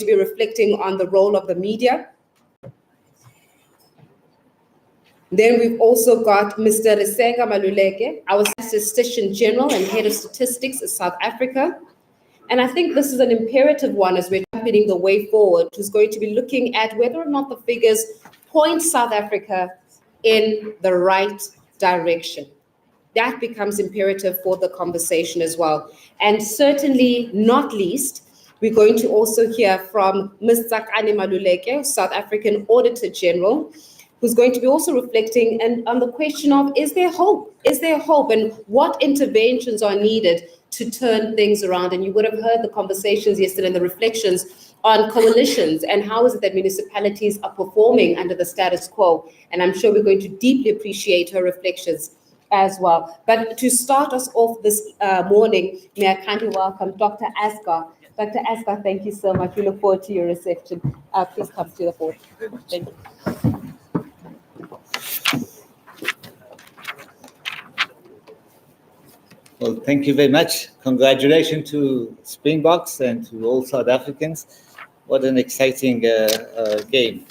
to be reflecting on the role of the media. Then we've also got Mr. Risenga Maluleke, our Statistician General and Head of Statistics in South Africa. And I think this is an imperative one as we're championing the way forward, who's going to be looking at whether or not the figures point South Africa in the right direction. That becomes imperative for the conversation as well. And certainly not least, we're going to also hear from Ms. Tsakani Maluleke, South African Auditor General, who's going to be also reflecting on the question of, is there hope? Is there hope? And what interventions are needed to turn things around? And you would have heard the conversations yesterday and the reflections on coalitions and how is it that municipalities are performing under the status quo. And I'm sure we're going to deeply appreciate her reflections as well. But to start us off this morning, may I kindly welcome Dr. Asgar. Dr. Asgar, thank you so much. We look forward to your reception. Please come to the board. Thank you. Well, thank you very much. Congratulations to Springboks and to all South Africans. What an exciting game.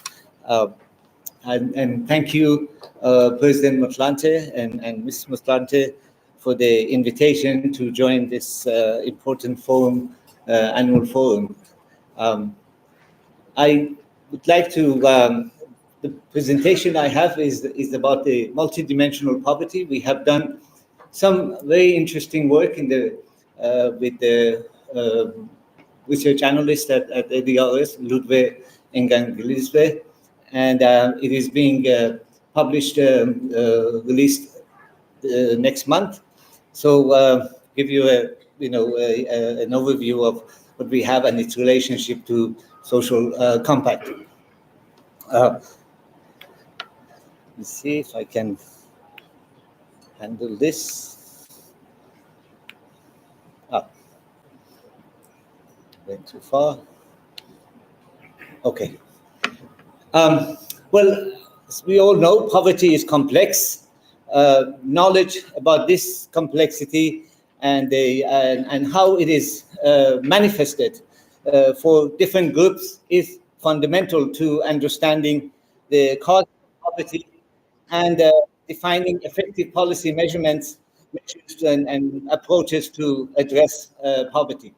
And thank you, President Motlanthe and Ms. Motlanthe, for the invitation to join this important forum, annual forum. I would like to, the presentation I have is about the multidimensional poverty. We have done some very interesting work in the with the research analyst at ADRS, Ludwig Engangilisbe, and it is being published, released next month. So give you an overview of what we have and its relationship to social compact. Let's see if I can handle this. Went too far. Okay. Well, as we all know, poverty is complex. Knowledge about this complexity and how it is manifested for different groups is fundamental to understanding the cause of poverty and defining effective policy measures and approaches to address poverty.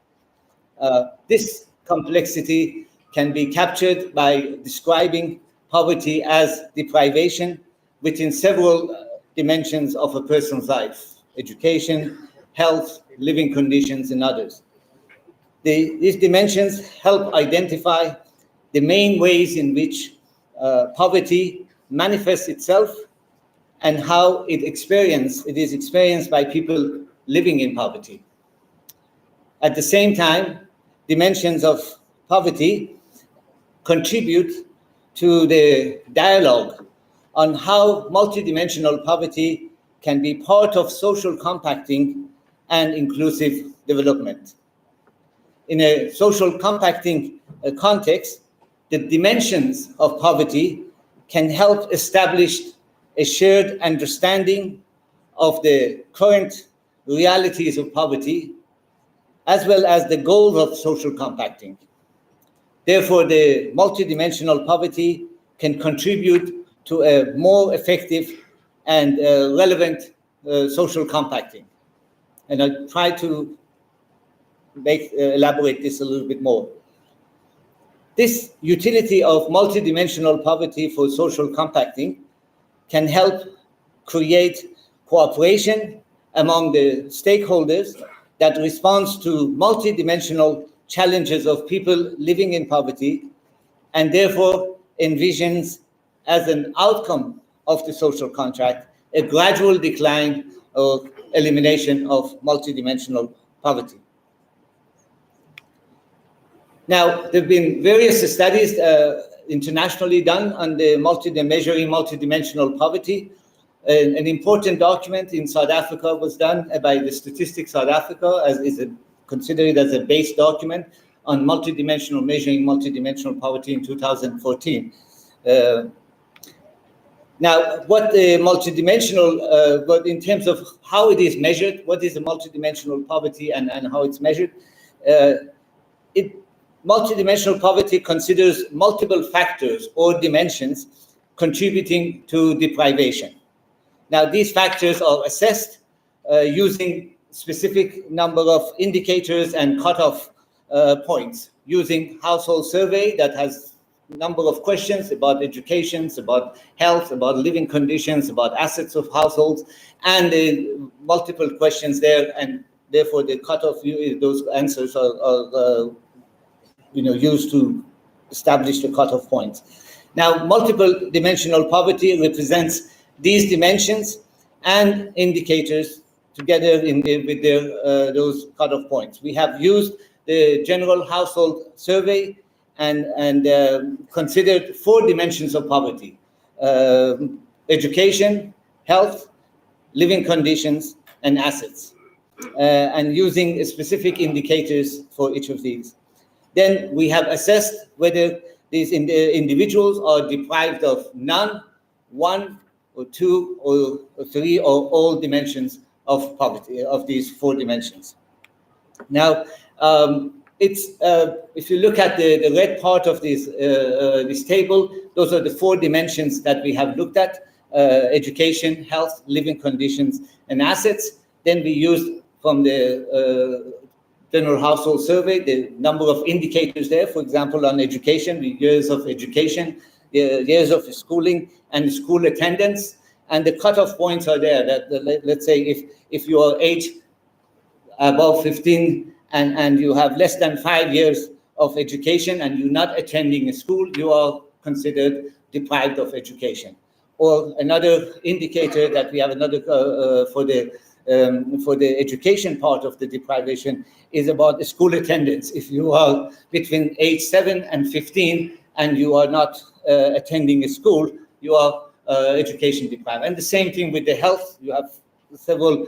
This complexity can be captured by describing poverty as deprivation within several dimensions of a person's life: education, health, living conditions, and others. These dimensions help identify the main ways in which poverty manifests itself and how it is experienced by people living in poverty. At the same time, dimensions of poverty contribute to the dialogue on how multidimensional poverty can be part of social compacting and inclusive development. In a social compacting context, the dimensions of poverty can help establish a shared understanding of the current realities of poverty, as well as the goals of social compacting. Therefore, the multidimensional poverty can contribute to a more effective and relevant social compacting. And I'll try to elaborate this a little bit more. This utility of multidimensional poverty for social compacting can help create cooperation among the stakeholders that responds to multidimensional challenges of people living in poverty, and therefore envisions as an outcome of the social contract a gradual decline or elimination of multidimensional poverty. Now, there have been various studies internationally done on the measuring multidimensional poverty. An important document in South Africa was done by the Statistics South Africa, considered as a base document on measuring multidimensional poverty in 2014. Now, what the multidimensional, but in terms of how it is measured, what is the multidimensional poverty and how it's measured, multidimensional poverty considers multiple factors or dimensions contributing to deprivation. Now, these factors are assessed using specific number of indicators and cutoff points, using household survey that has number of questions about education, about health, about living conditions, about assets of households, and multiple questions there, and therefore the cutoff, those answers are used to establish the cutoff points. Now, multiple dimensional poverty represents these dimensions and indicators together with their those cutoff points. We have used the general household survey and considered 4 dimensions of poverty: education, health, living conditions, and assets, and using specific indicators for each of these. Then we have assessed whether these individuals are deprived of none, 1 or 2 or 3 or all dimensions of poverty, of these 4 dimensions. Now, if you look at the red part of this table, those are the 4 dimensions that we have looked at: education, health, living conditions, and assets. Then we used from the general household survey the number of indicators there. For example, on education, the years of education, years of schooling, and school attendance, and the cutoff points are there. That let's say if you are age above 15 and you have less than 5 years of education and you're not attending a school, you are considered deprived of education. Or another indicator that we have for the education part of the deprivation is about the school attendance. If you are between age 7 and 15 and you are not attending a school, you are education deprived. And the same thing with the health. You have several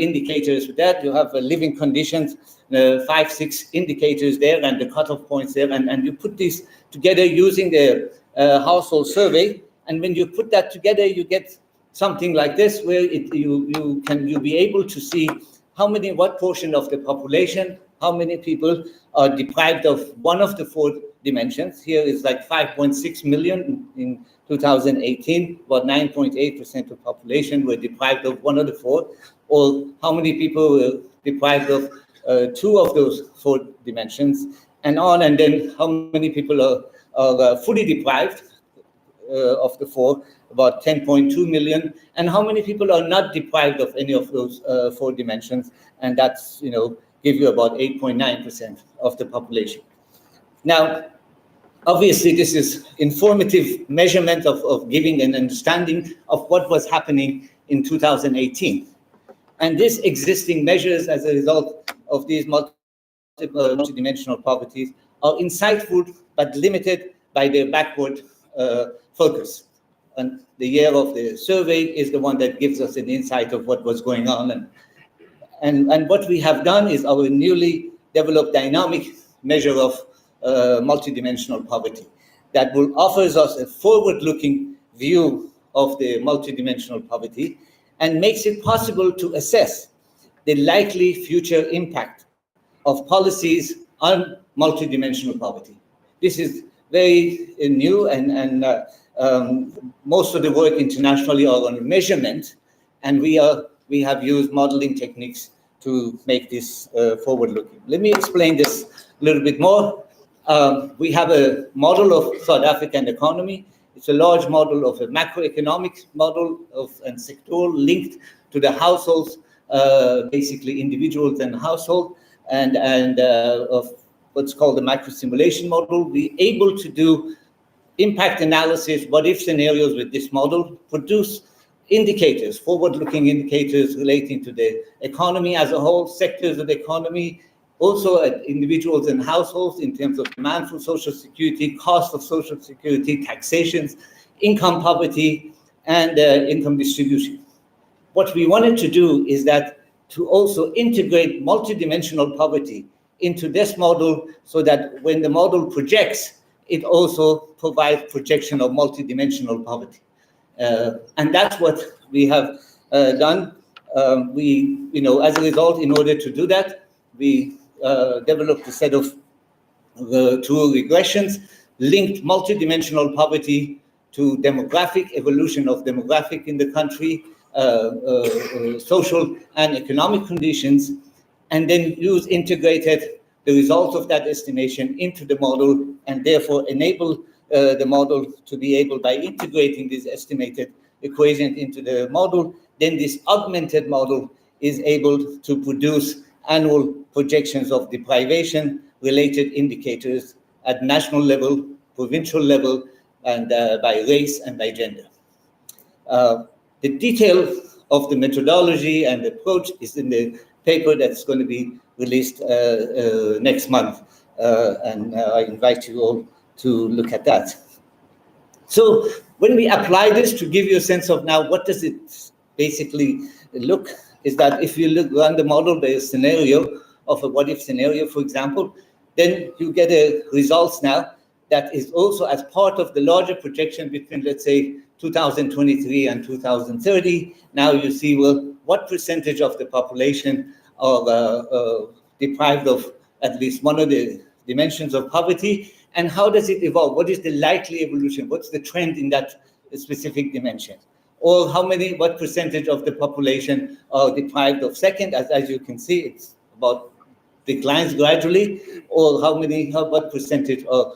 indicators with that. You have living conditions, 5, 6 indicators there, and the cutoff points there. And you put these together using the household survey. And when you put that together, you get something like this, where you'll be able to see what portion of the population, how many people are deprived of one of the 4 dimensions. Here is like 5.6 million in 2018, about 9.8% of population were deprived of one of the 4, or how many people were deprived of 2 of those 4 dimensions, and on, and then how many people are fully deprived of the 4, about 10.2 million, and how many people are not deprived of any of those 4 dimensions, and that's, give you about 8.9% of the population. Now, obviously, this is informative measurement of giving an understanding of what was happening in 2018. And these existing measures as a result of these multidimensional poverties are insightful but limited by their backward focus. And the year of the survey is the one that gives us an insight of what was going on. And what we have done is our newly developed dynamic measure of multidimensional poverty that will offers us a forward-looking view of the multidimensional poverty and makes it possible to assess the likely future impact of policies on multidimensional poverty. This is very new, and most of the work internationally are on measurement, and we have used modeling techniques to make this forward-looking. Let me explain this a little bit more. We have a model of South African economy. It's a large model of a macroeconomic model and sectoral linked to the households, basically individuals and household, and of what's called the macro simulation model. We're able to do impact analysis, what if scenarios with this model, produce indicators, forward-looking indicators relating to the economy as a whole, sectors of the economy, also at individuals and households in terms of demand for social security, cost of social security, taxations, income poverty, and income distribution. What we wanted to do is that to also integrate multidimensional poverty into this model so that when the model projects, it also provides projection of multidimensional poverty. And that's what we have done. As a result, in order to do that, we developed a set of through regressions, linked multidimensional poverty to demographic evolution of demographic in the country, social and economic conditions, and then integrated the results of that estimation into the model, and therefore enable the model to be able, by integrating these estimated equations into the model, then this augmented model is able to produce annual projections of deprivation related indicators at national level, provincial level, and by race and by gender. The detail of the methodology and approach is in the paper that's going to be released next month, and I invite you all to look at that. So when we apply this, to give you a sense of now what does it basically look, is that if you run the model-based scenario of a what-if scenario, for example, then you get a results now that is also as part of the larger projection between, let's say, 2023 and 2030. Now you see, well, what percentage of the population are deprived of at least one of the dimensions of poverty, and how does it evolve? What is the likely evolution? What's the trend in that specific dimension? Or what percentage of the population are deprived of second? As you can see, it's about declines gradually. Or what percentage are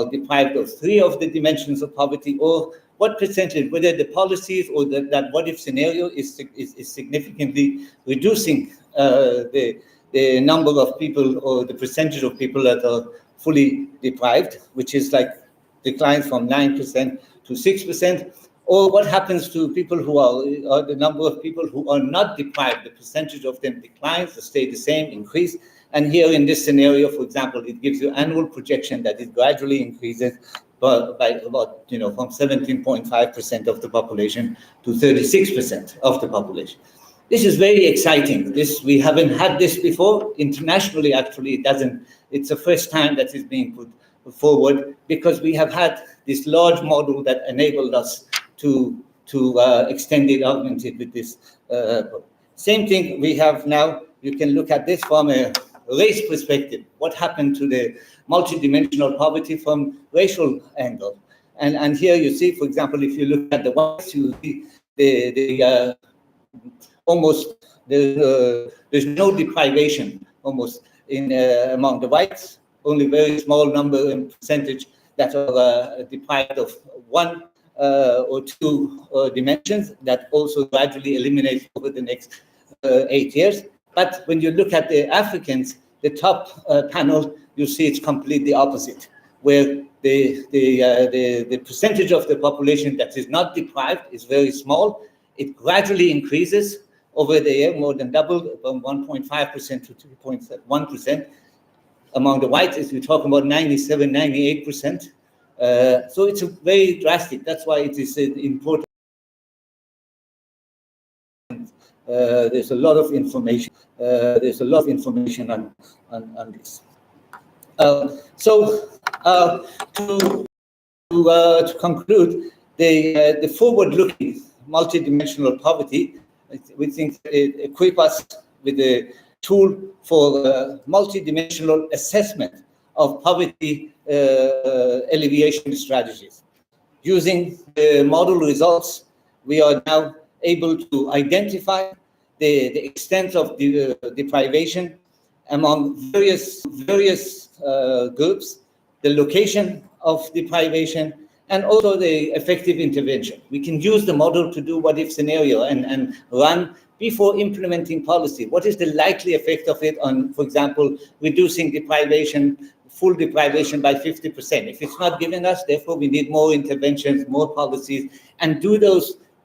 deprived of three of the dimensions of poverty? Or what percentage, whether the policies or that what-if scenario is significantly reducing the number of people or the percentage of people that are fully deprived, which is like declines from 9% to 6%, or what happens to people who are the number of people who are not deprived, the percentage of them declines, or stay the same, increase. And here in this scenario, for example, it gives you annual projection that it gradually increases by about, from 17.5% of the population to 36% of the population. This is very exciting. We haven't had this before. Internationally, actually, it doesn't. It's the first time that is being put forward, because we have had this large model that enabled us to extend it, augment it with this. Same thing we have now. You can look at this from a race perspective. What happened to the multidimensional poverty from racial angle? And here you see, for example, if you look at the whites, you see there's no deprivation almost among the whites, only very small number and percentage that are deprived of one or two dimensions, that also gradually eliminates over the next 8 years. But when you look at the Africans, the top panel, you see it's completely opposite, where the percentage of the population that is not deprived is very small. It gradually increases over the year, more than doubled, from 1.5% to 2.1%. Among the whites, if you're talking about 97, 98%. So it's very drastic. That's why it is important. There's a lot of information. On this. To conclude, the forward-looking multidimensional poverty, we think it equips us with a tool for multidimensional assessment of poverty alleviation strategies. Using the model results, we are now able to identify the extent of the deprivation among various groups, the location of deprivation, and also the effective intervention. We can use the model to do what-if scenario and run before implementing policy. What is the likely effect of it on, for example, reducing deprivation, full deprivation by 50%? If it's not giving us, therefore we need more interventions, more policies, and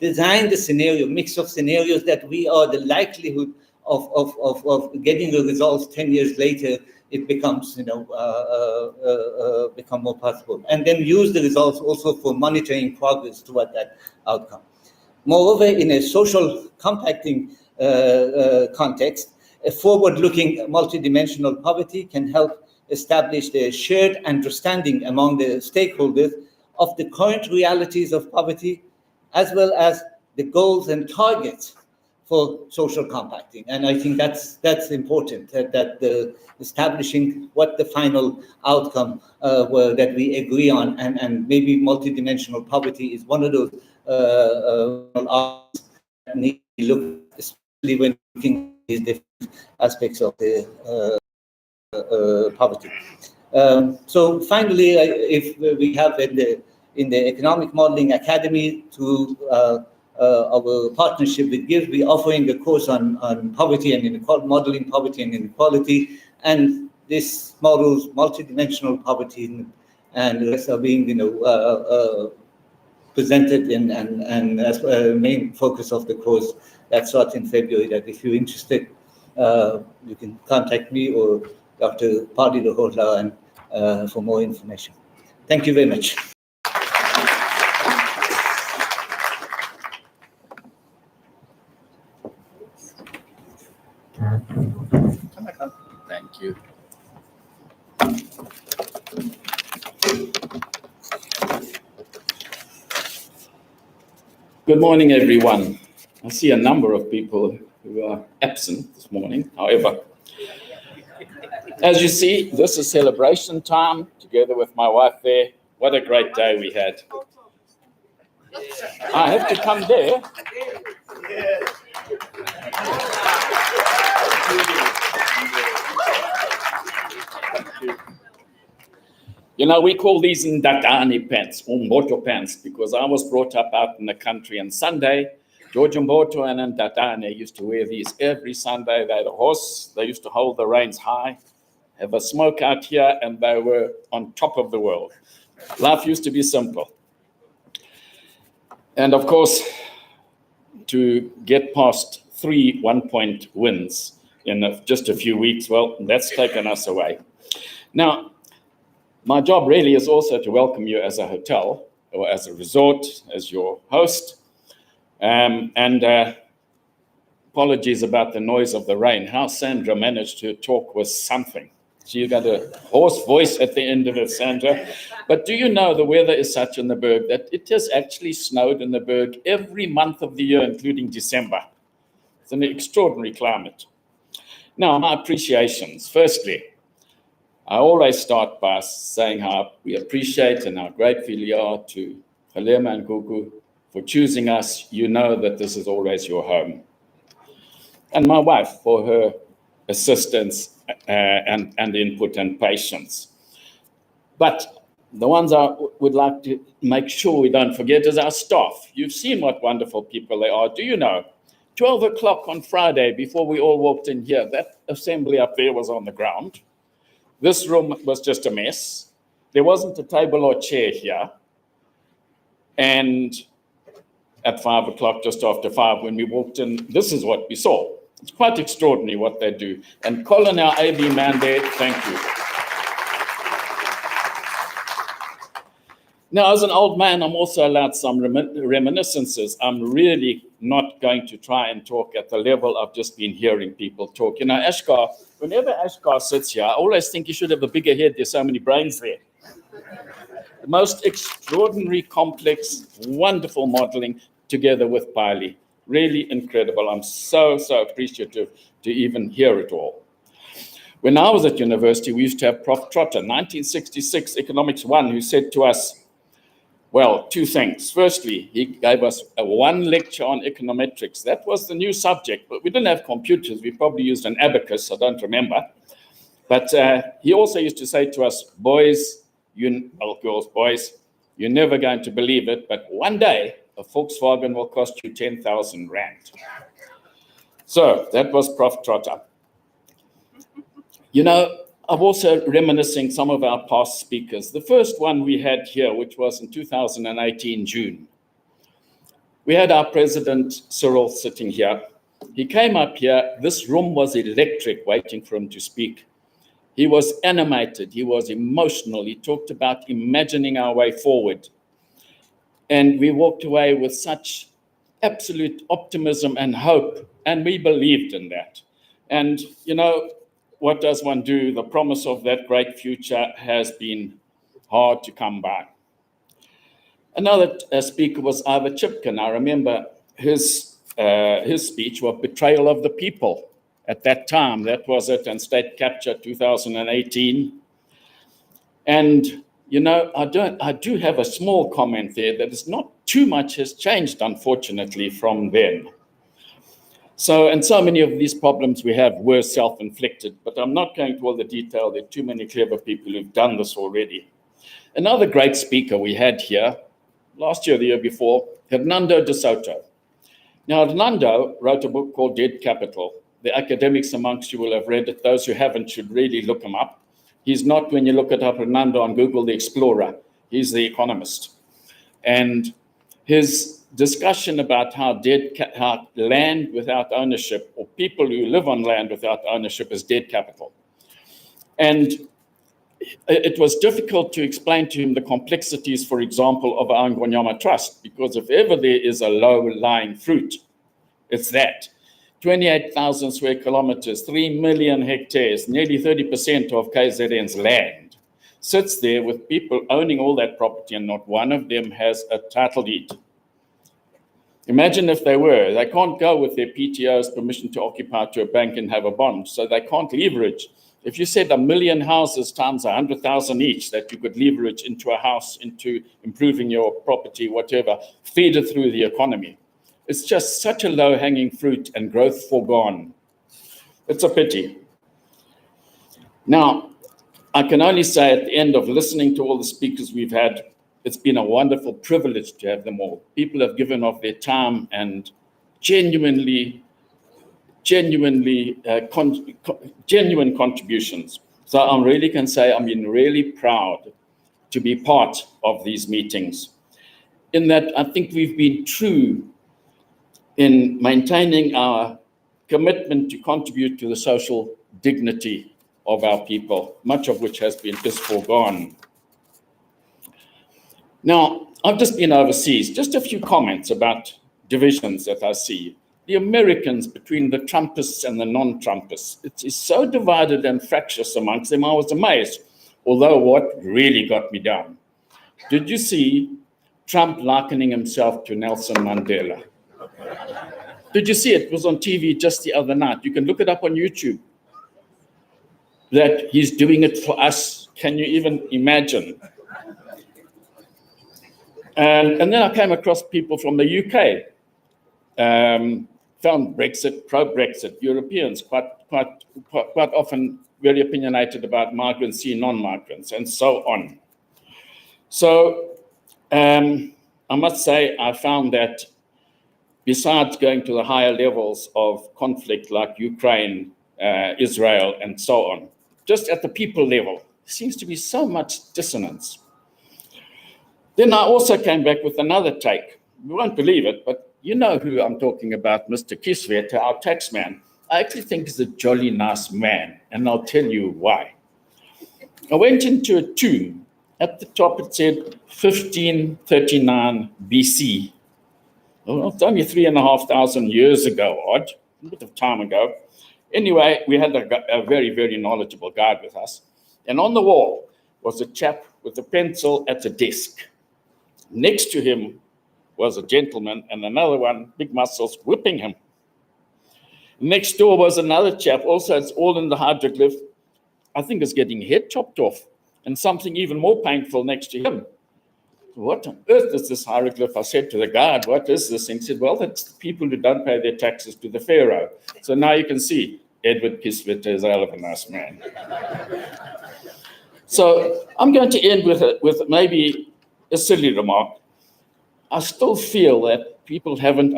design the scenario, mix of scenarios that we are the likelihood of getting the results 10 years later, it becomes, become more possible. And then use the results also for monitoring progress toward that outcome. Moreover, in a social compacting context, a forward-looking multidimensional poverty can help establish the shared understanding among the stakeholders of the current realities of poverty, as well as the goals and targets for social compacting. And I think that's important, that the establishing what the final outcome that we agree on, and maybe multidimensional poverty is one of those that need to be looked at, especially when looking at these different aspects of the poverty. So finally, if we have in the Economic Modeling Academy to our partnership with GIVE, we're offering a course on poverty and inequality, modeling poverty and inequality, and this models multidimensional poverty, and the rest are being, presented and as a main focus of the course that starts in February. That if you're interested, you can contact me or Dr. Padi Rohotla and for more information. Thank you very much. Thank you. Good morning, everyone. I see a number of people who are absent this morning. However, as you see, this is celebration time together with my wife there. What a great day we had. I have to come there. You know, we call these Ndatani pants, Mboto pants, because I was brought up out in the country on Sunday. George Mboto and Ndatani used to wear these every Sunday. They had a horse. They used to hold the reins high, have a smoke out here, and they were on top of the world. Life used to be simple. And of course, to get past 3 one-point wins in just a few weeks, well, that's taken us away. Now, my job really is also to welcome you as a hotel or as a resort, as your host. Apologies about the noise of the rain. How Sandra managed to talk was something. She got a hoarse voice at the end of it, Sandra. But do you know the weather is such in the Berg that it has actually snowed in the Berg every month of the year, including December. It's an extraordinary climate. Now, my appreciations. Firstly, I always start by saying how we appreciate and how grateful we are to Halema and Gugu for choosing us. You know that this is always your home. And my wife for her assistance and input and patience. But the ones I would like to make sure we don't forget is our staff. You've seen what wonderful people they are. Do you know, 12 o'clock on Friday, before we all walked in here, that assembly up there was on the ground. This room was just a mess. There wasn't a table or chair here. And at 5 o'clock, just after 5, when we walked in, this is what we saw. It's quite extraordinary what they do. And Colin, our AB man there, thank you. Now, as an old man, I'm also allowed some reminiscences. I'm really not going to try and talk at the level I've just been hearing people talk. You know, Ashkar, whenever Ashkar sits here, I always think he should have a bigger head. There's so many brains there. The most extraordinary, complex, wonderful modeling together with Piley. Really incredible. I'm so appreciative to even hear it all. When I was at university, we used to have Prof. Trotter, 1966, Economics 1, who said to us, well, 2 things. Firstly, he gave us one lecture on econometrics. That was the new subject, but we didn't have computers. We probably used an abacus, I don't remember. But he also used to say to us, boys, girls, boys, you're never going to believe it, but one day, a Volkswagen will cost you 10,000 Rand. So that was Prof. Trotter. You know, I'm also reminiscing some of our past speakers. The first one we had here, which was in 2018, June. We had our president, Cyril, sitting here. He came up here. This room was electric, waiting for him to speak. He was animated. He was emotional. He talked about imagining our way forward. And we walked away with such absolute optimism and hope, and we believed in that. And, you know, what does one do? The promise of that great future has been hard to come by. Another speaker was Ivor Chipkin. I remember his his speech was betrayal of the people. At that time, that was it, and state capture 2018. And, you know, I do have a small comment there that is not too much has changed, unfortunately, from then. So, and so many of these problems we have were self-inflicted, but I'm not going to all the detail. There are too many clever people who've done this already. Another great speaker we had here, last year, the year before, Hernando de Soto. Now, Hernando wrote a book called Dead Capital. The academics amongst you will have read it. Those who haven't should really look him up. He's not, when you look it up, Hernando on Google, the explorer. He's the economist. And his discussion about how land without ownership, or people who live on land without ownership, is dead capital. And it was difficult to explain to him the complexities, for example, of our Ngonyama Trust, because if ever there is a low-lying fruit, it's that. 28,000 square kilometers, 3 million hectares, nearly 30% of KZN's land sits there with people owning all that property, and not one of them has a title deed. Imagine if they were. They can't go with their PTO's permission to occupy to a bank and have a bond, so they can't leverage. If you said 1 million houses times 100,000 each that you could leverage into a house, into improving your property, whatever, feed it through the economy. It's just such a low-hanging fruit and growth foregone. It's a pity. Now, I can only say at the end of listening to all the speakers we've had, it's been a wonderful privilege to have them all. People have given of their time and genuine contributions. So I really can say I'm really proud to be part of these meetings. In that, I think we've been true in maintaining our commitment to contribute to the social dignity of our people, much of which is foregone. Now, I've just been overseas. Just a few comments about divisions that I see. The Americans, between the Trumpists and the non-Trumpists, it is so divided and fractious amongst them, I was amazed. Although what really got me down, did you see Trump likening himself to Nelson Mandela? Did you see it? It was on TV just the other night. You can look it up on YouTube. That he's doing it for us. Can you even imagine? And then I came across people from the UK, found Brexit, pro-Brexit, Europeans, quite often very opinionated about migrants, non-migrants, and so on. So I must say I found that besides going to the higher levels of conflict like Ukraine, Israel, and so on, just at the people level, seems to be so much dissonance. Then I also came back with another take. You won't believe it, but you know who I'm talking about, Mr. Kiswete, our taxman. I actually think he's a jolly nice man, and I'll tell you why. I went into a tomb. At the top it said 1539 BC. Well, it's only 3,500 years ago, odd, a bit of time ago. Anyway, we had a very, very knowledgeable guide with us. And on the wall was a chap with a pencil at a desk. Next to him was a gentleman and another one, big muscles, whipping him. Next door was another chap, also it's all in the hieroglyph. I think it's getting head chopped off, and something even more painful next to him. What on earth is this hieroglyph? I said to the guard, what is this? And he said, well, that's the people who don't pay their taxes to the Pharaoh. So now you can see Edward Kiswete is a hell of a nice man. So I'm going to end with maybe a silly remark. I still feel that people haven't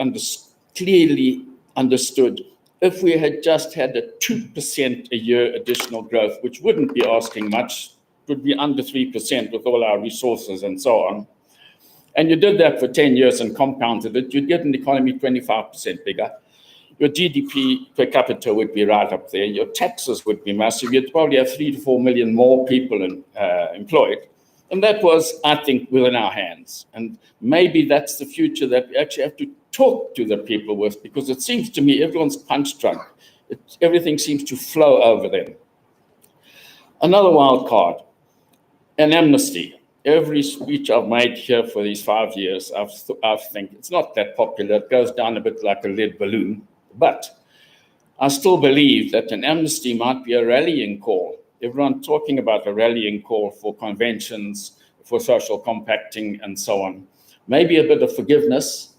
clearly understood if we had just had a 2% a year additional growth, which wouldn't be asking much, would be under 3% with all our resources and so on, and you did that for 10 years and compounded it, you'd get an economy 25% bigger. Your GDP per capita would be right up there. Your taxes would be massive. You'd probably have 3 to 4 million more people employed. And that was, I think, within our hands. And maybe that's the future that we actually have to talk to the people with, because it seems to me everyone's punch drunk. Everything seems to flow over them. Another wild card, an amnesty. every speech I've made here for these 5 years, I think it's not that popular. It goes down a bit like a lead balloon. But I still believe that an amnesty might be a rallying call. Everyone talking about a rallying call for conventions, for social compacting, and so on. Maybe a bit of forgiveness,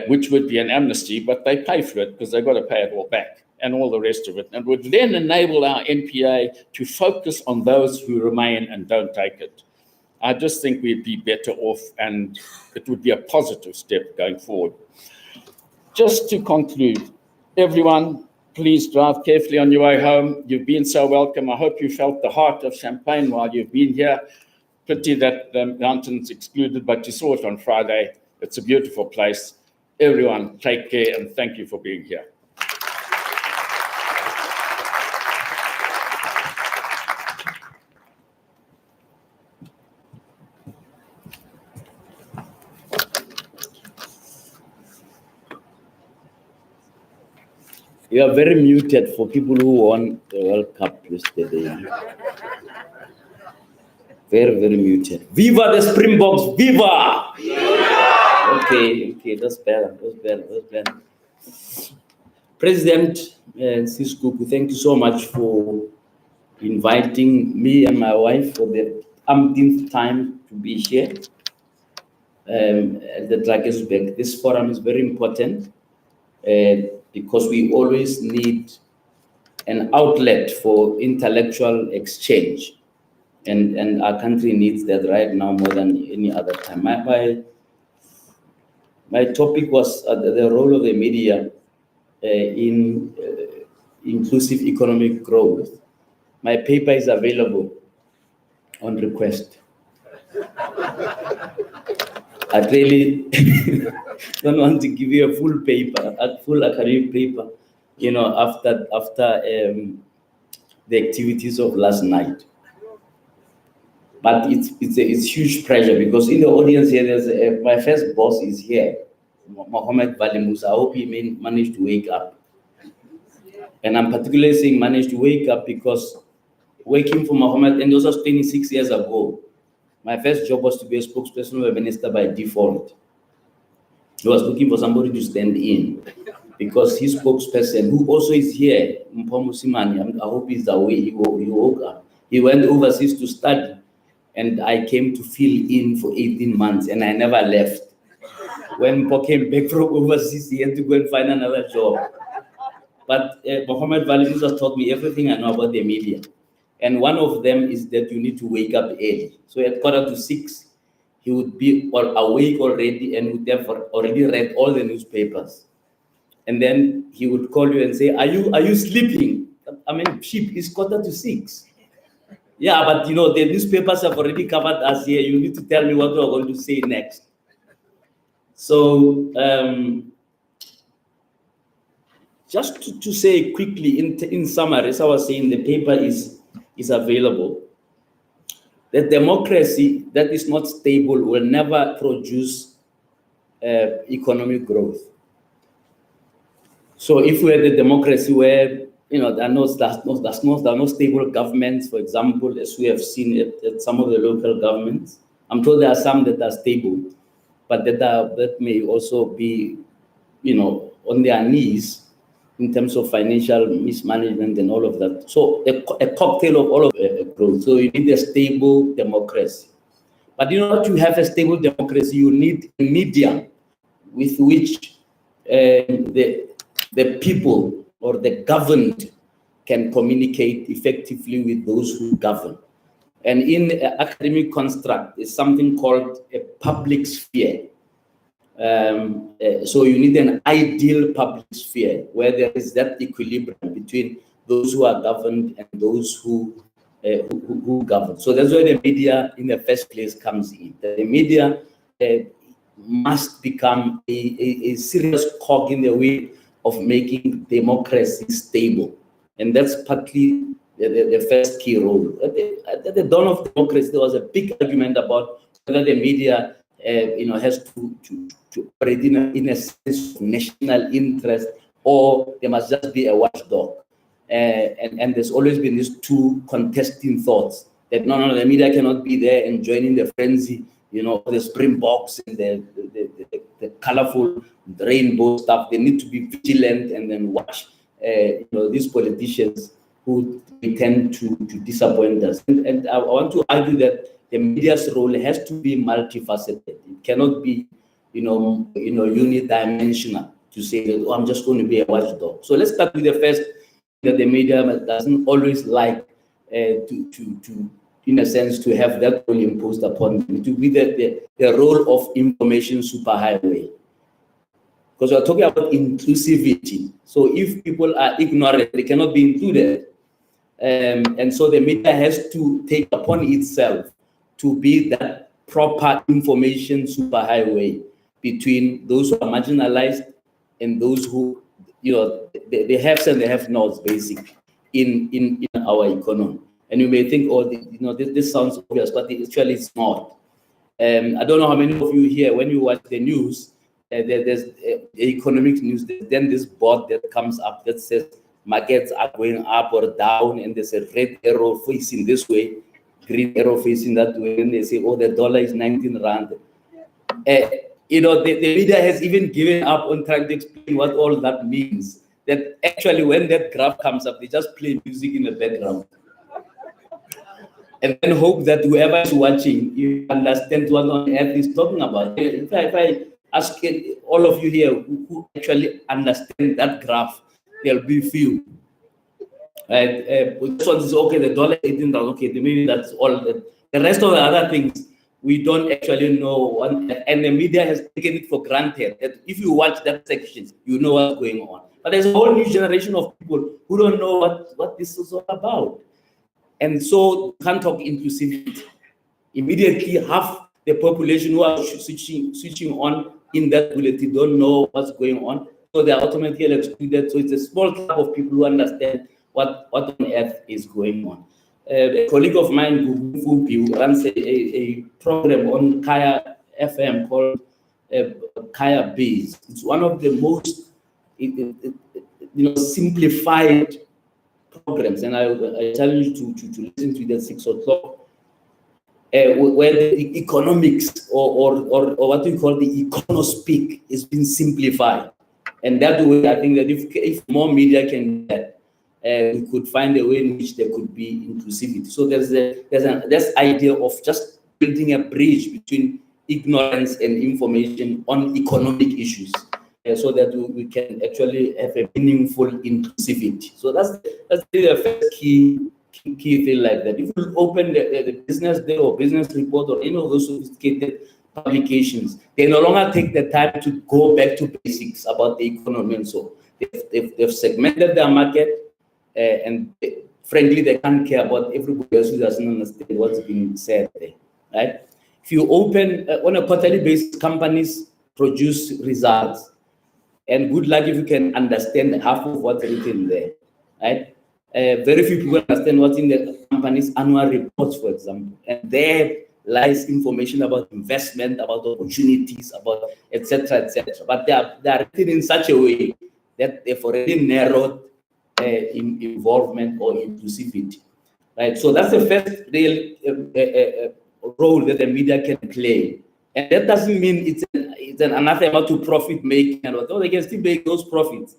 which would be an amnesty, but they pay for it because they've got to pay it all back and all the rest of it. And would then enable our NPA to focus on those who remain and don't take it. I just think we'd be better off, and it would be a positive step going forward. Just to conclude, everyone, please drive carefully on your way home. You've been so welcome. I hope you felt the heart of Champagne while you've been here. Pity that the mountain's excluded, but you saw it on Friday. It's a beautiful place. Everyone, take care, and thank you for being here. You are very muted for people who won the World Cup yesterday. Very, very muted. Viva the Springboks! Viva! Yeah. Okay, that's better. President Siskuku, thank you so much for inviting me and my wife for the umpteenth time to be here at the Drakensberg. This forum is very important. Because we always need an outlet for intellectual exchange. And our country needs that right now more than any other time. My topic was the role of the media in inclusive economic growth. My paper is available on request. I really don't want to give you a full academic paper, after the activities of last night. But it's huge pressure because in the audience here, there's my first boss is here, Mohammed Valimus. I hope he managed to wake up. And I'm particularly saying managed to wake up because working for Mohammed, and this was 26 years ago. My first job was to be a spokesperson of a minister by default. He was looking for somebody to stand in because his spokesperson, who also is here, Mpho Mosimane, I hope he's away, he woke up. He went overseas to study, and I came to fill in for 18 months, and I never left. When Mpho came back from overseas, he had to go and find another job. But Mohammed Valimus has taught me everything I know about the media. And one of them is that you need to wake up early. So at 5:45, he would be awake already and would have already read all the newspapers. And then he would call you and say, are you sleeping? I mean, sheep, it's 5:45. Yeah, but the newspapers have already covered us here. You need to tell me what we're going to say next. So just to say quickly, in summary, as I was saying, the paper is available. The democracy that is not stable will never produce economic growth. So if we had a democracy where there are no stable governments, for example, as we have seen at some of the local governments, I'm told there are some that are stable, but that may also be on their knees in terms of financial mismanagement and all of that. So a cocktail of all of growth. So you need a stable democracy. But to have a stable democracy, you need a media with which the people or the governed can communicate effectively with those who govern. And in the academic construct, is something called a public sphere. So you need an ideal public sphere where there is that equilibrium between those who are governed and those who govern. So that's where the media in the first place comes in. The media must become a serious cog in the way of making democracy stable. And that's partly the first key role. At the dawn of democracy, there was a big argument about whether the media has to operate in a sense of national interest, or there must just be a watchdog. And there's always been these two contesting thoughts that no, the media cannot be there and joining the frenzy, the Springboks and the colorful rainbow stuff. They need to be vigilant and then watch, these politicians who tend to disappoint us. And I want to argue that the media's role has to be multifaceted. It cannot be, unidimensional to say that, I'm just going to be a watchdog. So let's start with the first, that the media doesn't always like to in a sense, to have that role imposed upon them, to be the role of information superhighway. Because we're talking about inclusivity. So if people are ignorant, they cannot be included. And so the media has to take upon itself to be that proper information superhighway between those who are marginalized and those who, the haves and the have-nots, basically, in our economy. And you may think, this sounds obvious, but actually it's not. I don't know how many of you here, when you watch the news, there's economic news, then this board that comes up that says markets are going up or down, and there's a red arrow facing this way, green arrow facing that way, and they say, the dollar is 19 rand. The media has even given up on trying to explain what all that means. That actually, when that graph comes up, they just play music in the background. And then hope that whoever is watching, you understand what on earth is talking about. If I ask all of you here who actually understand that graph, there'll be few. Right? This one is okay, the dollar 18, okay, maybe that's all. The rest of the other things, we don't actually know. And the media has taken it for granted that if you watch that section, you know what's going on. But there's a whole new generation of people who don't know what this is all about. And so you can't talk inclusivity. Immediately, half the population who are switching on in that bulletin don't know what's going on, so they are automatically excluded. So it's a small club of people who understand what on earth is going on. A colleague of mine, who runs a program on Kaya FM called Kaya Base. It's one of the most simplified programs, and I challenge you to listen to it at 6 o'clock, where the economics or what we call the econospeak is being simplified. And that way, I think that if more media can do that, we could find a way in which there could be inclusivity. So there's this idea of just building a bridge between ignorance and information on economic issues, so that we can actually have a meaningful inclusivity. So that's the first key thing like that. If you open the Business Day or Business Report or any of those sophisticated publications, they no longer take the time to go back to basics about the economy. And so they've segmented their market, and frankly, they can't care about everybody else who doesn't understand what's being said there, right? If you open, on a quarterly basis, companies produce results. And good luck if you can understand half of what's written there, right? Very few people understand what's in the company's annual reports, for example. And there lies information about investment, about opportunities, about et cetera, et cetera. But they are written in such a way that they've already narrowed involvement or inclusivity, right? So that's the first real role that the media can play. And that doesn't mean it's an anathema to profit making, and although they can still make those profits,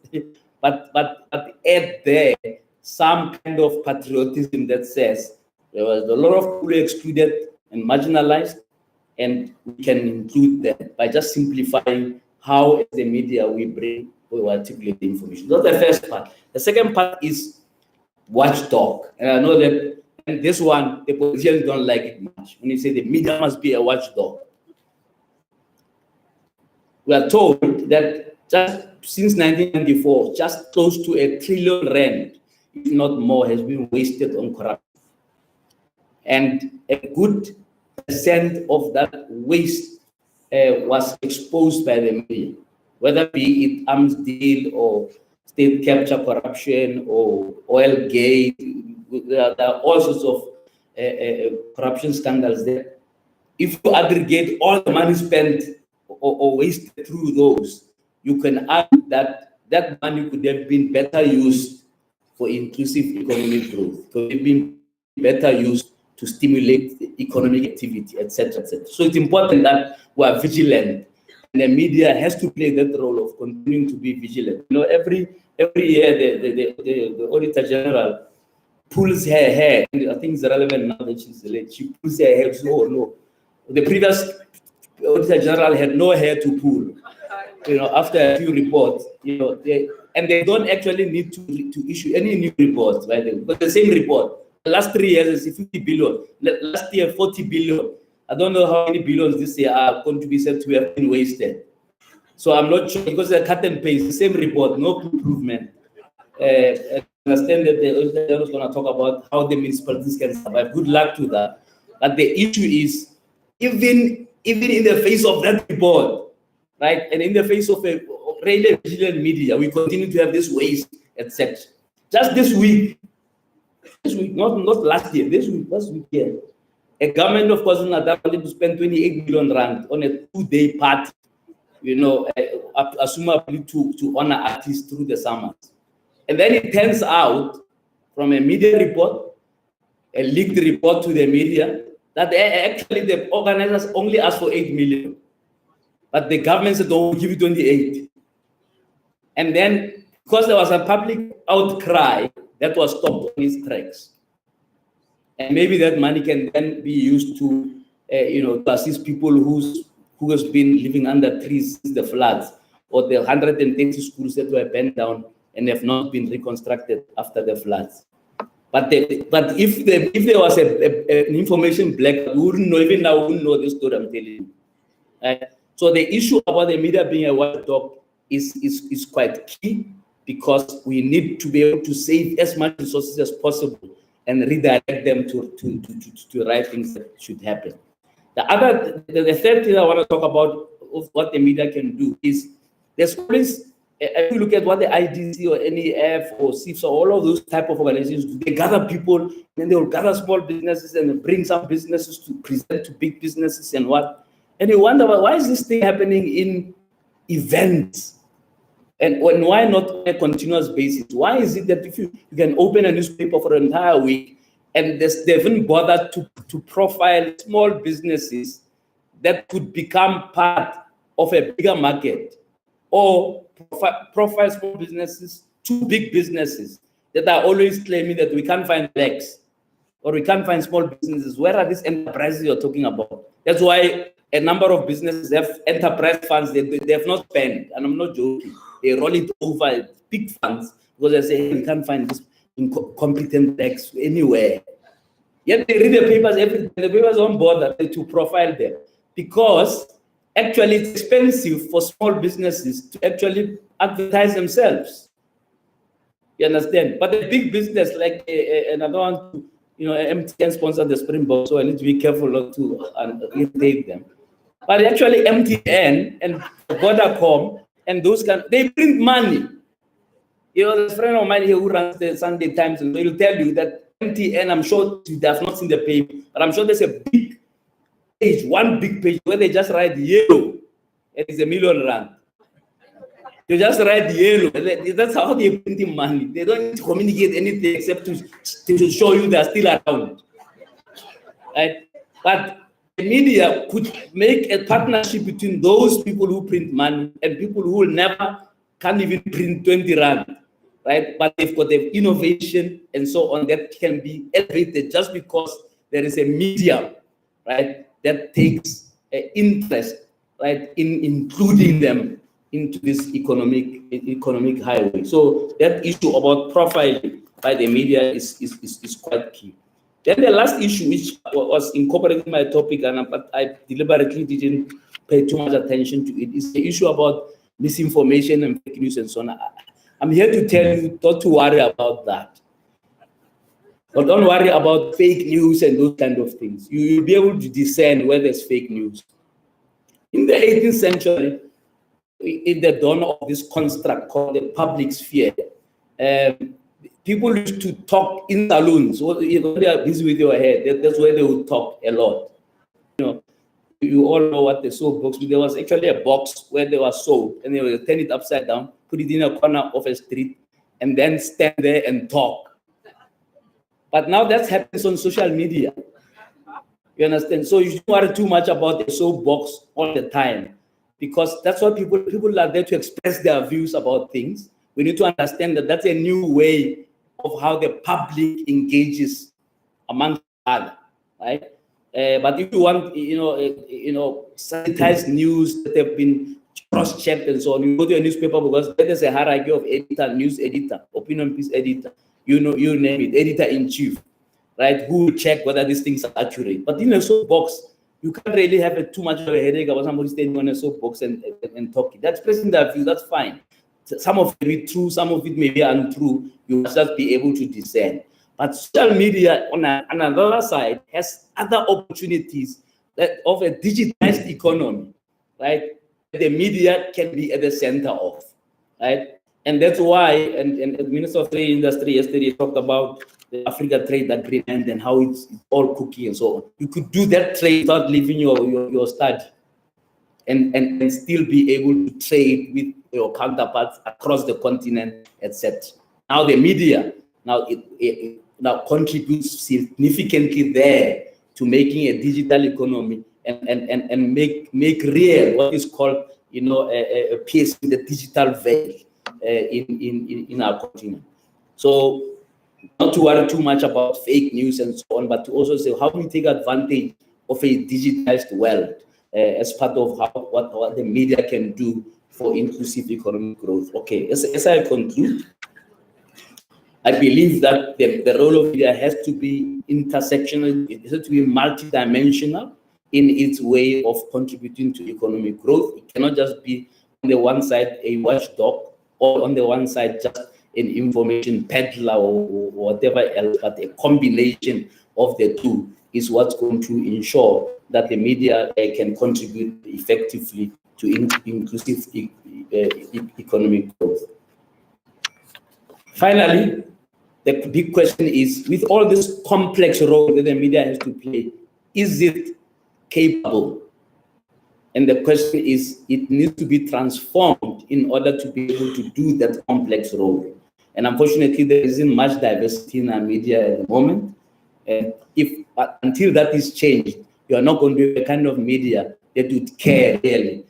but add there some kind of patriotism that says there was a lot of people excluded and marginalized, and we can include them by just simplifying how, as the media, we articulate the information. That's the first part. The second part is watchdog, and I know that and this one the politicians don't like it much when you say the media must be a watchdog. We are told that just since 1994, just close to R1 trillion, if not more, has been wasted on corruption. And a good percent of that waste was exposed by the media, whether be it arms deal or state capture corruption or oil gate. There are all sorts of corruption scandals there. If you aggregate all the money spent or wasted through those, you can argue that that money could have been better used for inclusive economic growth, could have been better used to stimulate economic activity, etc., etc. So it's important that we are vigilant, and the media has to play that role of continuing to be vigilant. Every year the Auditor General pulls her hair, and I think it's relevant now that she's late. She pulls her hair. So, oh no, the previous Auditor General had no hair to pull. After a few reports, and they don't actually need to issue any new reports, right? But the same report. The last 3 years is 50 billion. Last year, 40 billion. I don't know how many billions this year are going to be said to have been wasted. So I'm not sure, because they cut and paste, the same report, no improvement. I understand that the Auditor General is going to talk about how the municipalities can survive. Good luck to that. But the issue is, even in the face of that report, right, and in the face of a really vigilant media, we continue to have this waste, etc. Just this week, not last year, this week, last weekend, a government of KwaZulu-Natal wanted to spend 28 million rand on a 2-day party, assumably to honor artists through the summers. And then it turns out, from a media report, a leaked report to the media, that actually the organizers only asked for 8 million. But the government said, don't give you 28. And then, because there was a public outcry, that was stopped on its tracks. And maybe that money can then be used to, to assist people who has been living under trees since the floods, or the 130 schools that were burnt down and have not been reconstructed after the floods. But if there was an information blackout, we wouldn't know, even now we wouldn't know this story I'm telling you. So the issue about the media being a watchdog is quite key, because we need to be able to save as much resources as possible and redirect them to right things that should happen. The third thing I want to talk about of what the media can do is, there's always, if you look at what the IDC or NEF or CIFS or all of those type of organizations do, they gather people, and they will gather small businesses and bring some businesses to present to big businesses and what. And you wonder, why is this thing happening in events? And why not on a continuous basis? Why is it that if you can open a newspaper for an entire week and they haven't bothered to profile small businesses that could become part of a bigger market, or profile small businesses to big businesses that are always claiming that we can't find blacks or we can't find small businesses? Where are these enterprises you're talking about? That's why a number of businesses have enterprise funds they have not spent, and I'm not joking. They roll it over big funds because they say, hey, we can't find this competent blacks anywhere. Yet they read the papers every day. The papers don't bother to profile them, because actually it's expensive for small businesses to actually advertise themselves. You understand? But a big business like another one, MTN sponsored the Springbok, so I need to be careful not to irritate them. But actually MTN and Vodacom and those they print money. There's a friend of mine here who runs the Sunday Times, and he'll tell you that MTN, I'm sure they have not seen the paper, but I'm sure there's a big page, one big page where they just write yellow, and it's R1 million. They just write yellow. That's how they're printing money. They don't need to communicate anything except to show you they're still around. Right? But the media could make a partnership between those people who print money and people who can't even print 20 rand, right? But they've got the innovation and so on that can be elevated just because there is a medium, right, that takes interest, right, in including them into this economic highway. So that issue about profiling by the media is quite key. Then the last issue, which was incorporated in my topic, but I deliberately didn't pay too much attention to it, is the issue about misinformation and fake news and so on. I'm here to tell you not to worry about that. But don't worry about fake news and those kind of things. You'll be able to discern where there's fake news. In the 18th century, in the dawn of this construct called the public sphere, people used to talk in saloons. So, they are busy with your head. That's where they would talk a lot. You all know what the soap box. There was actually a box where they were soap, and they would turn it upside down, put it in a corner of a street, and then stand there and talk. But now that happens on social media. You understand? So you shouldn't worry too much about the soapbox all the time, because that's what people are there to express their views about things. We need to understand that that's a new way of how the public engages amongst other, right? But if you want, sanitized news that have been cross-checked and so on, you go to a newspaper because there is a hierarchy of editor, news editor, opinion piece editor, you name it, editor-in-chief, right? Who will check whether these things are accurate. But in a soapbox, you can't really have too much of a headache about somebody standing on a soapbox and talking. That's expressing their view, that's fine. Some of it may be true, some of it may be untrue. You must just be able to discern. But social media, on another side, has other opportunities of a digitized economy, right? The media can be at the center of, right? And that's why, and the Minister of Trade Industry yesterday talked about the Africa Trade Agreement and how it's all cookie and so on. You could do that trade without leaving your study and still be able to trade with your counterparts across the continent, etc. Now the media, it now contributes significantly there to making a digital economy and make real what is called, a piercing the digital veil in our continent. So not to worry too much about fake news and so on, but to also say how do we take advantage of a digitized world as part of what the media can do for inclusive economic growth. Okay, as I conclude, I believe that the role of media has to be intersectional, it has to be multidimensional in its way of contributing to economic growth. It cannot just be on the one side a watchdog, or on the one side just an information peddler or whatever else, but a combination of the two is what's going to ensure that the media can contribute effectively to inclusive economic growth. Finally, the big question is, with all this complex role that the media has to play, is it capable? And the question is, it needs to be transformed in order to be able to do that complex role. And unfortunately, there isn't much diversity in our media at the moment. And until that is changed, you are not going to be a kind of media that would care really,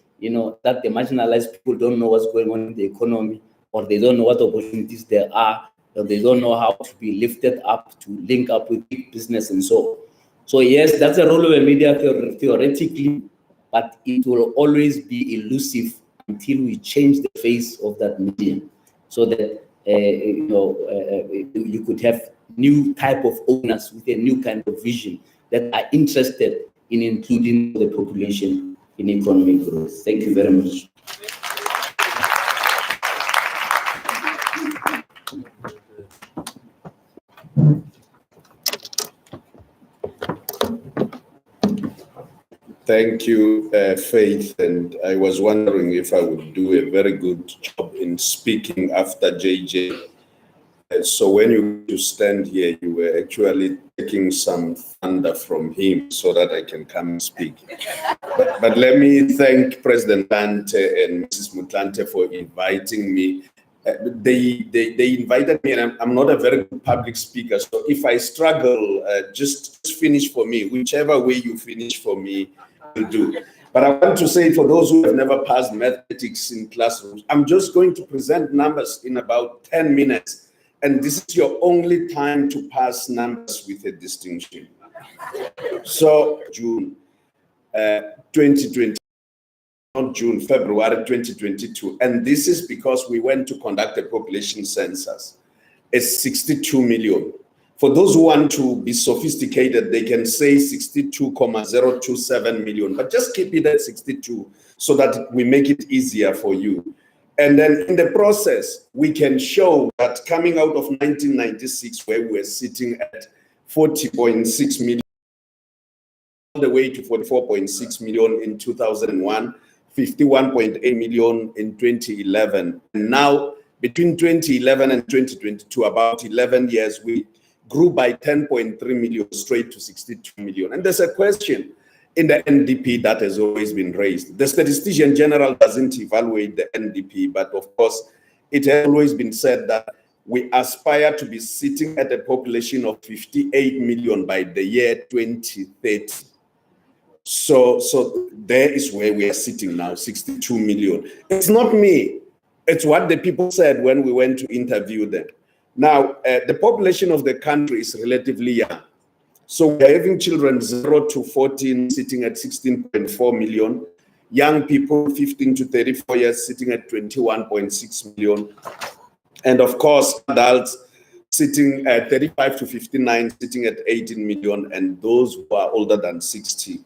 that the marginalized people don't know what's going on in the economy, or they don't know what opportunities there are, or they don't know how to be lifted up to link up with big business and so on. So yes, that's the role of a media theoretically, but it will always be elusive until we change the face of that medium, so that you could have new type of owners with a new kind of vision that are interested in including the population in economic growth. Thank you very much. Thank you, Faith. And I was wondering if I would do a very good job in speaking after JJ. So when you stand here, you were actually taking some thunder from him so that I can come and speak. But let me thank President Lante and Mrs. Mutlante for inviting me. They invited me, and I'm not a very good public speaker. So if I struggle, just finish for me. Whichever way you finish for me, will do. But I want to say, for those who have never passed mathematics in classrooms, I'm just going to present numbers in about 10 minutes. And this is your only time to pass numbers with a distinction. So June 2020, not June, February 2022. And this is because we went to conduct a population census. It's 62 million. For those who want to be sophisticated, they can say 62,027 million, but just keep it at 62 so that we make it easier for you. And then in the process, we can show that coming out of 1996, where we were sitting at 40.6 million, all the way to 44.6 million in 2001, 51.8 million in 2011. And now, between 2011 and 2022, about 11 years, we grew by 10.3 million straight to 62 million. And there's a question in the NDP that has always been raised. The Statistician General doesn't evaluate the NDP, but of course, it has always been said that we aspire to be sitting at a population of 58 million by the year 2030. So there is where we are sitting now, 62 million. It's not me. It's what the people said when we went to interview them. Now, the population of the country is relatively young. So we're having children 0 to 14 sitting at 16.4 million. Young people 15 to 34 years sitting at 21.6 million. And of course, adults sitting at 35 to 59 sitting at 18 million. And those who are older than 60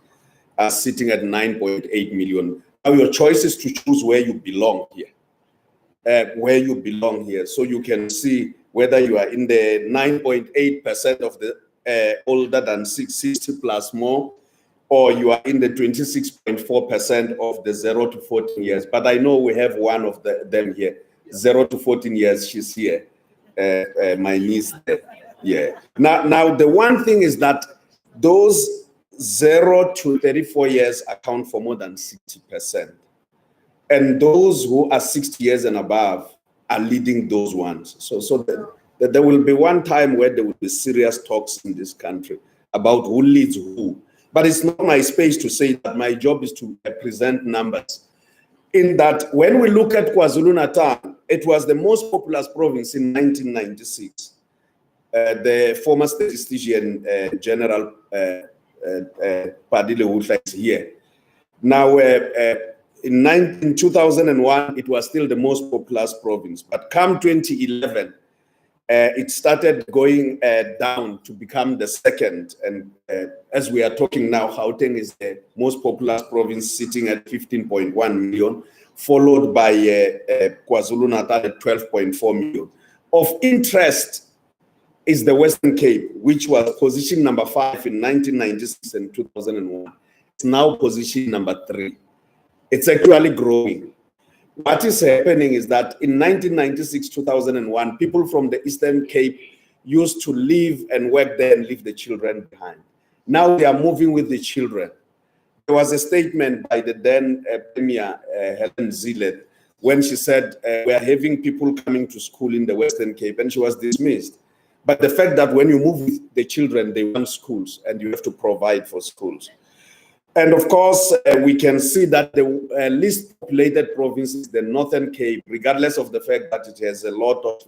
are sitting at 9.8 million. Now your choice is to choose where you belong here. So you can see whether you are in the 9.8% of the older than 60 plus more, or you are in the 26.4% of the 0 to 14 years. But I know we have one of them here, 0 to 14 years, she's here, my niece there. Yeah. Now the one thing is that those 0 to 34 years account for more than 60%. And those who are 60 years and above are leading those ones. So there will be one time where there will be serious talks in this country about who leads who. But it's not my space to say that. My job is to present numbers. In that, when we look at KwaZulu-Natal, it was the most populous province in 1996. The former statistician, General Padile Hutla is here. Now, in 2001, it was still the most populous province. But come 2011, it started going down to become the second. And as we are talking now, Gauteng is the most populous province, sitting at 15.1 million, followed by KwaZulu-Natal at 12.4 million. Of interest is the Western Cape, which was position number 5 in 1996 and 2001. It's now position number 3. It's actually growing. What is happening is that in 1996, 2001, people from the Eastern Cape used to live and work there and leave the children behind. Now they are moving with the children. There was a statement by the then Premier, Helen Zille, when she said, we are having people coming to school in the Western Cape, and she was dismissed. But the fact that when you move with the children, they want schools, and you have to provide for schools. And of course, we can see that the least populated province is the Northern Cape, regardless of the fact that it has a lot of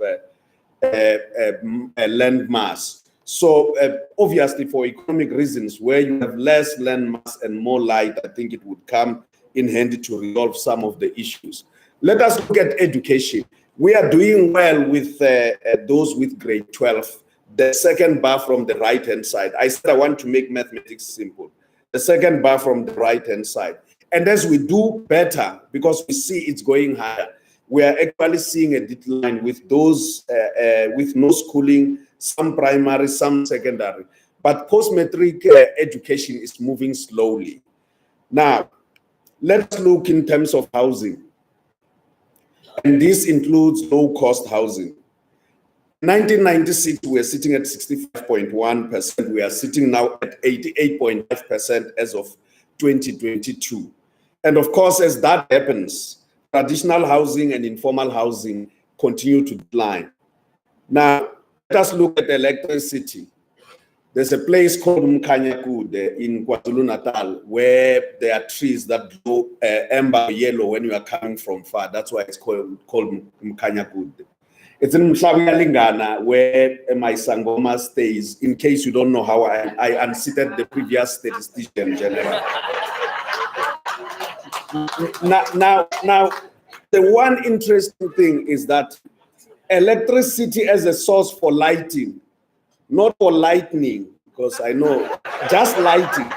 land mass. So obviously, for economic reasons, where you have less land mass and more light, I think it would come in handy to resolve some of the issues. Let us look at education. We are doing well with those with grade 12. The second bar from the right-hand side. I said I want to make mathematics simple. The second bar from the right-hand side. And as we do better, because we see it's going higher, we are actually seeing a decline with those with no schooling, some primary, some secondary. But post-matric education is moving slowly. Now, let's look in terms of housing. And this includes low-cost housing. 1996, we were sitting at 65.1%. We are sitting now at 88.5% as of 2022. And of course, as that happens, traditional housing and informal housing continue to decline. Now, let us look at electricity. There's a place called Mkanyakude in KwaZulu-Natal where there are trees that glow amber yellow when you are coming from far. That's why it's called Mkanyakude. It's in Mhlabuyalingana where my Sangoma stays, in case you don't know how I unseated the previous statistician general. Now, the one interesting thing is that electricity as a source for lighting, not for lightning, because I know, just lighting.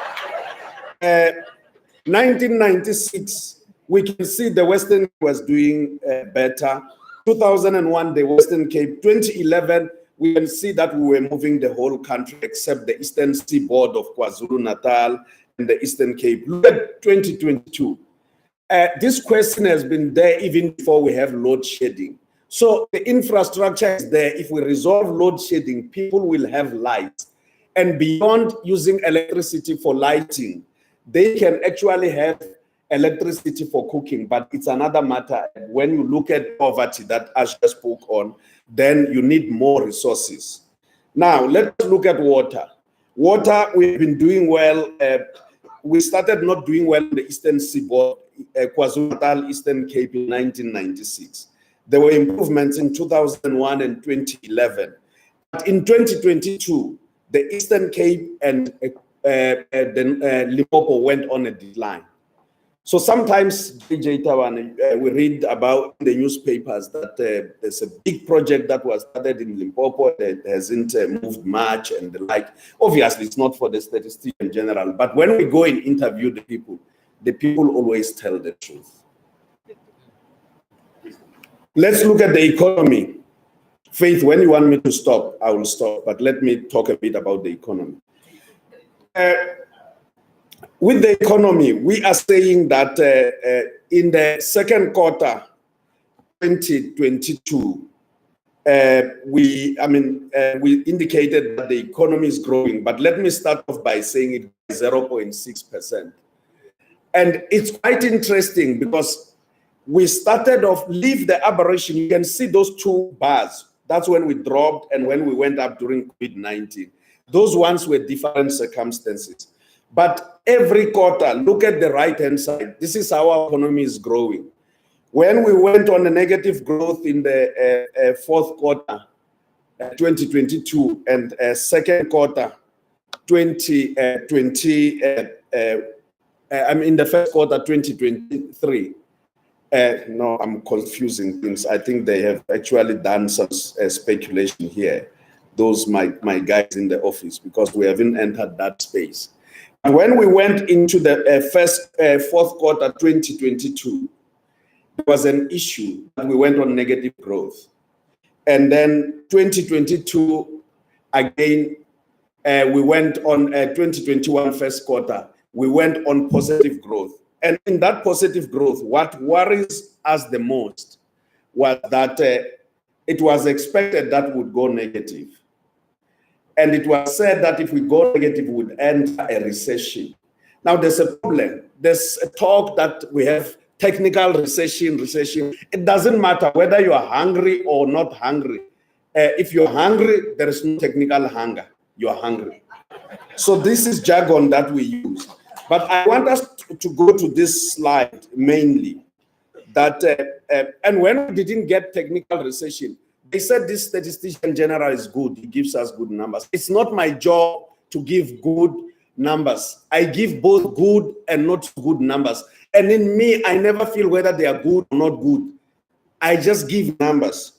1996, we can see the Western was doing better. 2001, the Western Cape. 2011, we can see that we were moving the whole country except the eastern seaboard of KwaZulu-Natal and the Eastern Cape. Look at 2022. This question has been there even before we have load shedding. So the infrastructure is there. If we resolve load shedding, people will have light. And beyond using electricity for lighting, they can actually have electricity for cooking, but it's another matter. When you look at poverty that Asha spoke on, then you need more resources. Now, let's look at water. Water, we've been doing well. we started not doing well in the Eastern Seaboard, KwaZulu-Natal, Eastern Cape in 1996. There were improvements in 2001 and 2011. But in 2022, the Eastern Cape and Limpopo went on a decline. So sometimes, JJ Tawan, we read about in the newspapers that there's a big project that was started in Limpopo that hasn't moved much and the like. Obviously, it's not for the statistician in general, but when we go and interview the people always tell the truth. Let's look at the economy. Faith, when you want me to stop, I will stop, but let me talk a bit about the economy. With the economy, we are saying that in the second quarter, 2022, we indicated that the economy is growing, but let me start off by saying it 0.6%. And it's quite interesting because we started off, leave the aberration, you can see those two bars. That's when we dropped and when we went up during COVID-19. Those ones were different circumstances. But every quarter, look at the right-hand side. This is how our economy is growing. When we went on a negative growth in the fourth quarter, 2022, and second quarter, 2020, in the first quarter, 2023. No, I'm confusing things. I think they have actually done some speculation here. Those my guys in the office, because we haven't entered that space. When we went into the fourth quarter 2022, there was an issue that we went on negative growth. And then 2022, again, we went on 2021 first quarter, we went on positive growth. And in that positive growth, what worries us the most was that it was expected that would go negative. And it was said that if we go negative, we would enter a recession. Now, there's a problem. There's a talk that we have technical recession. It doesn't matter whether you are hungry or not hungry. If you're hungry, there is no technical hunger. You're hungry. So this is jargon that we use. But I want us to go to this slide mainly. That and when we didn't get technical recession, they said this statistician general is good. He gives us good numbers. It's not my job to give good numbers. I give both good and not good numbers. And in me, I never feel whether they are good or not good. I just give numbers.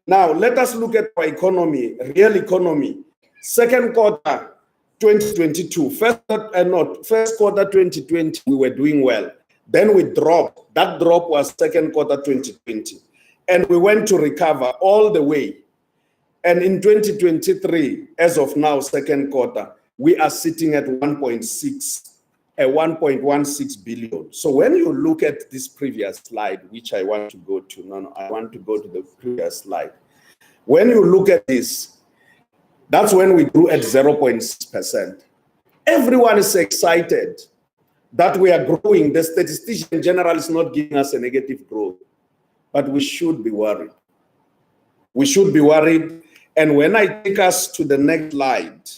Now, let us look at our economy, real economy. Second quarter 2022, first quarter 2020, we were doing well. Then we dropped. That drop was second quarter 2020. And we went to recover all the way. And in 2023, as of now, second quarter, we are sitting at 1.16 billion. So when you look at this previous slide, which I want to go to, I want to go to the previous slide. When you look at this, that's when we grew at 0.6%. Everyone is excited that we are growing. The statistician general is not giving us a negative growth. But we should be worried. We should be worried. And when I take us to the next slide,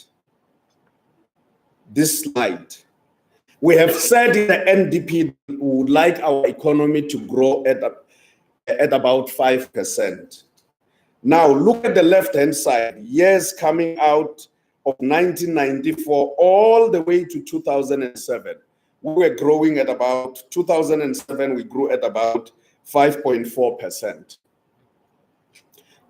this slide, we have said in the NDP we would like our economy to grow at about 5%. Now look at the left-hand side, years coming out of 1994 all the way to 2007. We were growing at about, 2007 we grew at about 5.4%.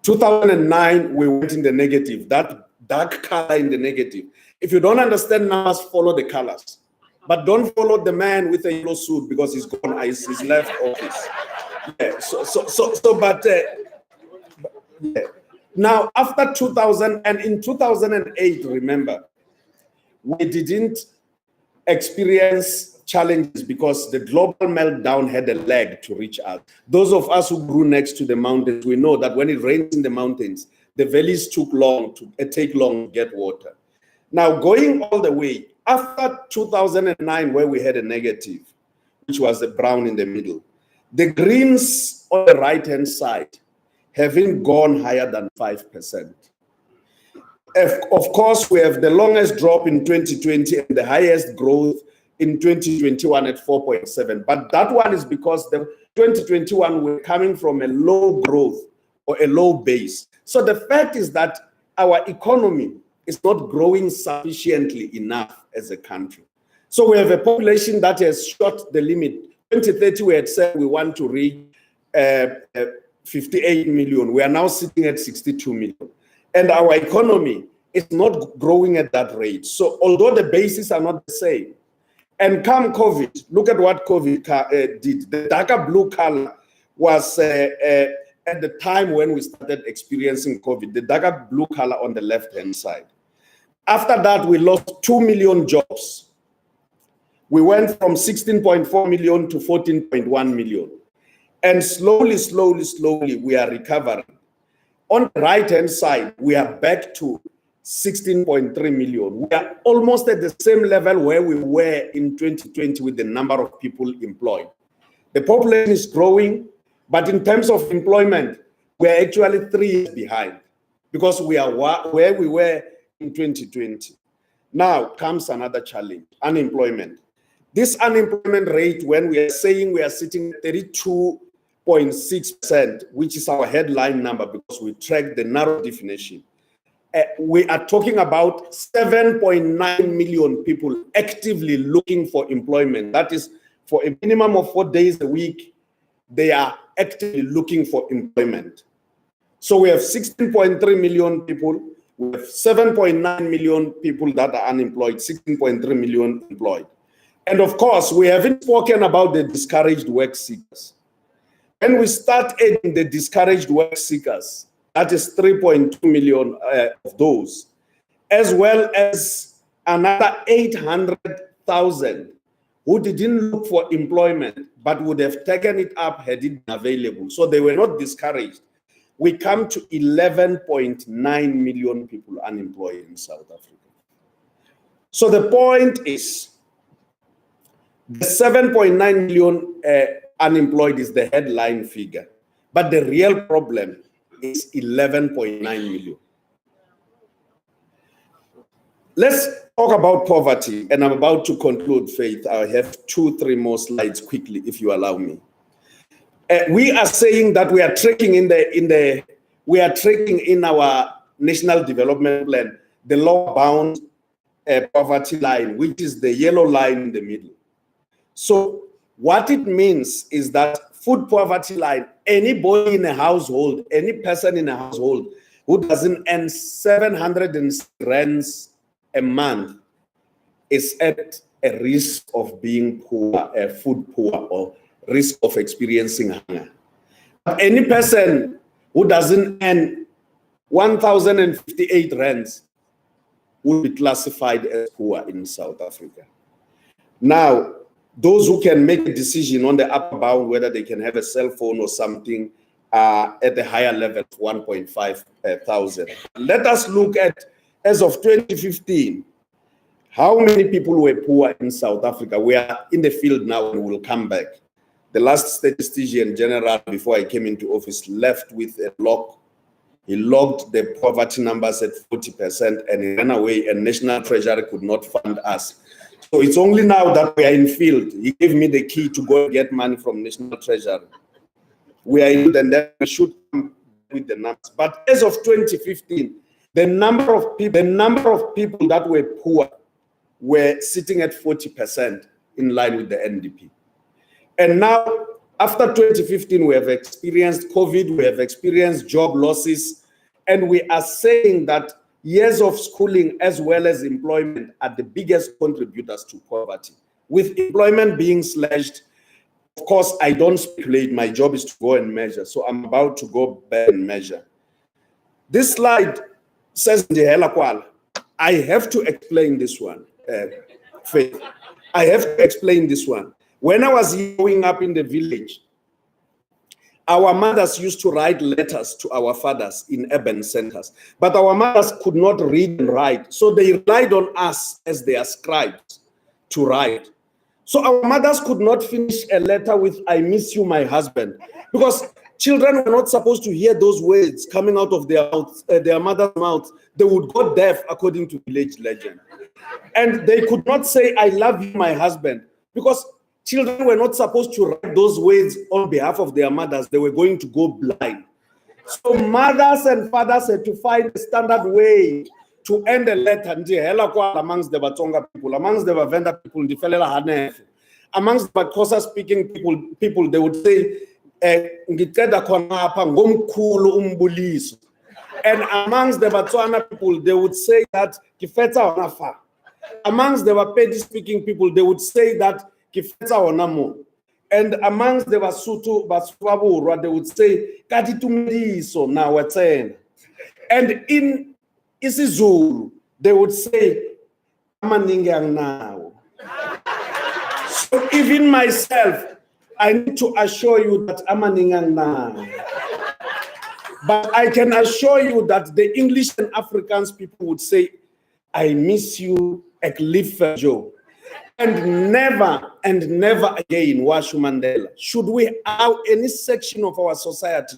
2009, we went in the negative, that dark color in the negative. If you don't understand numbers, follow the colors. But don't follow the man with a yellow suit because he's gone, he's left office. Yeah, yeah. Now, after 2000, and in 2008, remember, we didn't experience challenges because the global meltdown had a lag to reach us. Those of us who grew next to the mountains, we know that when it rains in the mountains, the valleys take long to get water. Now, going all the way, after 2009, where we had a negative, which was the brown in the middle, the greens on the right-hand side haven't gone higher than 5%. Of course, we have the longest drop in 2020 and the highest growth in 2021 at 4.7. But that one is because the 2021 we're coming from a low growth or a low base. So the fact is that our economy is not growing sufficiently enough as a country. So we have a population that has shot the limit. 2030, we had said we want to reach 58 million. We are now sitting at 62 million. And our economy is not growing at that rate. So although the bases are not the same, and come COVID, look at what COVID did. The darker blue color was at the time when we started experiencing COVID, the darker blue color on the left-hand side. After that, we lost 2 million jobs. We went from 16.4 million to 14.1 million. And slowly, we are recovering. On the right-hand side, we are back to 16.3 million. We are almost at the same level where we were in 2020 with the number of people employed. The population is growing, but in terms of employment, we are actually 3 years behind because we are where we were in 2020. Now comes another challenge, unemployment. This unemployment rate, when we are saying we are sitting at 32.6%, which is our headline number because we track the narrow definition, we are talking about 7.9 million people actively looking for employment. That is, for a minimum of 4 days a week, they are actively looking for employment. So we have 16.3 million people, we have 7.9 million people that are unemployed, 16.3 million employed. And of course, we haven't spoken about the discouraged work seekers. When we start adding the discouraged work seekers, that is 3.2 million of those, as well as another 800,000 who didn't look for employment but would have taken it up had it been available. So they were not discouraged. We come to 11.9 million people unemployed in South Africa. So the point is, the 7.9 million unemployed is the headline figure, but the real problem is 11.9 million. Let's talk about poverty, and I'm about to conclude, Faith. I have 2-3 more slides quickly, if you allow me. We are saying that we are tracking in our National Development Plan the lower bound poverty line, which is the yellow line in the middle. So what it means is that food poverty line, anybody in a household, any person in a household who doesn't earn 700 rands a month is at a risk of being poor, food poor, or risk of experiencing hunger. But any person who doesn't earn 1,058 rands will be classified as poor in South Africa. Now, those who can make a decision on the upper bound, whether they can have a cell phone or something, at the higher level of 1,500. Let us look at, as of 2015, how many people were poor in South Africa. We are in the field now and we'll come back. The last statistician general before I came into office left with a log. He logged the poverty numbers at 40% and he ran away, and National Treasury could not fund us. So it's only now that we are in field. He gave me the key to go and get money from National Treasury. We are in, and then we should come with the numbers. But as of 2015, the number of people that were poor were sitting at 40% in line with the NDP. And now, after 2015, we have experienced COVID, we have experienced job losses, and we are saying that years of schooling as well as employment are the biggest contributors to poverty. With employment being slashed, of course, I don't speculate. My job is to go and measure. So I'm about to go back and measure. This slide says, I have to explain this one, Faith. I have to explain this one. When I was growing up in the village, our mothers used to write letters to our fathers in urban centers, but our mothers could not read and write, so they relied on us as their scribes to write. So our mothers could not finish a letter with, "I miss you, my husband," because children were not supposed to hear those words coming out of their mouths, their mother's mouth. They would go deaf, according to village legend. And they could not say, I love you, my husband, because children were not supposed to write those words on behalf of their mothers. They were going to go blind. So mothers and fathers had to find a standard way to end a letter amongst the Batonga people, amongst the Bavenda people, amongst the Xhosa speaking people, they would say, and amongst the Botswana people, they would say that Kifeta Onafa. Amongst the Bapedi speaking people, they would say that Kifeta Onamo. And amongst the Basutu, Baswabura, they would say, Katitumdiso na waten. And in isiZulu, they would say, Amaningang now. So even myself, I need to assure you that Amaningang now. But I can assure you that the English and Afrikaans people would say, I miss you, Eklifa Joe. And never again, Washu Mandela, should we allow any section of our society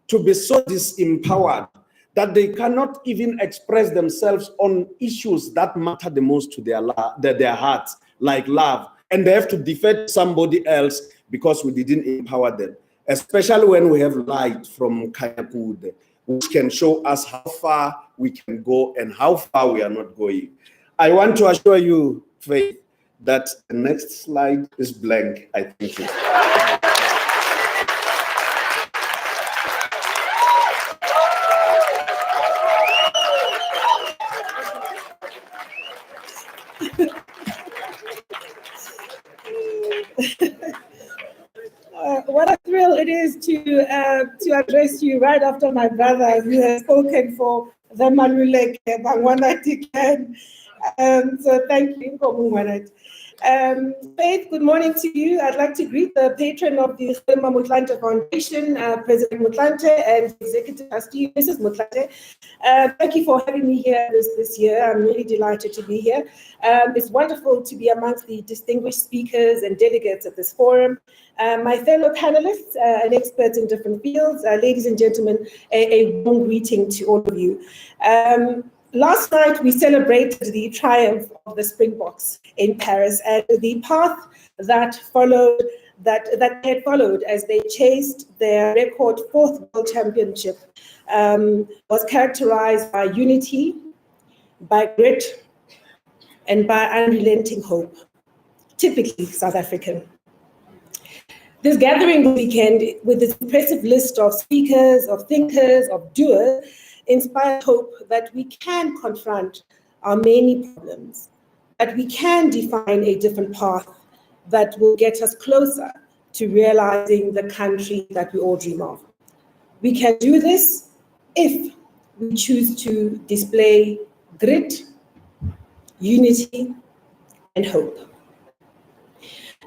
to be so disempowered that they cannot even express themselves on issues that matter the most to their hearts, like love, and they have to defend somebody else because we didn't empower them, especially when we have light from Kayakude, which can show us how far we can go and how far we are not going. I want to assure you, Faith, that the next slide is blank. I thank you. What a thrill it is to address you right after my brother, who has spoken for the Maluleke Bangwana Tikan. So thank you, Ngomungwanat. Faith, good morning to you. I'd like to greet the patron of the Kgalema Motlanthe Foundation, President Motlanthe, and Executive Trustee, Mrs. Motlanthe. Thank you for having me here this year. I'm really delighted to be here. It's wonderful to be amongst the distinguished speakers and delegates at this forum. My fellow panelists and experts in different fields, ladies and gentlemen, a warm greeting to all of you. Last night, we celebrated the triumph of the Springboks in Paris, and the path that had followed as they chased their record fourth world championship was characterized by unity, by grit, and by unrelenting hope, typically South African. This gathering this weekend, with this impressive list of speakers, of thinkers, of doers, inspire hope that we can confront our many problems, that we can define a different path that will get us closer to realizing the country that we all dream of. We can do this if we choose to display grit, unity, and hope.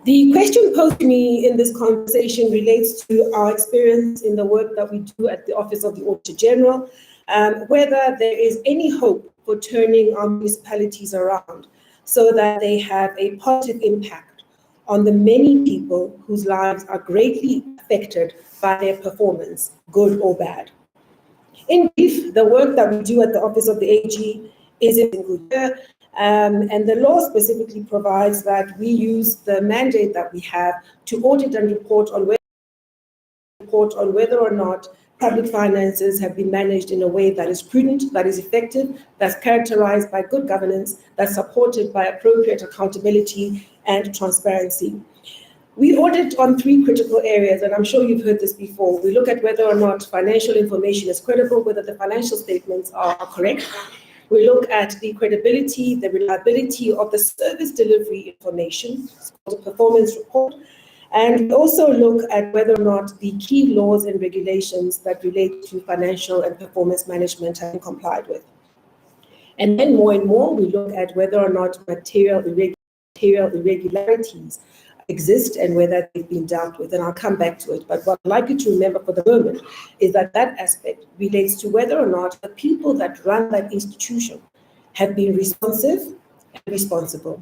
The question posed to me in this conversation relates to our experience in the work that we do at the Office of the Auditor General, whether there is any hope for turning our municipalities around so that they have a positive impact on the many people whose lives are greatly affected by their performance, good or bad. In brief, the work that we do at the Office of the AG is in good year, and the law specifically provides that we use the mandate that we have to audit and report on whether or not public finances have been managed in a way that is prudent, that is effective, that's characterized by good governance, that's supported by appropriate accountability and transparency. We audit on three critical areas, and I'm sure you've heard this before. We look at whether or not financial information is credible, whether the financial statements are correct. We look at the credibility, the reliability of the service delivery information, it's called a performance report. And we also look at whether or not the key laws and regulations that relate to financial and performance management have been complied with. And then more and more, we look at whether or not material irregularities exist and whether they've been dealt with. And I'll come back to it. But what I'd like you to remember for the moment is that that aspect relates to whether or not the people that run that institution have been responsive and responsible,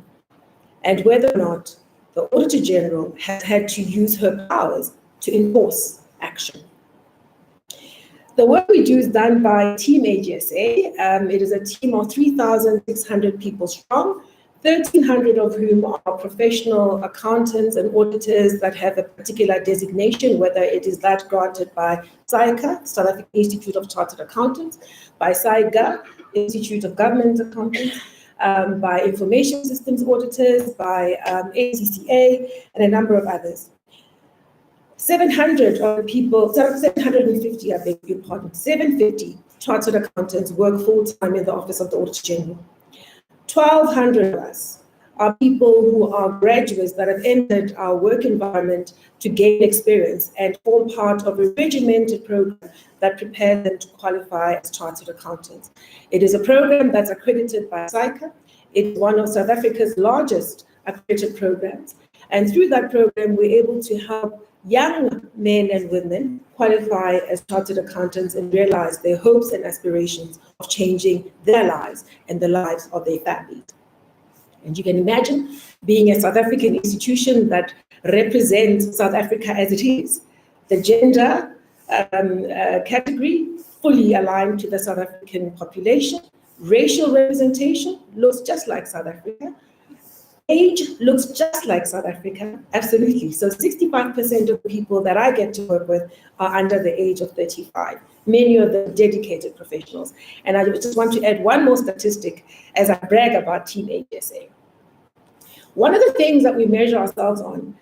and whether or not the Auditor General has had to use her powers to enforce action. The work we do is done by Team AGSA. It is a team of 3,600 people strong, 1,300 of whom are professional accountants and auditors that have a particular designation, whether it is that granted by SAICA, South African Institute of Chartered Accountants, by SAIGA, Institute of Government Accountants, by Information Systems Auditors, by ACCA, and a number of others. 700 of the people, 750, I beg your pardon, 750 chartered accountants work full-time in the Office of the Auditor General. 1,200 of us are people who are graduates that have entered our work environment to gain experience and form part of a regimented program that prepares them to qualify as chartered accountants. It is a program that's accredited by SAICA. It's one of South Africa's largest accredited programs. And through that program, we're able to help young men and women qualify as chartered accountants and realize their hopes and aspirations of changing their lives and the lives of their families. And you can imagine being a South African institution that represents South Africa as it is. The gender category fully aligned to the South African population. Racial representation looks just like South Africa. Age looks just like South Africa, absolutely. So 65% of the people that I get to work with are under the age of 35, many of them dedicated professionals. And I just want to add one more statistic as I brag about Team AGSA. One of the things that we measure ourselves on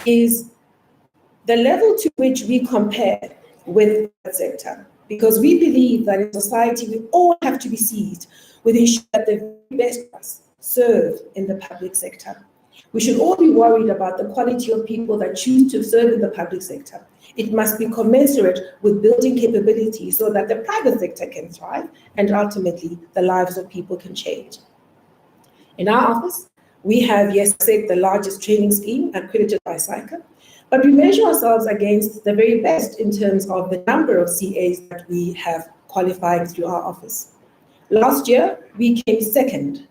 is the level to which we compare with the sector, because we believe that in society we all have to be seized with ensuring that the very best of us serve in the public sector. We should all be worried about the quality of people that choose to serve in the public sector. It must be commensurate with building capability so that the private sector can thrive and ultimately the lives of people can change. In our office, we have, yes, the largest training scheme accredited by SAICA, but we measure ourselves against the very best in terms of the number of CAs that we have qualifying through our office. Last year, we came second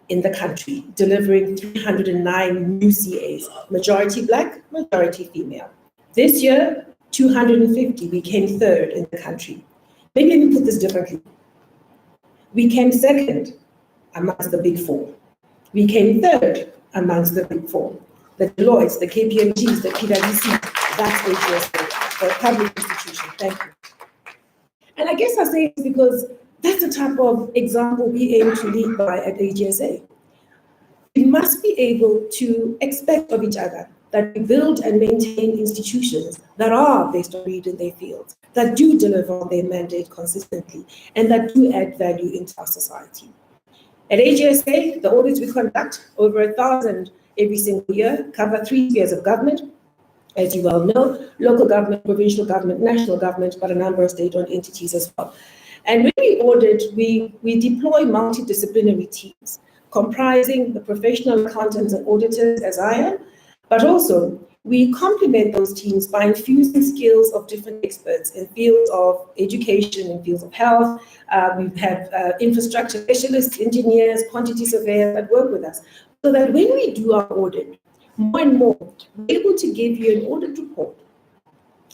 in the country, delivering 309 new CAs, majority Black, majority female. This year, 250, we came third in the country. Maybe let me put this differently. We came second amongst the big four. We came third amongst the big four. The Deloitte, the KPMGs, the PwC, that's AGSA, the public institution. Thank you. And I guess I say it because that's the type of example we aim to lead by at AGSA. We must be able to expect of each other that we build and maintain institutions that are based on read in their fields, that do deliver on their mandate consistently, and that do add value into our society. At AGSA, the audits we conduct, over 1,000 every single year, cover 3 spheres of government, as you well know, local government, provincial government, national government, but a number of state-owned entities as well. And when we audit, we deploy multidisciplinary teams comprising the professional accountants and auditors, as I am, but also we complement those teams by infusing skills of different experts in fields of education, in fields of health. We have infrastructure specialists, engineers, quantity surveyors that work with us, so that when we do our audit, more and more, we're able to give you an audit report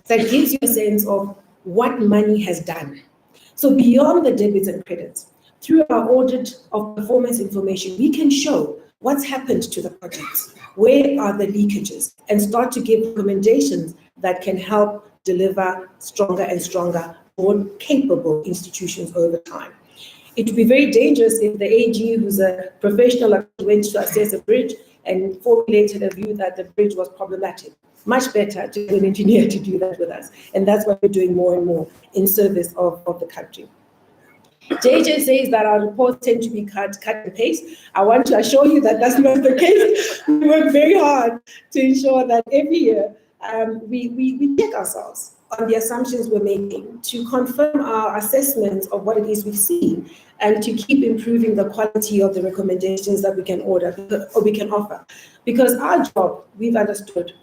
that gives you a sense of what money has done. So beyond the debits and credits, through our audit of performance information, we can show what's happened to the projects, where are the leakages, and start to give recommendations that can help deliver stronger and stronger, more capable institutions over time. It would be very dangerous if the AG, who's a professional, went to assess a bridge and formulated a view that the bridge was problematic. Much better to have an engineer to do that with us. And that's what we're doing more and more in service of the country. JJ says that our reports tend to be cut and paste. I want to assure you that that's not the case. We work very hard to ensure that every year we check ourselves on the assumptions we're making, to confirm our assessments of what it is we've seen, and to keep improving the quality of the recommendations that we can order or we can offer. Because our job, we've understood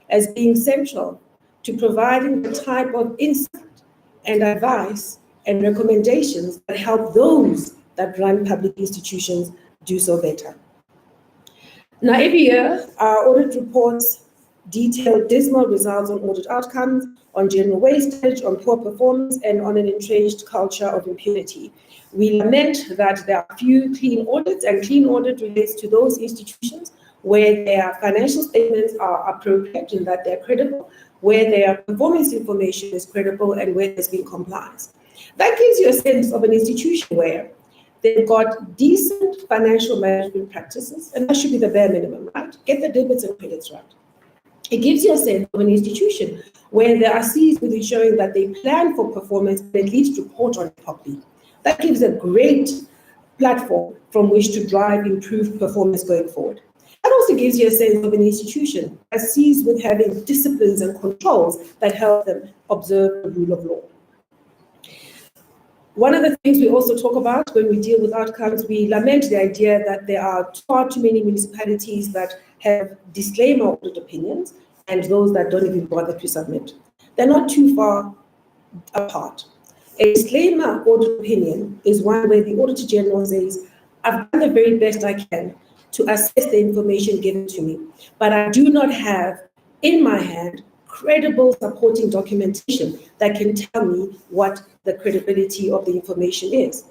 as being central to providing the type of insight and advice and recommendations that help those that run public institutions do so better. Now, every year, our audit reports detailed dismal results on audit outcomes, on general wastage, on poor performance, and on an entrenched culture of impunity. We lament that there are few clean audits, and clean audit relates to those institutions where their financial statements are appropriate and that they're credible, where their performance information is credible, and where there's been compliance. That gives you a sense of an institution where they've got decent financial management practices, and that should be the bare minimum, right? Get the debits and credits right. It gives you a sense of an institution where there are C's with ensuring that they plan for performance and at least report on it properly. That gives a great platform from which to drive improved performance going forward. That also gives you a sense of an institution that sees with having disciplines and controls that help them observe the rule of law. One of the things we also talk about when we deal with outcomes, we lament the idea that there are far too many municipalities that have disclaimer audit opinions and those that don't even bother to submit. They're not too far apart. A disclaimer audit opinion is one where the Auditor General says, I've done the very best I can to assess the information given to me, but I do not have in my hand credible supporting documentation that can tell me what the credibility of the information is.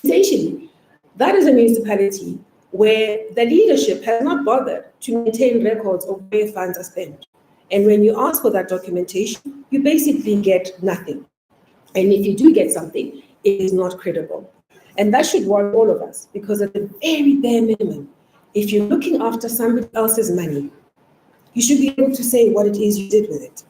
Essentially, that is a municipality where the leadership has not bothered to maintain records of where funds are spent. And when you ask for that documentation, you basically get nothing. And if you do get something, it is not credible. And that should worry all of us, because at the very bare minimum, if you're looking after somebody else's money, you should be able to say what it is you did with it.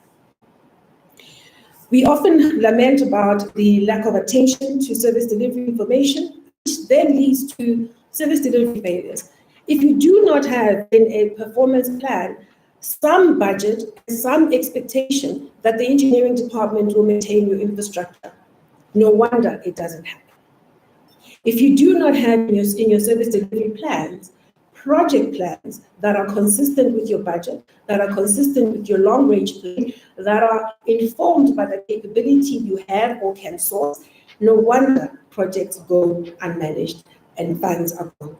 We often lament about the lack of attention to service delivery information, which then leads to service delivery failures. If you do not have in a performance plan some budget, some expectation that the engineering department will maintain your infrastructure, no wonder it doesn't happen. If you do not have in your service delivery plans, project plans that are consistent with your budget, that are consistent with your long-range plan, that are informed by the capability you have or can source, no wonder projects go unmanaged and funds are gone.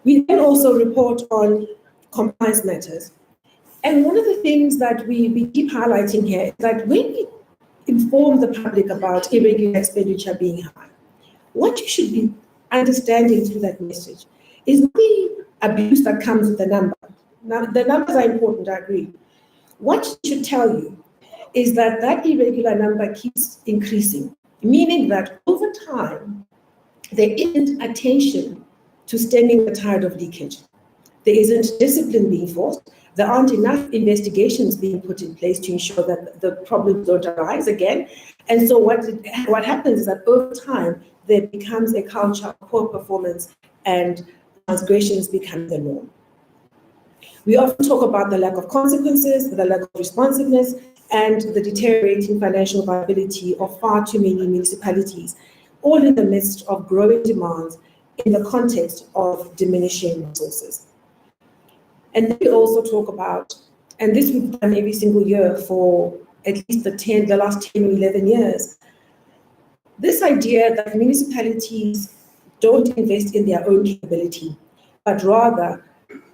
We then also report on compliance matters. And one of the things that we keep highlighting here is that when we inform the public about irregular expenditure being high, what you should be understanding through that message is the abuse that comes with the number. Now, the numbers are important, I agree. What it should tell you is that that irregular number keeps increasing, meaning that over time, there isn't attention to stemming the tide of leakage. There isn't discipline being forced. There aren't enough investigations being put in place to ensure that the problems don't arise again. And so what happens is that over time, there becomes a culture of poor performance and transgressions become the norm. We often talk about the lack of consequences, the lack of responsiveness, and the deteriorating financial viability of far too many municipalities, all in the midst of growing demands in the context of diminishing resources. And then we also talk about, and this we've done every single year for at least the last 10 or 11 years, this idea that municipalities don't invest in their own capability, but rather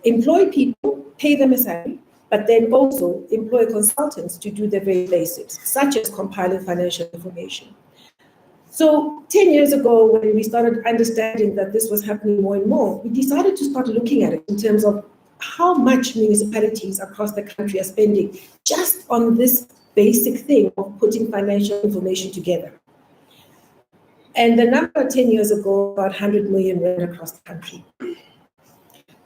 employ people, pay them a salary, but then also employ consultants to do the very basics, such as compiling financial information. So 10 years ago, when we started understanding that this was happening more and more, we decided to start looking at it in terms of how much municipalities across the country are spending just on this basic thing of putting financial information together. And the number 10 years ago, about 100 million rand across the country.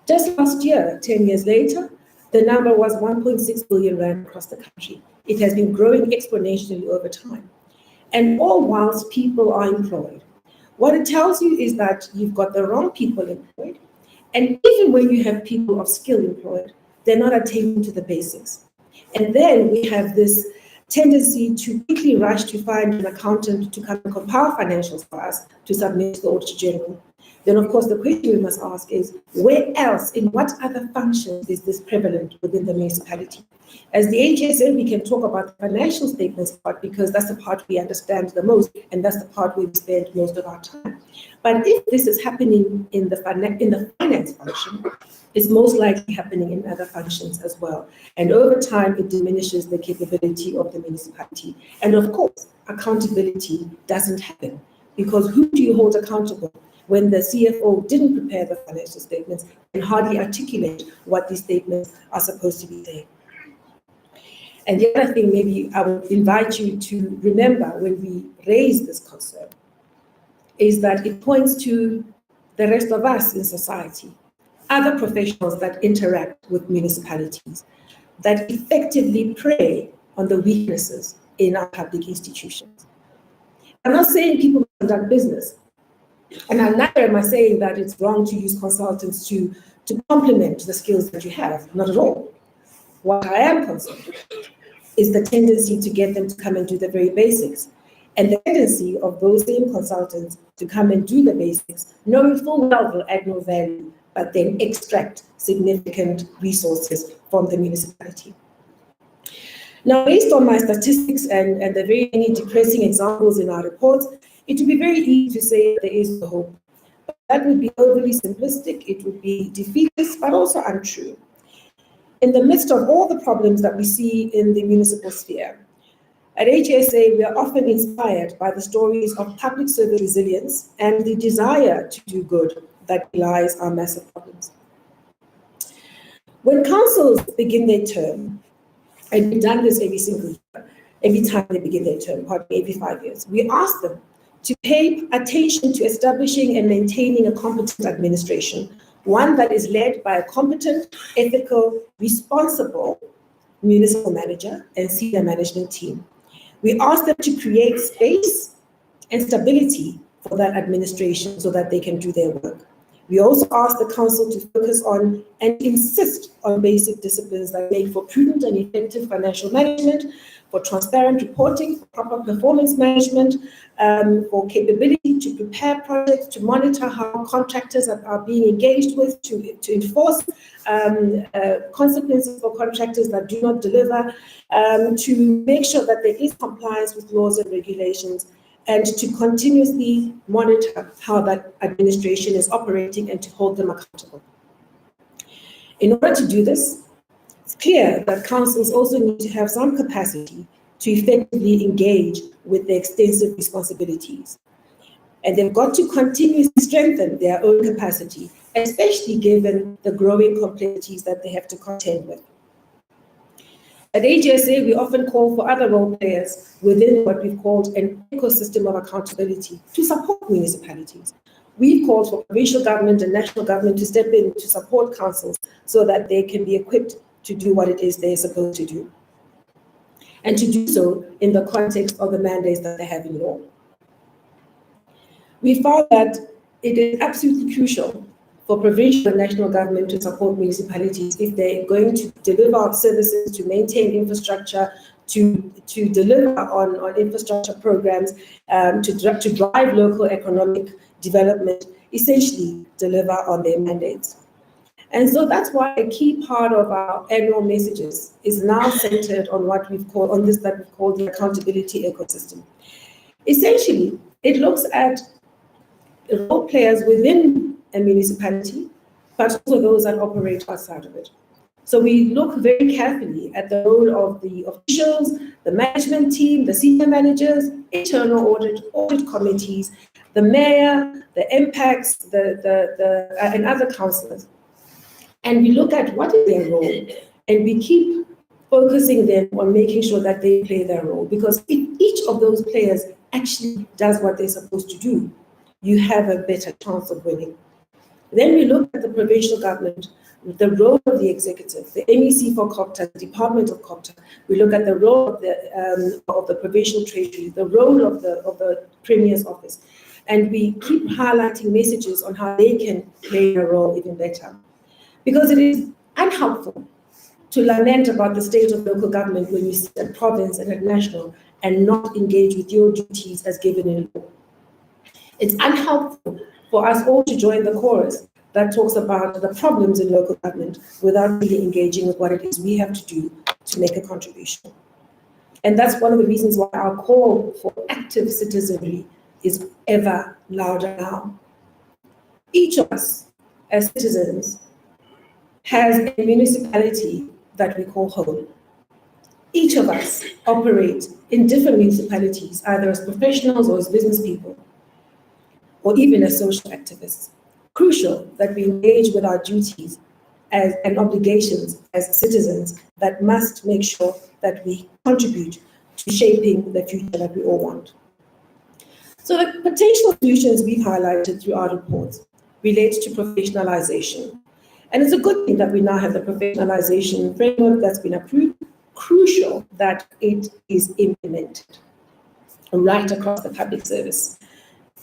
Just last year, 10 years later, the number was 1.6 billion rand across the country. It has been growing exponentially over time. And all whilst people are employed. What it tells you is that you've got the wrong people employed. And even when you have people of skill employed, they're not attending to the basics. And then we have this tendency to quickly rush to find an accountant to come and compile financials for us to submit to the Auditor General. then of course the question we must ask is, where else, in what other functions is this prevalent within the municipality? As the HSA, we can talk about the financial statements part because that's the part we understand the most, and that's the part we spend most of our time. But if this is happening in the finance function, it's most likely happening in other functions as well. And over time, it diminishes the capability of the municipality. And of course, accountability doesn't happen, because who do you hold accountable when the CFO didn't prepare the financial statements and hardly articulate what these statements are supposed to be saying? And the other thing maybe I would invite you to remember when we raise this concern is that it points to the rest of us in society, other professionals that interact with municipalities, that effectively prey on the weaknesses in our public institutions. I'm not saying people conduct business, and neither am I saying that it's wrong to use consultants to complement the skills that you have, not at all. What I am concerned with is the tendency to get them to come and do the very basics, and the tendency of those same consultants to come and do the basics, knowing full well will add no value, but then extract significant resources from the municipality. Now, based on my statistics and the very many depressing examples in our reports, it would be very easy to say there is hope. But that would be overly simplistic, it would be defeatist, but also untrue. In the midst of all the problems that we see in the municipal sphere, at HSA, we are often inspired by the stories of public service resilience and the desire to do good that belies our massive problems. When councils begin their term, and we've done this every single year, every time they begin their term, every 5 years, we ask them to pay attention to establishing and maintaining a competent administration, one that is led by a competent, ethical, responsible municipal manager and senior management team. We ask them to create space and stability for that administration so that they can do their work. We also ask the council to focus on and insist on basic disciplines that make for prudent and effective financial management, for transparent reporting, for proper performance management, for capability to prepare projects, to monitor how contractors are being engaged with, to enforce consequences for contractors that do not deliver, to make sure that there is compliance with laws and regulations, and to continuously monitor how that administration is operating and to hold them accountable. In order to do this, it's clear that councils also need to have some capacity to effectively engage with their extensive responsibilities. And they've got to continuously strengthen their own capacity, especially given the growing complexities that they have to contend with. At HSA, we often call for other role players within what we've called an ecosystem of accountability to support municipalities. We've called for provincial government and national government to step in to support councils so that they can be equipped to do what it is they're supposed to do, and to do so in the context of the mandates that they have in law. We found that it is absolutely crucial for provincial and national government to support municipalities if they're going to deliver services, to maintain infrastructure, to deliver on infrastructure programs, to drive local economic development, essentially deliver on their mandates. And so that's why a key part of our annual messages is now centered on what we've called, on this that we've called the accountability ecosystem. Essentially, it looks at role players within a municipality, but also those that operate outside of it. So we look very carefully at the role of the officials, the management team, the senior managers, internal audit committees, the mayor, the impacts, and other councillors. And we look at what is their role, and we keep focusing them on making sure that they play their role, because if each of those players actually does what they're supposed to do, you have a better chance of winning. Then we look at the provincial government, the role of the executive, the MEC for COPTA, the Department of COPTA. We look at the role of the provincial treasury, the role of the Premier's office, and we keep highlighting messages on how they can play their role even better. Because it is unhelpful to lament about the state of local government when you sit at province and at national and not engage with your duties as given in law. It's unhelpful for us all to join the chorus that talks about the problems in local government without really engaging with what it is we have to do to make a contribution. And that's one of the reasons why our call for active citizenry is ever louder now. Each of us, as citizens, has a municipality that we call home. Each of us operate in different municipalities, either as professionals or as business people, or even as social activists. Crucial that we engage with our duties and obligations as citizens that must make sure that we contribute to shaping the future that we all want. So the potential solutions we've highlighted through our reports relate to professionalization. And it's a good thing that we now have the professionalization framework that's been approved. Crucial that it is implemented right across the public service.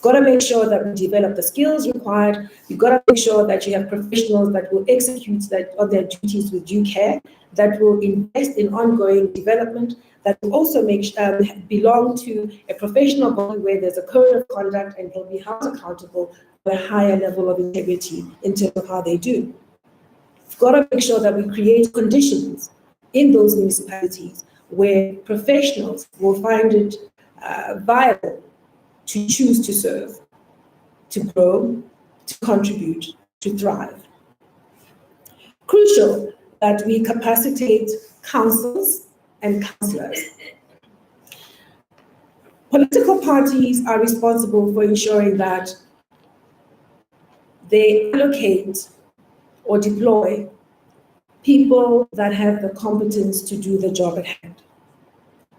Got to make sure that we develop the skills required. You've got to make sure that you have professionals that will execute that on their duties with due care, that will invest in ongoing development, that will also belong to a professional body where there's a code of conduct and they'll be held accountable for a higher level of integrity in terms of how they do. We've got to make sure that we create conditions in those municipalities where professionals will find it viable to choose to serve, to grow, to contribute, to thrive. Crucial that we capacitate councils and councillors. Political parties are responsible for ensuring that they allocate or deploy people that have the competence to do the job at hand.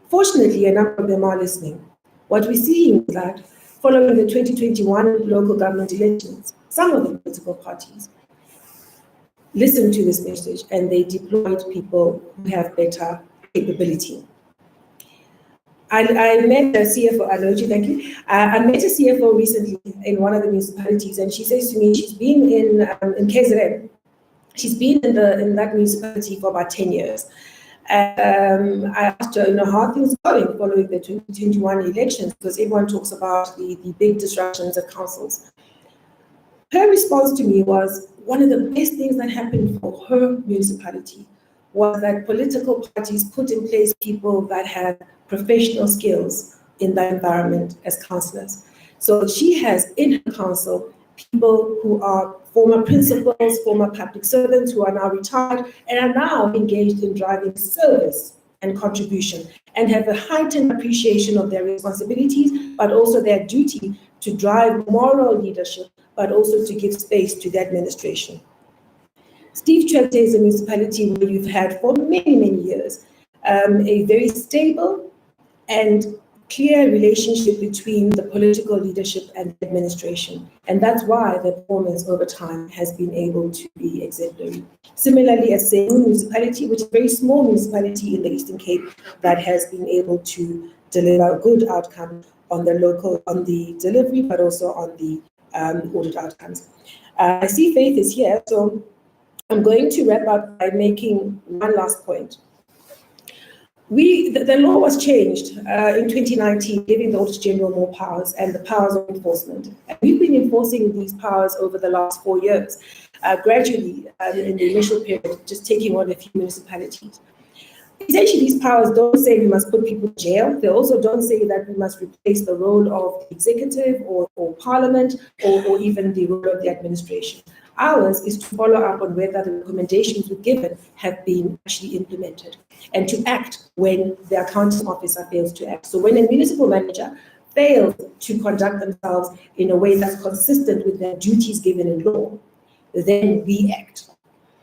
Fortunately, a number of them are listening. What we're seeing is that following the 2021 local government elections, some of the political parties listened to this message and they deployed people who have better capability. I met a CFO, Aloji, thank you. I met a CFO recently in one of the municipalities, and she says to me, she's been in KZN. She's been in that municipality for about 10 years. I asked her, how are things going following the 2021 elections, because everyone talks about the big disruptions at councils. Her response to me was, one of the best things that happened for her municipality was that political parties put in place people that had professional skills in that environment as councillors. So she has in her council people who are former principals, former public servants who are now retired and are now engaged in driving service and contribution and have a heightened appreciation of their responsibilities, but also their duty to drive moral leadership, but also to give space to the administration. Steve Tshwete is a municipality where you've had for many, many years a very stable and clear relationship between the political leadership and the administration. And that's why the performance over time has been able to be exemplary. Similarly, a Semu municipality, which is a very small municipality in the Eastern Cape, that has been able to deliver a good outcome on the delivery, but also on the audit outcomes. I see Faith is here, so I'm going to wrap up by making one last point. The law was changed in 2019, giving the Auditor General more powers and the powers of enforcement. And we've been enforcing these powers over the last 4 years, gradually in the initial period, just taking on a few municipalities. Essentially, these powers don't say we must put people in jail. They also don't say that we must replace the role of the executive or parliament or even the role of the administration. Ours is to follow up on whether the recommendations we've given have been actually implemented and to act when the accounting officer fails to act. So when a municipal manager fails to conduct themselves in a way that's consistent with their duties given in law, then we act.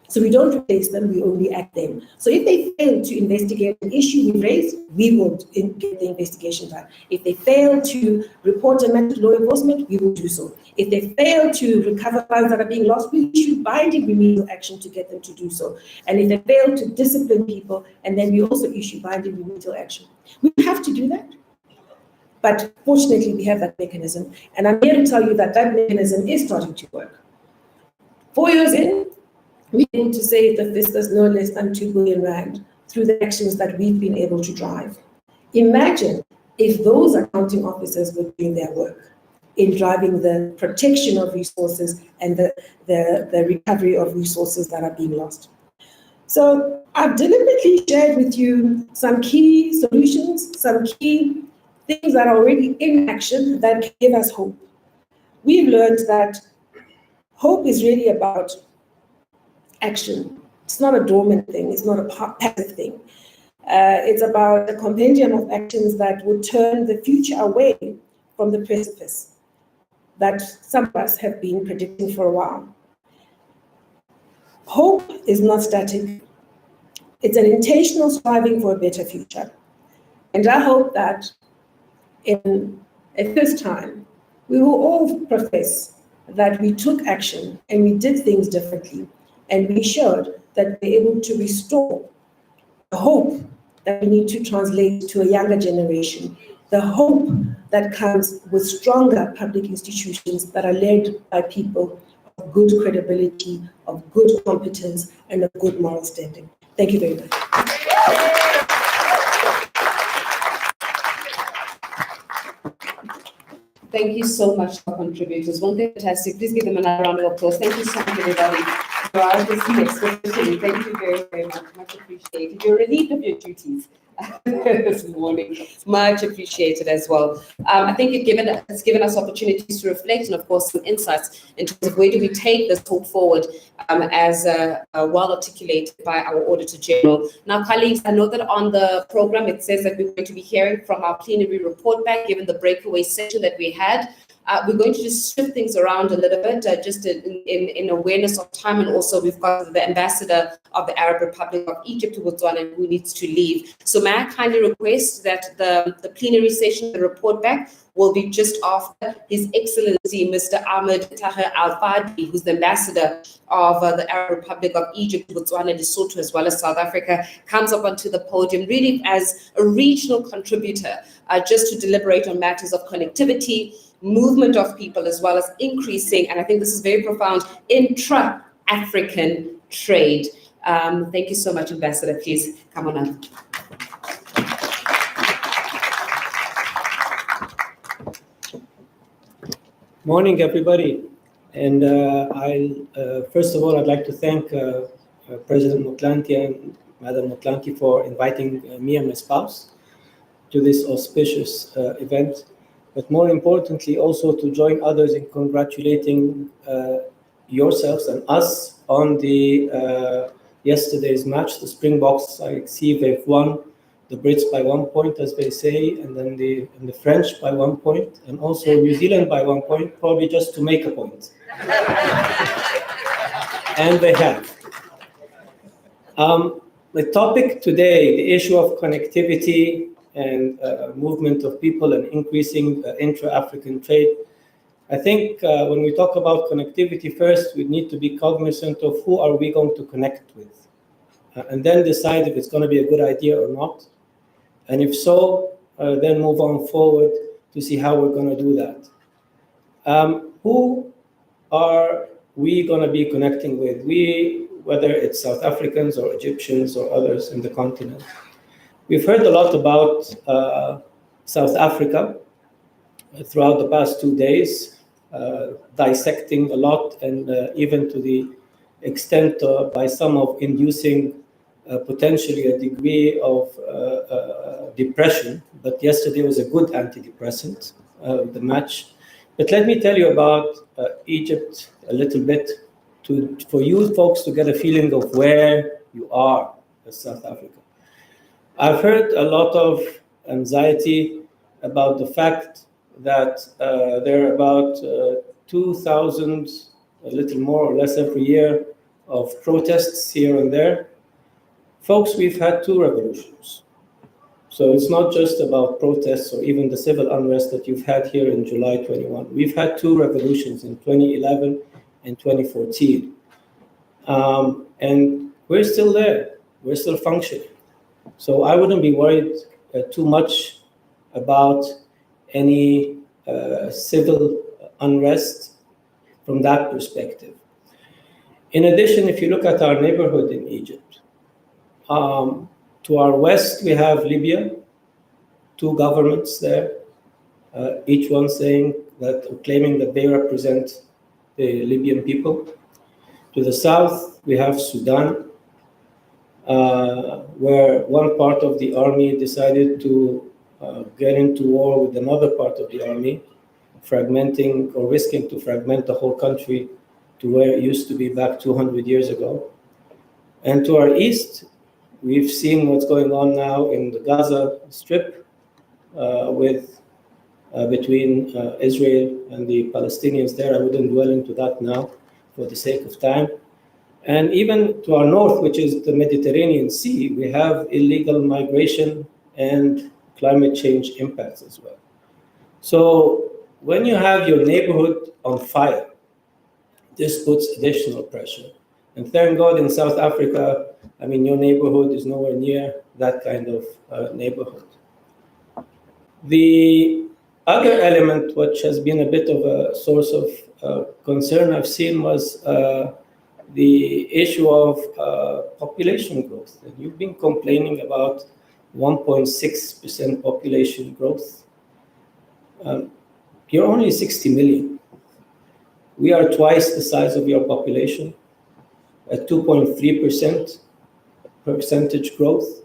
So we don't replace them, we only act them. So if they fail to investigate an issue we raised, we won't get the investigation done. If they fail to report a matter to law enforcement, we will do so. If they fail to recover funds that are being lost, we issue binding remedial action to get them to do so. And if they fail to discipline people, and then we also issue binding remedial action. We have to do that. But fortunately, we have that mechanism. And I'm here to tell you that that mechanism is starting to work. 4 years in, we're able to say that this is no less than 2 billion rand through the actions that we've been able to drive. Imagine if those accounting officers were doing their work. in driving the protection of resources and the recovery of resources that are being lost. So I've deliberately shared with you some key solutions, some key things that are already in action that can give us hope. We've learned that hope is really about action. It's not a dormant thing, it's not a passive thing. It's about a compendium of actions that would turn the future away from the precipice that some of us have been predicting for a while. Hope is not static. It's an intentional striving for a better future. And I hope that in a first time, we will all profess that we took action and we did things differently, and we showed that we're able to restore the hope that we need to translate to a younger generation, the hope that comes with stronger public institutions that are led by people of good credibility, of good competence, and of good moral standing. Thank you very much. Thank you so much for contributors. One thing fantastic. Please give them another round of applause. Thank you so much, everybody. For our especially. Thank you very, very much. Much appreciated. You're relieved of your duties this morning. Much appreciated as well. I think it's given us opportunities to reflect and, of course, some insights in terms of where do we take this hope forward as well articulated by our Auditor General. Now, colleagues, I know that on the program it says that we're going to be hearing from our plenary report back, given the breakaway session that we had. We're going to just shift things around a little bit, just in awareness of time, and also we've got the ambassador of the Arab Republic of Egypt, Botswana, who needs to leave. So may I kindly request that the plenary session, the report back, will be just after His Excellency Mr. Ahmed Taher Al-Fadi, who's the ambassador of the Arab Republic of Egypt, Botswana, Lesotho, as well as South Africa, comes up onto the podium really as a regional contributor, just to deliberate on matters of connectivity, movement of people, as well as increasing, and I think this is very profound, intra-African trade. Thank you so much, Ambassador. Please come on up. Morning, everybody. And first of all, I'd like to thank President Motlanthe and Madam Motlanthe for inviting me and my spouse to this auspicious event. But more importantly, also to join others in congratulating yourselves and us on the yesterday's match. The Springboks, I see they've won the Brits by 1 point, as they say, and then the French by 1 point, and also New Zealand by 1 point, probably just to make a point. And they have. The topic today, the issue of connectivity and movement of people and increasing intra-African trade. I think when we talk about connectivity, first we need to be cognizant of who are we going to connect with, and then decide if it's going to be a good idea or not. And if so, then move on forward to see how we're going to do that. Who are we going to be connecting with? Whether it's South Africans or Egyptians or others in the continent. We've heard a lot about South Africa throughout the past 2 days, dissecting a lot, and even to the extent by some of inducing potentially a degree of depression. But yesterday was a good antidepressant, the match. But let me tell you about Egypt a little bit for you folks to get a feeling of where you are as South Africa. I've heard a lot of anxiety about the fact that there are about 2,000, a little more or less every year, of protests here and there. Folks, we've had 2 revolutions. So it's not just about protests or even the civil unrest that you've had here in July 21. We've had 2 revolutions in 2011 and 2014. And we're still there. We're still functioning. So I wouldn't be worried too much about any civil unrest from that perspective. In addition, if you look at our neighborhood in Egypt, to our west, we have Libya, 2 governments there, each one saying claiming that they represent the Libyan people. To the south, we have Sudan, where one part of the army decided to get into war with another part of the army, fragmenting or risking to fragment the whole country to where it used to be back 200 years ago. And to our east, we've seen what's going on now in the Gaza Strip between Israel and the Palestinians there. I wouldn't dwell into that now for the sake of time. And even to our north, which is the Mediterranean Sea, we have illegal migration and climate change impacts as well. So when you have your neighborhood on fire, this puts additional pressure. And thank God in South Africa, I mean, your neighborhood is nowhere near that kind of neighborhood. The other element which has been a bit of a source of concern I've seen was the issue of population growth. And you've been complaining about 1.6% population growth. You're only 60 million. We are twice the size of your population at 2.3% percentage growth.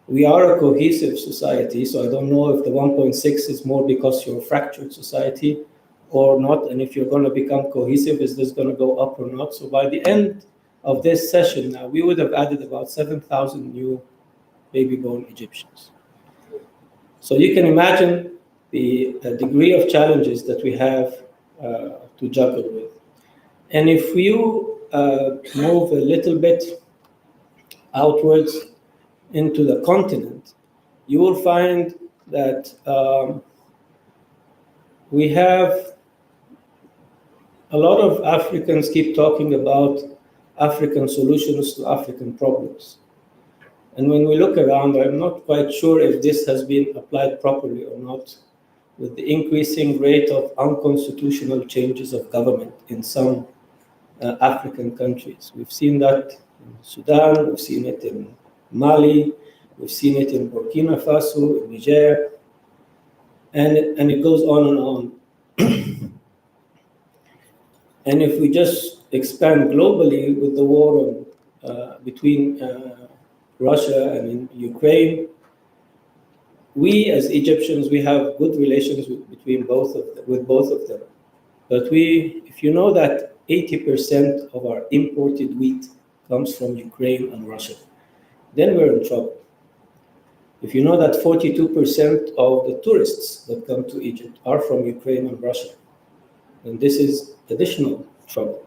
We are a cohesive society, so I don't know if the 1.6 is more because you're a fractured society or not, and if you're going to become cohesive, is this going to go up or not? So by the end of this session now, we would have added about 7,000 new baby-born Egyptians. So you can imagine the degree of challenges that we have to juggle with. And if you move a little bit outwards into the continent, you will find that we have a lot of Africans keep talking about African solutions to African problems. And when we look around, I'm not quite sure if this has been applied properly or not, with the increasing rate of unconstitutional changes of government in some African countries. We've seen that in Sudan, we've seen it in Mali, we've seen it in Burkina Faso, in Niger, and it goes on and on. And if we just expand globally with the war between Russia and in Ukraine, we as Egyptians, we have good relations with both of them. But if you know that 80% of our imported wheat comes from Ukraine and Russia, then we're in trouble. If you know that 42% of the tourists that come to Egypt are from Ukraine and Russia, then this is additional trouble.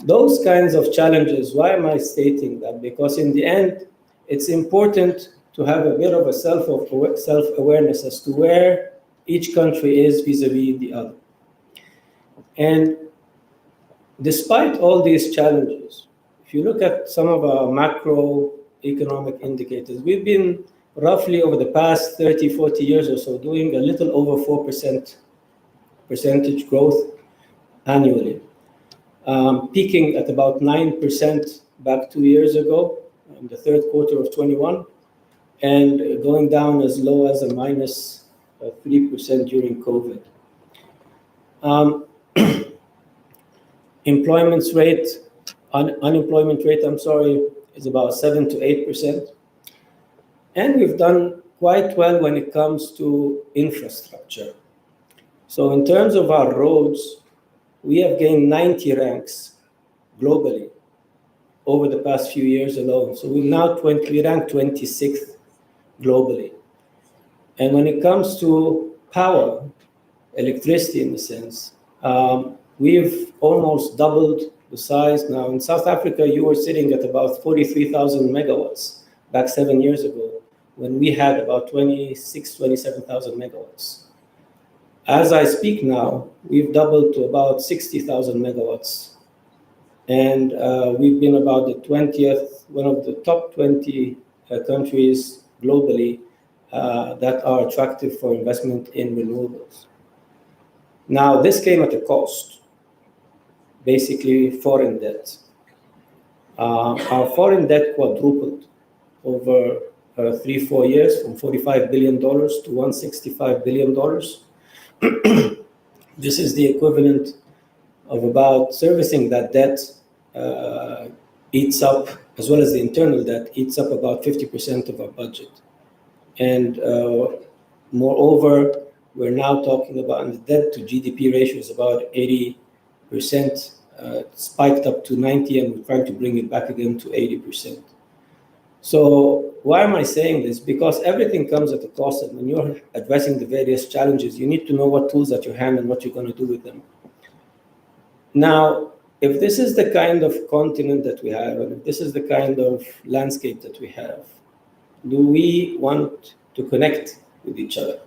Those kinds of challenges, why am I stating that? Because in the end, it's important to have a bit of a self-awareness as to where each country is vis-a-vis the other. And despite all these challenges, if you look at some of our macroeconomic indicators, we've been roughly over the past 30, 40 years or so doing a little over 4% percentage growth annually, peaking at about 9% back 2 years ago, in the third quarter of 21, and going down as low as a minus 3% during COVID. Unemployment rate, is about 7 to 8%. And we've done quite well when it comes to infrastructure. So in terms of our roads, we have gained 90 ranks globally over the past few years alone. So we rank 26th globally. And when it comes to power, electricity in a sense, we've almost doubled the size. Now in South Africa, you were sitting at about 43,000 megawatts back 7 years ago, when we had about 27,000 megawatts. As I speak now, we've doubled to about 60,000 megawatts. And we've been about the 20th, one of the top 20 countries globally that are attractive for investment in renewables. Now, this came at a cost, basically foreign debt. Our foreign debt quadrupled over 3-4 years, from $45 billion to $165 billion. This is the equivalent of about servicing that debt eats up, as well as the internal debt, eats up about 50% of our budget. And moreover, we're now talking about, and the debt to GDP ratio is about 80%, spiked up to 90, and we're trying to bring it back again to 80%. So why am I saying this? Because everything comes at a cost, and when you're addressing the various challenges, you need to know what tools at your hand and what you're going to do with them. Now, if this is the kind of continent that we have, and if this is the kind of landscape that we have, do we want to connect with each other?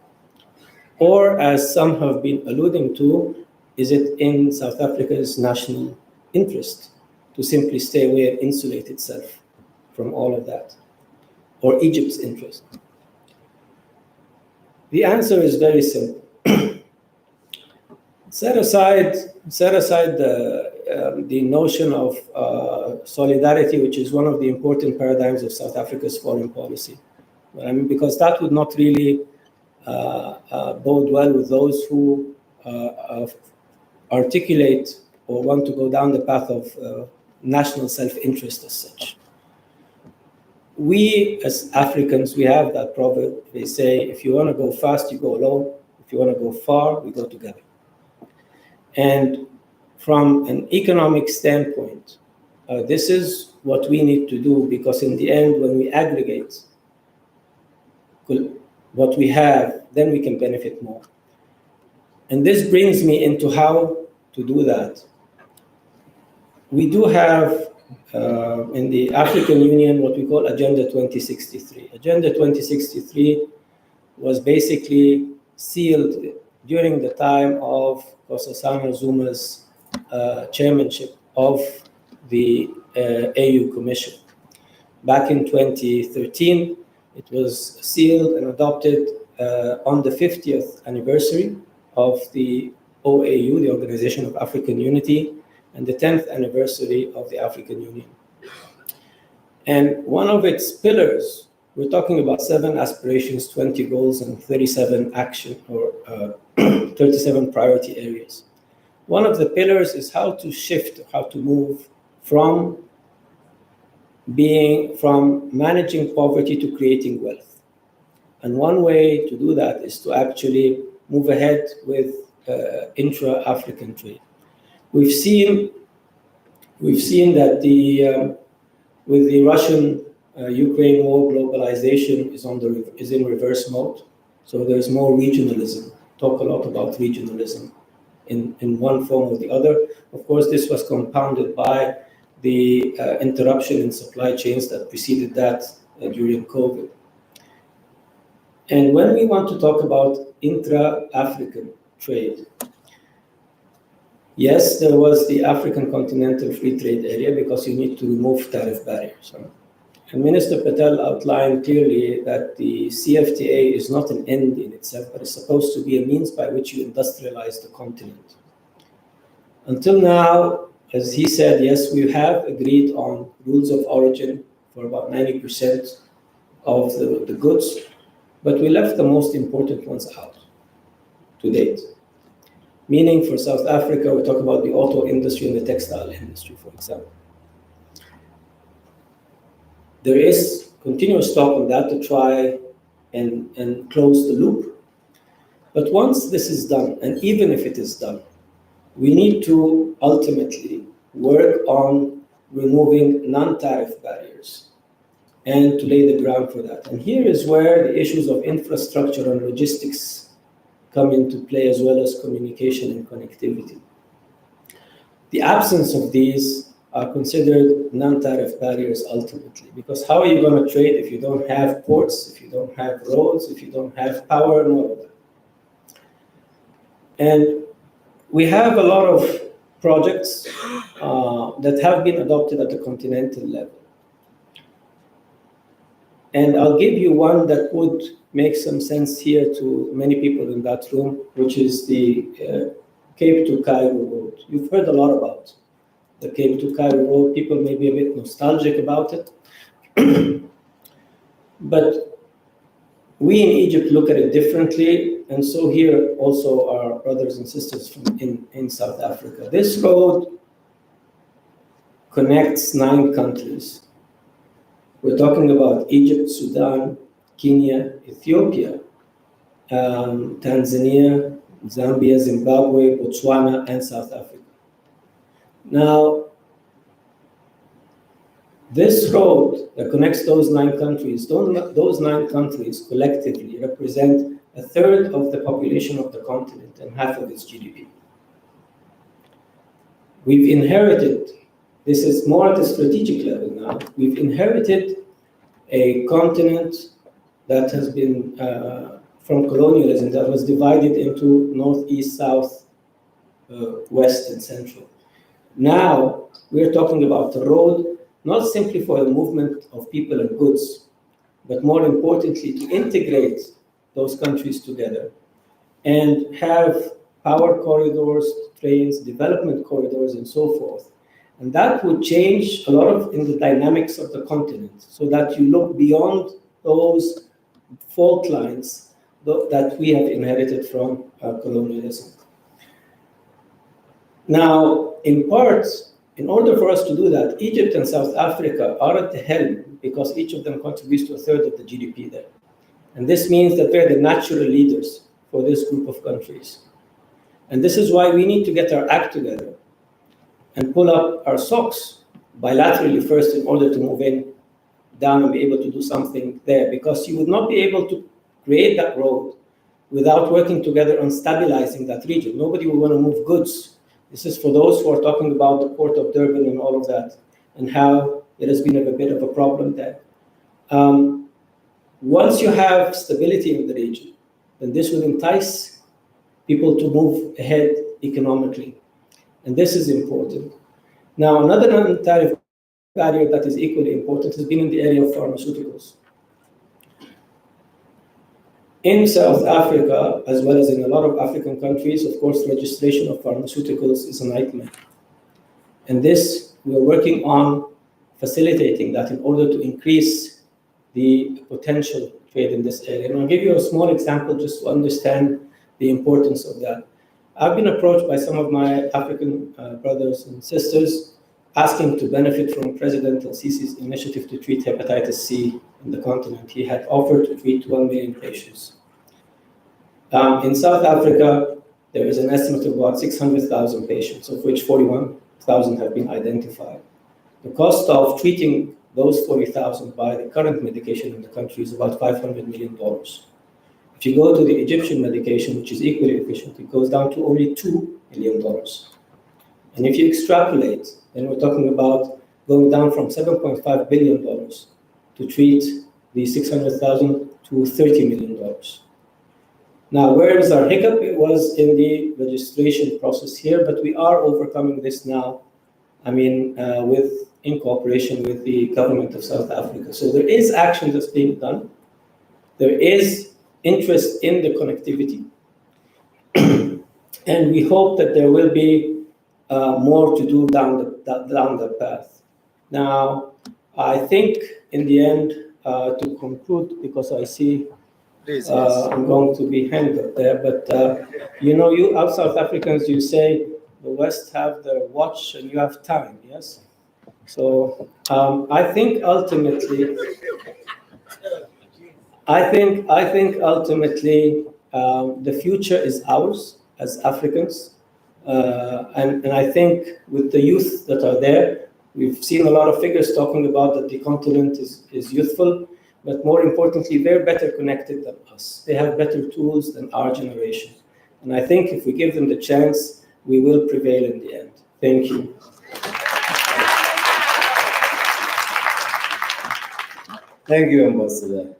Or, as some have been alluding to, is it in South Africa's national interest to simply stay away and insulate itself from all of that? Or Egypt's interest? The answer is very simple. Set aside the notion of solidarity, which is one of the important paradigms of South Africa's foreign policy. I mean, because that would not really bode well with those who articulate or want to go down the path of national self-interest as such. We, as Africans, we have that proverb. They say, if you want to go fast, you go alone. If you want to go far, we go together. And from an economic standpoint, this is what we need to do, because in the end, when we aggregate what we have, then we can benefit more. And this brings me into how to do that. We do have in the African Union what we call Agenda 2063. Agenda 2063 was basically sealed during the time of Nkosazana Zuma's chairmanship of the AU Commission. Back in 2013, it was sealed and adopted on the 50th anniversary of the OAU, the Organization of African Unity, and the 10th anniversary of the African Union. And one of its pillars, we're talking about 7 aspirations, 20 goals, and 37 action or 37 priority areas. One of the pillars is how to shift, how to move from managing poverty to creating wealth. And one way to do that is to actually move ahead with intra-African trade. We've seen that with the Russian-Ukraine war, globalization is in reverse mode. So there's more regionalism. Talk a lot about regionalism in one form or the other. Of course, this was compounded by the interruption in supply chains that preceded that during COVID. And when we want to talk about intra-African trade, yes, there was the African Continental Free Trade Area, because you need to remove tariff barriers. And Minister Patel outlined clearly that the CFTA is not an end in itself, but it's supposed to be a means by which you industrialize the continent. Until now, as he said, yes, we have agreed on rules of origin for about 90% of the goods, but we left the most important ones out to date. Meaning for South Africa, we talk about the auto industry and the textile industry, for example. There is continuous talk on that to try and close the loop. But once this is done, and even if it is done, we need to ultimately work on removing non-tariff barriers and to lay the ground for that. And here is where the issues of infrastructure and logistics come into play, as well as communication and connectivity. The absence of these are considered non-tariff barriers ultimately, because how are you going to trade if you don't have ports, if you don't have roads, if you don't have power, and all of that? And we have a lot of projects that have been adopted at the continental level. And I'll give you one that would make some sense here to many people in that room, which is the Cape to Cairo road. You've heard a lot about the Cape to Cairo road. People may be a bit nostalgic about it. But We in Egypt look at it differently, and so here also our brothers and sisters in South Africa. This road connects 9 countries. We're talking about Egypt, Sudan, Kenya, Ethiopia, Tanzania, Zambia, Zimbabwe, Botswana, and South Africa. Now, this road that connects those 9 countries, those 9 countries collectively represent 1/3 of the population of the continent and half of its GDP. We've inherited, this is more at a strategic level now, we've inherited a continent that has been from colonialism, that was divided into north, east, south, west, and central. Now, we're talking about a road, not simply for the movement of people and goods, but more importantly, to integrate those countries together and have power corridors, trains, development corridors, and so forth. And that would change a lot of in the dynamics of the continent, so that you look beyond those fault lines that we have inherited from colonialism. Now, in part, in order for us to do that, Egypt and South Africa are at the helm because each of them contributes to 1/3 of the GDP there. And this means that they're the natural leaders for this group of countries. And this is why we need to get our act together and pull up our socks bilaterally first in order to move in, down, and be able to do something there. Because you would not be able to create that road without working together on stabilizing that region. Nobody will want to move goods. This is for those who are talking about the port of Durban and all of that, and how it has been a bit of a problem there. Once you have stability in the region, then this will entice people to move ahead economically. And this is important. Now, another non-tariff barrier that is equally important has been in the area of pharmaceuticals. In South Africa, as well as in a lot of African countries, of course, registration of pharmaceuticals is a nightmare. And this, we're working on facilitating that in order to increase the potential trade in this area. And I'll give you a small example just to understand the importance of that. I've been approached by some of my African brothers and sisters asking to benefit from President El-Sisi's initiative to treat hepatitis C in the continent. He had offered to treat 1 million patients. In South Africa, there is an estimate of about 600,000 patients, of which 41,000 have been identified. The cost of treating those 40,000 by the current medication in the country is about $500 million. If you go to the Egyptian medication, which is equally efficient, it goes down to only $2 million. And if you extrapolate, then we're talking about going down from $7.5 billion to treat the 600,000 to $30 million. Now, where is our hiccup? It was in the registration process here, but we are overcoming this now, in cooperation with the government of South Africa. So there is action that's being done. There is interest in the connectivity. And we hope that there will be more to do down the path. Now, I think in the end, to conclude, because I see I'm going to be hanged up there, but you out South Africans, you say the West have their watch and you have time, yes? So I think ultimately, the future is ours as Africans. And I think with the youth that are there, we've seen a lot of figures talking about that the continent is youthful, but more importantly, they're better connected than us. They have better tools than our generation. And I think if we give them the chance, we will prevail in the end. Thank you. Thank you, Ambassador.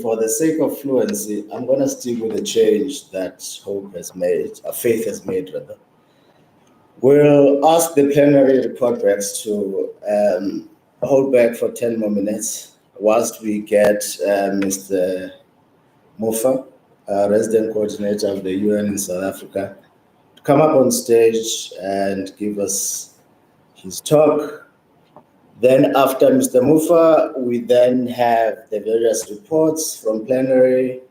For the sake of fluency, I'm going to stick with the change that Hope has made, or Faith has made, rather. We'll ask the plenary report backs to hold back for 10 more minutes whilst we get Mr. Mufa, resident coordinator of the UN in South Africa, to come up on stage and give us his talk Then after Mr. Mufa, we then have the various reports from plenary.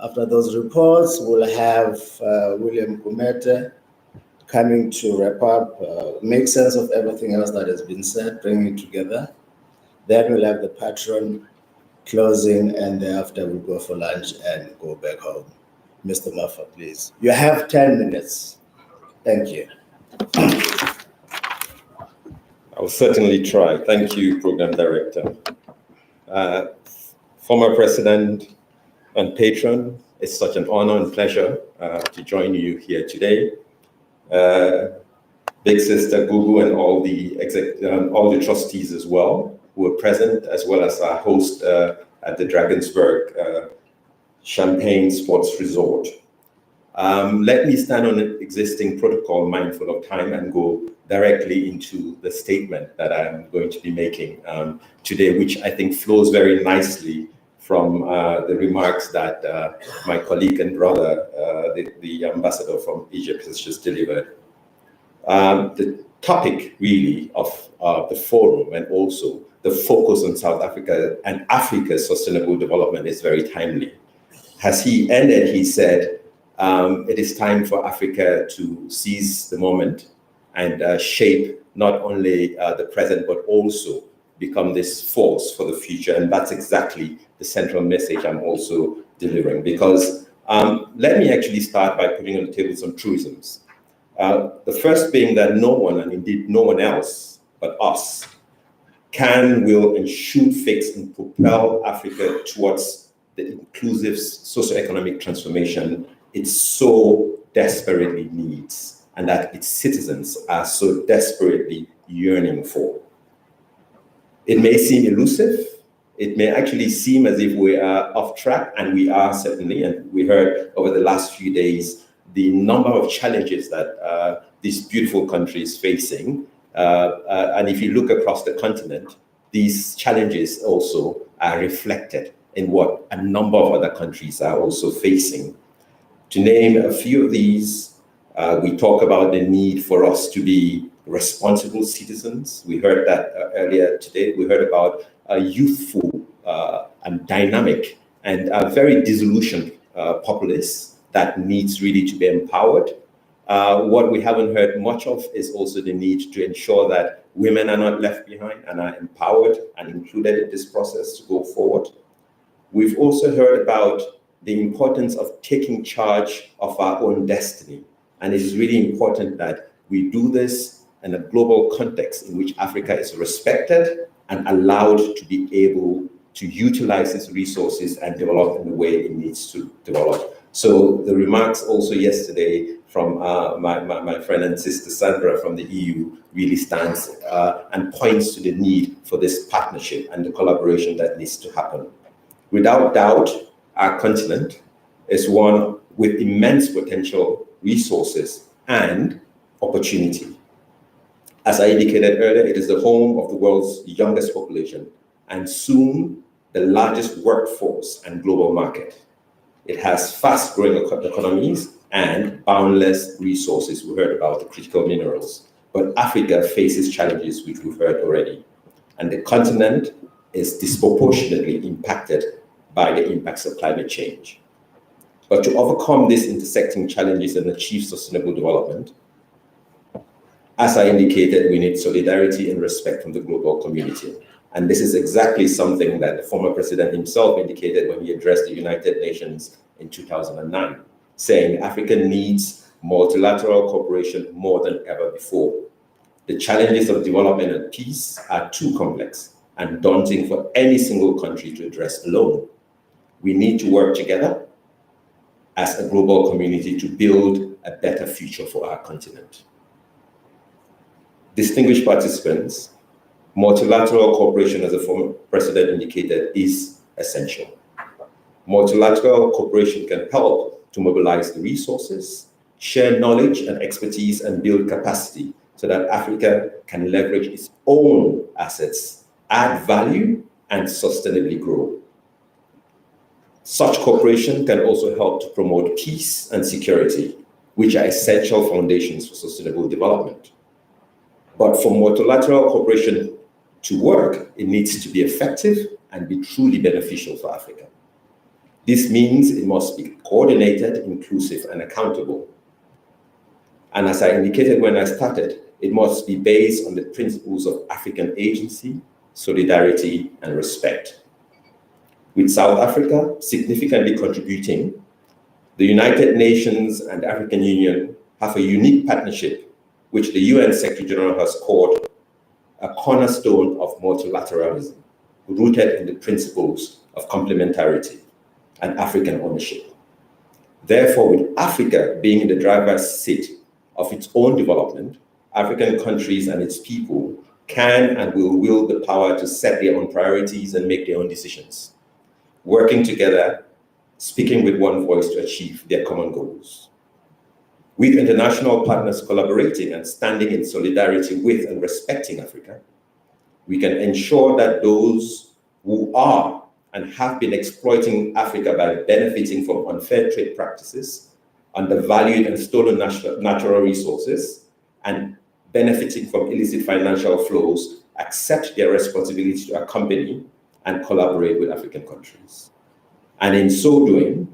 After those reports, we'll have William Kumete coming to wrap up, make sense of everything else that has been said, bring it together. Then we'll have the patron closing, and thereafter we'll go for lunch and go back home. Mr. Mufa, please. You have 10 minutes. Thank you. I will certainly try. Thank you, Program Director. Former President and patron, it's such an honor and pleasure to join you here today. Big Sister Gugu and all the trustees as well who are present, as well as our host at the Drakensberg Champagne Sports Resort. Let me stand on an existing protocol, mindful of time, and go directly into the statement that I'm going to be making today, which I think flows very nicely from the remarks that my colleague and brother, the ambassador from Egypt, has just delivered. The topic really of the forum, and also the focus on South Africa and Africa's sustainable development, is very timely. As he ended, he said, it is time for Africa to seize the moment and shape not only the present, but also become this force for the future. And that's exactly the central message I'm also delivering. Because let me actually start by putting on the table some truisms. The first being that no one, and indeed no one else but us, can, will, and should fix and propel Africa towards the inclusive socioeconomic transformation it so desperately needs, and that its citizens are so desperately yearning for. It may seem elusive. It may actually seem as if we are off track, and we are certainly, and we heard over the last few days the number of challenges that this beautiful country is facing. And if you look across the continent, these challenges also are reflected in what a number of other countries are also facing. To name a few of these, we talk about the need for us to be responsible citizens. We heard that earlier today. We heard about a youthful and dynamic and a very disillusioned populace that needs really to be empowered. What we haven't heard much of is also the need to ensure that women are not left behind and are empowered and included in this process to go forward. We've also heard about the importance of taking charge of our own destiny. And it is really important that we do this in a global context in which Africa is respected and allowed to be able to utilize its resources and develop in the way it needs to develop. So the remarks also yesterday from my friend and sister Sandra from the EU really stands and points to the need for this partnership and the collaboration that needs to happen. Without doubt, our continent is one with immense potential, resources, and opportunity. As I indicated earlier, it is the home of the world's youngest population and soon the largest workforce and global market. It has fast-growing economies and boundless resources. We heard about the critical minerals. But Africa faces challenges which we've heard already. And the continent is disproportionately impacted by the impacts of climate change. But to overcome these intersecting challenges and achieve sustainable development, as I indicated, we need solidarity and respect from the global community. And this is exactly something that the former president himself indicated when he addressed the United Nations in 2009, saying Africa needs multilateral cooperation more than ever before. The challenges of development and peace are too complex and daunting for any single country to address alone. We need to work together as a global community to build a better future for our continent. Distinguished participants, multilateral cooperation, as the former president indicated, is essential. Multilateral cooperation can help to mobilize the resources, share knowledge and expertise, and build capacity so that Africa can leverage its own assets, add value, and sustainably grow. Such cooperation can also help to promote peace and security, which are essential foundations for sustainable development. But for multilateral cooperation To work, it needs to be effective and be truly beneficial for Africa. This means it must be coordinated, inclusive, and accountable. And as I indicated when I started, it must be based on the principles of African agency, solidarity, and respect. With South Africa significantly contributing, the United Nations and the African Union have a unique partnership, which the UN Secretary General has called a cornerstone of multilateralism, rooted in the principles of complementarity and African ownership. Therefore, with Africa being in the driver's seat of its own development, African countries and its people can and will wield the power to set their own priorities and make their own decisions, working together, speaking with one voice to achieve their common goals. With international partners collaborating and standing in solidarity with and respecting Africa, we can ensure that those who are and have been exploiting Africa by benefiting from unfair trade practices, undervalued and stolen natural resources, and benefiting from illicit financial flows accept their responsibility to accompany and collaborate with African countries. And in so doing,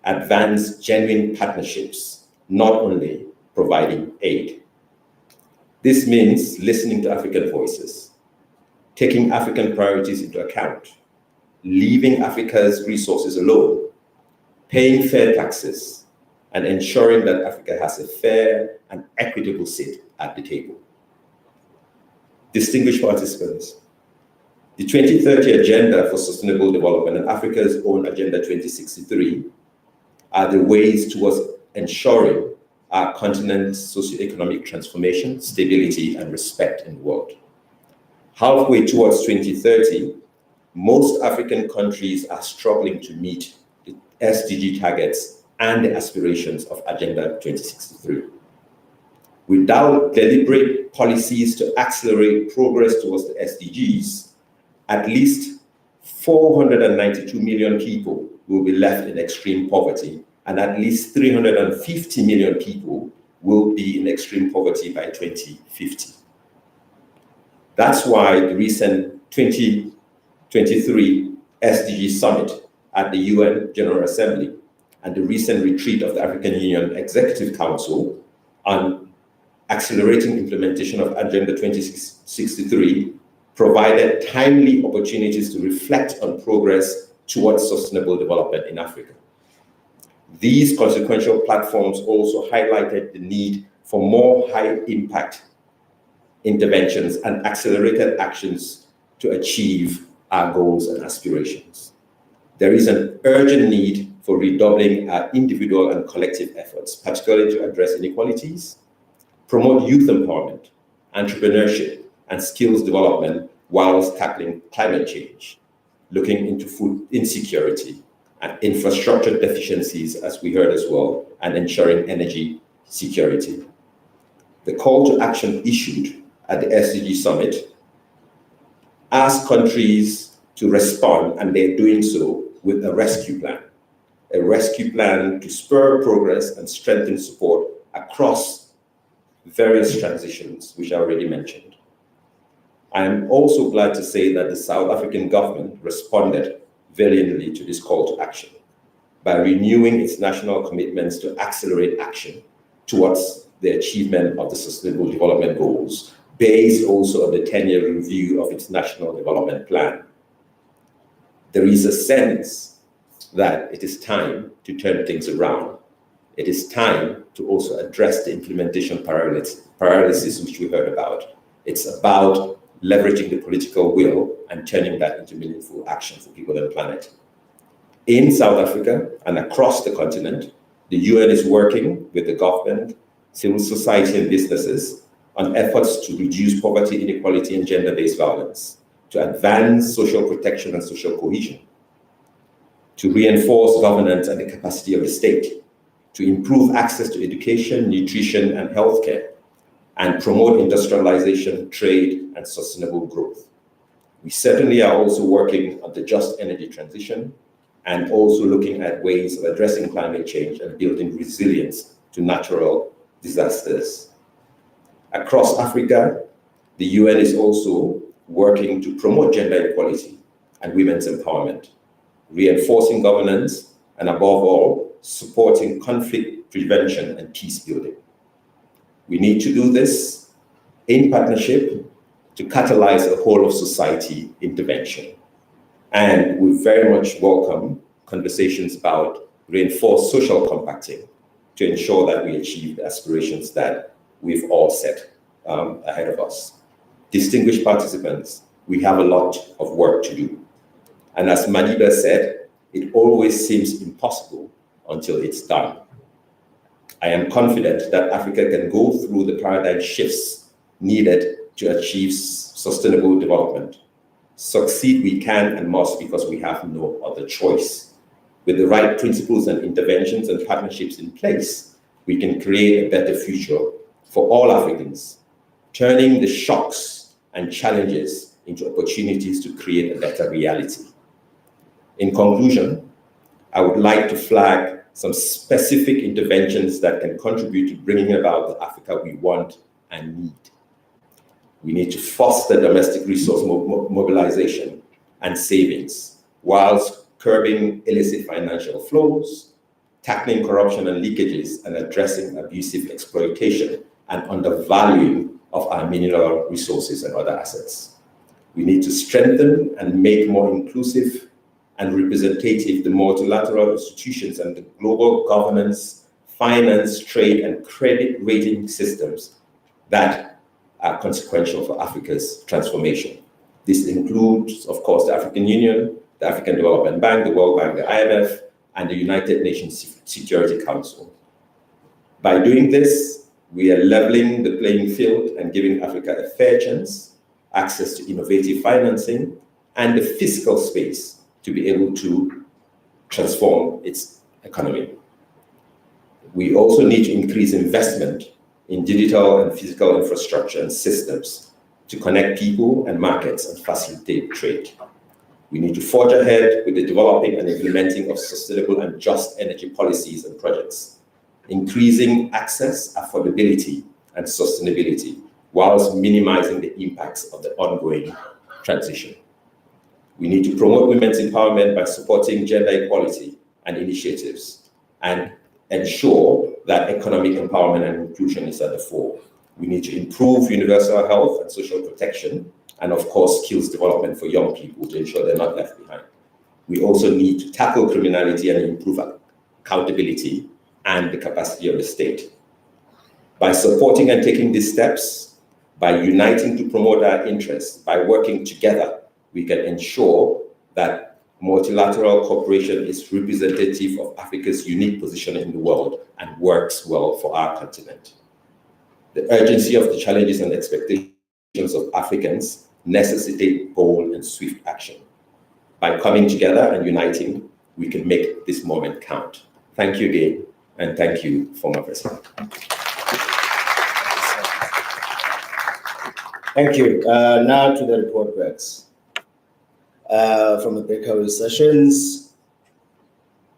advance genuine partnerships, not only providing aid. This means listening to African voices, taking African priorities into account, leaving Africa's resources alone, paying fair taxes, and ensuring that Africa has a fair and equitable seat at the table. Distinguished participants, the 2030 Agenda for Sustainable Development and Africa's own Agenda 2063 are the ways towards ensuring our continent's socioeconomic transformation, stability, and respect in the world. Halfway towards 2030, most African countries are struggling to meet the SDG targets and the aspirations of Agenda 2063. Without deliberate policies to accelerate progress towards the SDGs, at least 492 million people will be left in extreme poverty, and at least 350 million people will be in extreme poverty by 2050. That's why the recent 2023 SDG Summit at the UN General Assembly and the recent retreat of the African Union Executive Council on accelerating implementation of Agenda 2063 provided timely opportunities to reflect on progress towards sustainable development in Africa. These consequential platforms also highlighted the need for more high-impact interventions and accelerated actions to achieve our goals and aspirations. There is an urgent need for redoubling our individual and collective efforts, particularly to address inequalities, promote youth empowerment, entrepreneurship, and skills development whilst tackling climate change, looking into food insecurity and infrastructure deficiencies, as we heard as well, and ensuring energy security. The call to action issued at the SDG Summit asked countries to respond, and they're doing so with a rescue plan to spur progress and strengthen support across various transitions, which I already mentioned. I am also glad to say that the South African government responded valiantly to this call to action by renewing its national commitments to accelerate action towards the achievement of the Sustainable Development Goals, based also on the 10-year review of its National Development Plan. There is a sense that it is time to turn things around. It is time to also address the implementation paralysis which we heard about. It's about leveraging the political will and turning that into meaningful action for people and the planet. In South Africa and across the continent, the UN is working with the government, civil society, and businesses on efforts to reduce poverty, inequality, and gender-based violence, to advance social protection and social cohesion, to reinforce governance and the capacity of the state, to improve access to education, nutrition, and healthcare, and promote industrialization, trade, and sustainable growth. We certainly are also working on the just energy transition and also looking at ways of addressing climate change and building resilience to natural disasters. Across Africa, the UN is also working to promote gender equality and women's empowerment, reinforcing governance, and above all, supporting conflict prevention and peace building. We need to do this in partnership to catalyze a whole of society intervention. And we very much welcome conversations about reinforced social compacting to ensure that we achieve the aspirations that we've all set ahead of us. Distinguished participants, we have a lot of work to do. And as Madiba said, it always seems impossible until it's done. I am confident that Africa can go through the paradigm shifts needed to achieve sustainable development. Succeed we can and must because we have no other choice. With the right principles and interventions and partnerships in place, we can create a better future for all Africans, turning the shocks and challenges into opportunities to create a better reality. In conclusion, I would like to flag some specific interventions that can contribute to bringing about the Africa we want and need. We need to foster domestic resource mobilization and savings, whilst curbing illicit financial flows, tackling corruption and leakages, and addressing abusive exploitation and undervaluing of our mineral resources and other assets. We need to strengthen and make more inclusive and representative the multilateral institutions and the global governance, finance, trade, and credit rating systems that are consequential for Africa's transformation. This includes, of course, the African Union, the African Development Bank, the World Bank, the IMF, and the United Nations Security Council. By doing this, we are leveling the playing field and giving Africa a fair chance, access to innovative financing, and the fiscal space to be able to transform its economy. We also need to increase investment in digital and physical infrastructure and systems to connect people and markets and facilitate trade. We need to forge ahead with the developing and implementing of sustainable and just energy policies and projects, increasing access, affordability, and sustainability, whilst minimizing the impacts of the ongoing transition. We need to promote women's empowerment by supporting gender equality and initiatives and ensure that economic empowerment and inclusion is at the fore. We need to improve universal health and social protection, and of course, skills development for young people to ensure they're not left behind. We also need to tackle criminality and improve accountability and the capacity of the state. By supporting and taking these steps, by uniting to promote our interests, by working together, we can ensure that multilateral cooperation is representative of Africa's unique position in the world and works well for our continent. The urgency of the challenges and expectations of Africans necessitate bold and swift action. By coming together and uniting, we can make this moment count. Thank you again, and thank you, former President. Thank you. Now to the report backs. From the breakaway sessions,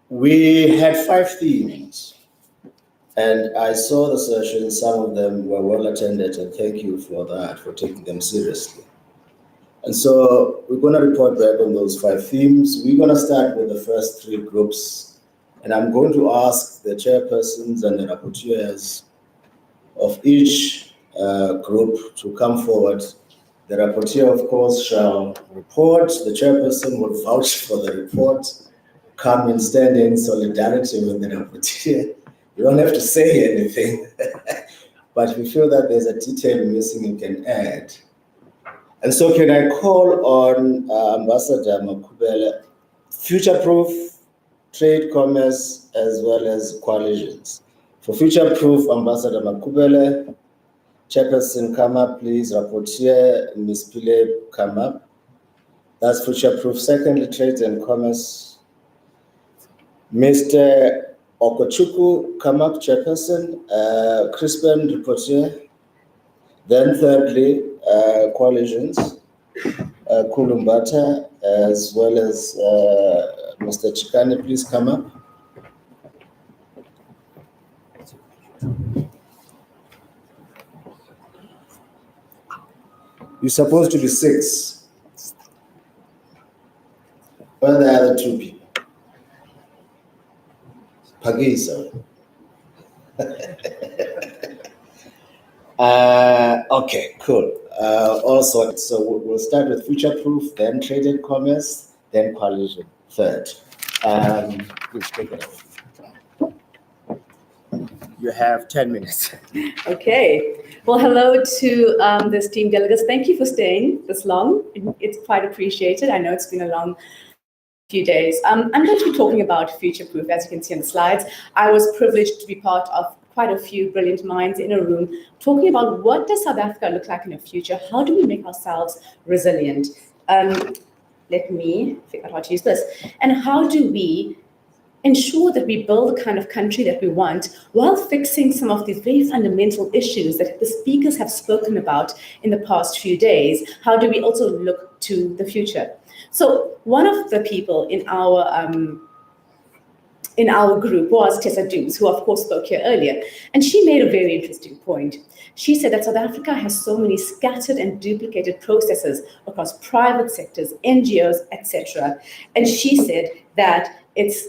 we had 5 themes, and I saw the sessions. Some of them were well attended, and thank you for that, for taking them seriously. And so we're going to report back on those 5 themes. We're going to start with the first 3 groups, and I'm going to ask the chairpersons and the rapporteurs of each group to come forward. The rapporteur, of course, shall report. The chairperson will vouch for the report, come and stand in solidarity with the rapporteur. You don't have to say anything, but if you feel that there's a detail missing, you can add. And so can I call on Ambassador Makubele, future-proof trade, commerce, as well as coalitions. For future-proof, Ambassador Makubele, Chairperson, come up, please. Rapporteur, Ms. Pile, come up. That's future-proof. Secondly, trade and commerce. Mr. Okochukwu, come up, Chairperson. Crispin, Rapporteur. Then thirdly, coalitions. Kulumbata, as well as Mr. Chikane, please come up. You're supposed to be 6. Where are the other 2 people? Pagisa. Okay, cool. Also, so we'll start with future proof, then trade and commerce, then coalition, third. Please take it off. You have 10 minutes. Okay. Well, hello to the esteemed delegates. Thank you for staying this long. It's quite appreciated. I know it's been a long few days. I'm going to be talking about future proof, as you can see on the slides. I was privileged to be part of quite a few brilliant minds in a room talking about what does South Africa look like in the future? How do we make ourselves resilient? Let me figure out how to use this. And how do we ensure that we build the kind of country that we want while fixing some of these very fundamental issues that the speakers have spoken about in the past few days? How do we also look to the future? So one of the people in our group was Tessa Dooms, who of course spoke here earlier. And she made a very interesting point. She said that South Africa has so many scattered and duplicated processes across private sectors, NGOs, etc. And she said that it's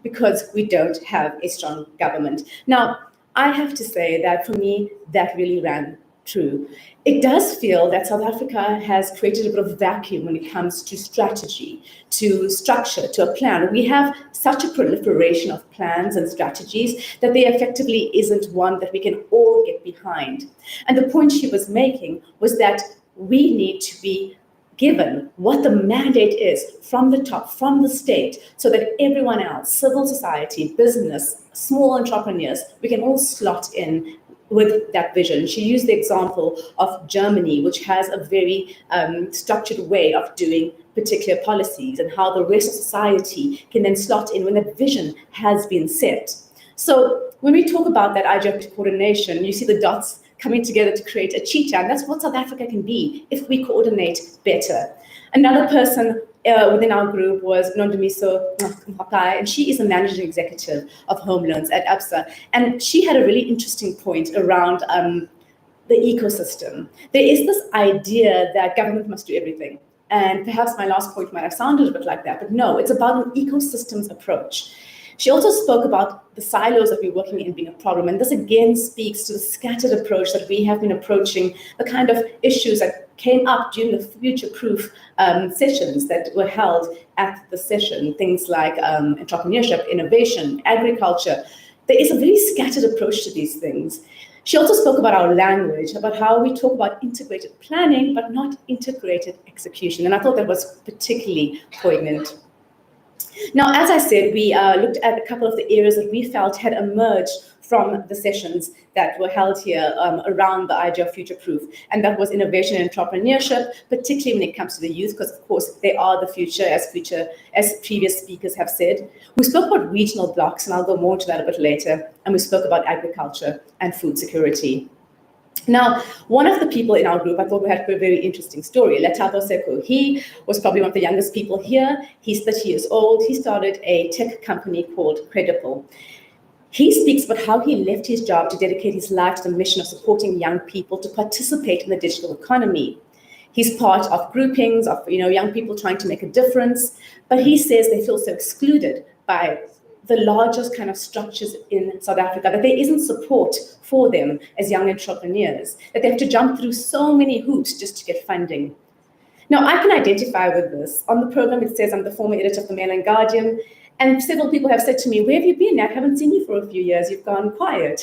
because we don't have a strong government. Now, I have to say that for me, that really rang true. It does feel that South Africa has created a bit of a vacuum when it comes to strategy, to structure, to a plan. We have such a proliferation of plans and strategies that there effectively isn't one that we can all get behind. And the point she was making was that we need to be given what the mandate is from the top, from the state, so that everyone else, civil society, business, small entrepreneurs, we can all slot in with that vision. She used the example of Germany, which has a very structured way of doing particular policies, and how the rest of society can then slot in when that vision has been set. So when we talk about that IGF coordination, you see the dots coming together to create a cheetah, and that's what South Africa can be if we coordinate better. Another person within our group was Nondumiso Mhakai, and she is the managing executive of home loans at ABSA. And she had a really interesting point around the ecosystem. There is this idea that government must do everything. And perhaps my last point might have sounded a bit like that, but no, it's about an ecosystems approach. She also spoke about the silos that we're working in being a problem. And this again speaks to the scattered approach that we have been approaching the kind of issues that came up during the future-proof sessions that were held at the session, things like entrepreneurship, innovation, agriculture. There is a very scattered approach to these things. She also spoke about our language, about how we talk about integrated planning, but not integrated execution. And I thought that was particularly poignant. Now, as I said, we looked at a couple of the areas that we felt had emerged from the sessions that were held here around the idea of future proof. And that was innovation and entrepreneurship, particularly when it comes to the youth, because of course they are the future, as previous speakers have said. We spoke about regional blocks, and I'll go more into that a bit later. And we spoke about agriculture and food security. Now, one of the people in our group, I thought we had a very interesting story, Letabo Seko. He was probably one of the youngest people here. He's 30 years old. He started a tech company called Credible. He speaks about how he left his job to dedicate his life to the mission of supporting young people to participate in the digital economy. He's part of groupings of young people trying to make a difference, but he says they feel so excluded by the largest kind of structures in South Africa, that there isn't support for them as young entrepreneurs, that they have to jump through so many hoops just to get funding. Now, I can identify with this. On the program, it says I'm the former editor of the Mail and Guardian, and several people have said to me, where have you been? I haven't seen you for a few years. You've gone quiet.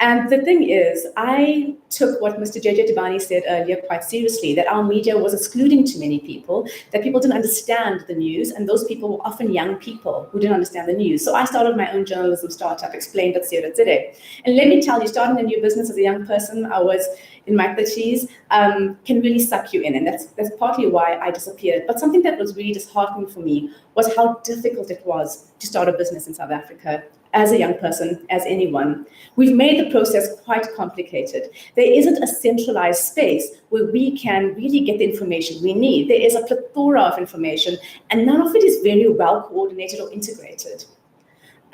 And the thing is, I took what Mr. JJ Tabani said earlier quite seriously, that our media was excluding too many people, that people didn't understand the news, and those people were often young people who didn't understand the news. So I started my own journalism startup, explain.co.za. And let me tell you, starting a new business as a young person, I was in my 30s, can really suck you in. And that's partly why I disappeared. But something that was really disheartening for me was how difficult it was to start a business in South Africa. As a young person, as anyone. We've made the process quite complicated. There isn't a centralized space where we can really get the information we need. There is a plethora of information, and none of it is very well coordinated or integrated.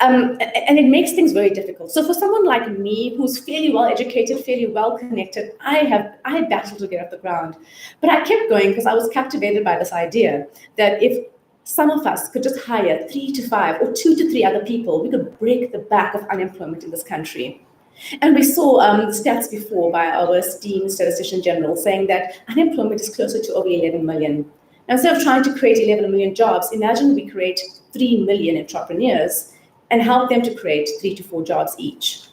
And it makes things very difficult. So for someone like me, who's fairly well educated, fairly well connected, I battled to get off the ground. But I kept going because I was captivated by this idea that if some of us could just hire 3 to 5 or 2 to 3 other people, we could break the back of unemployment in this country. And we saw the stats before by our esteemed statistician general saying that unemployment is closer to over 11 million. Now, instead of trying to create 11 million jobs, imagine we create 3 million entrepreneurs and help them to create 3 to 4 jobs each.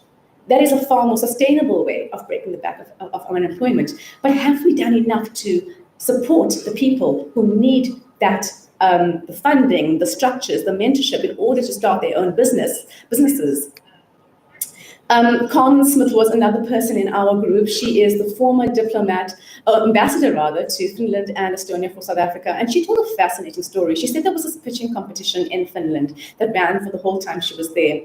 That is a far more sustainable way of breaking the back of unemployment. But have we done enough to support the people who need that, the funding, the structures, the mentorship in order to start their own businesses? Carmen Smith was another person in our group. She is the former ambassador to Finland and Estonia for South Africa. And she told a fascinating story. She said there was this pitching competition in Finland that ran for the whole time she was there.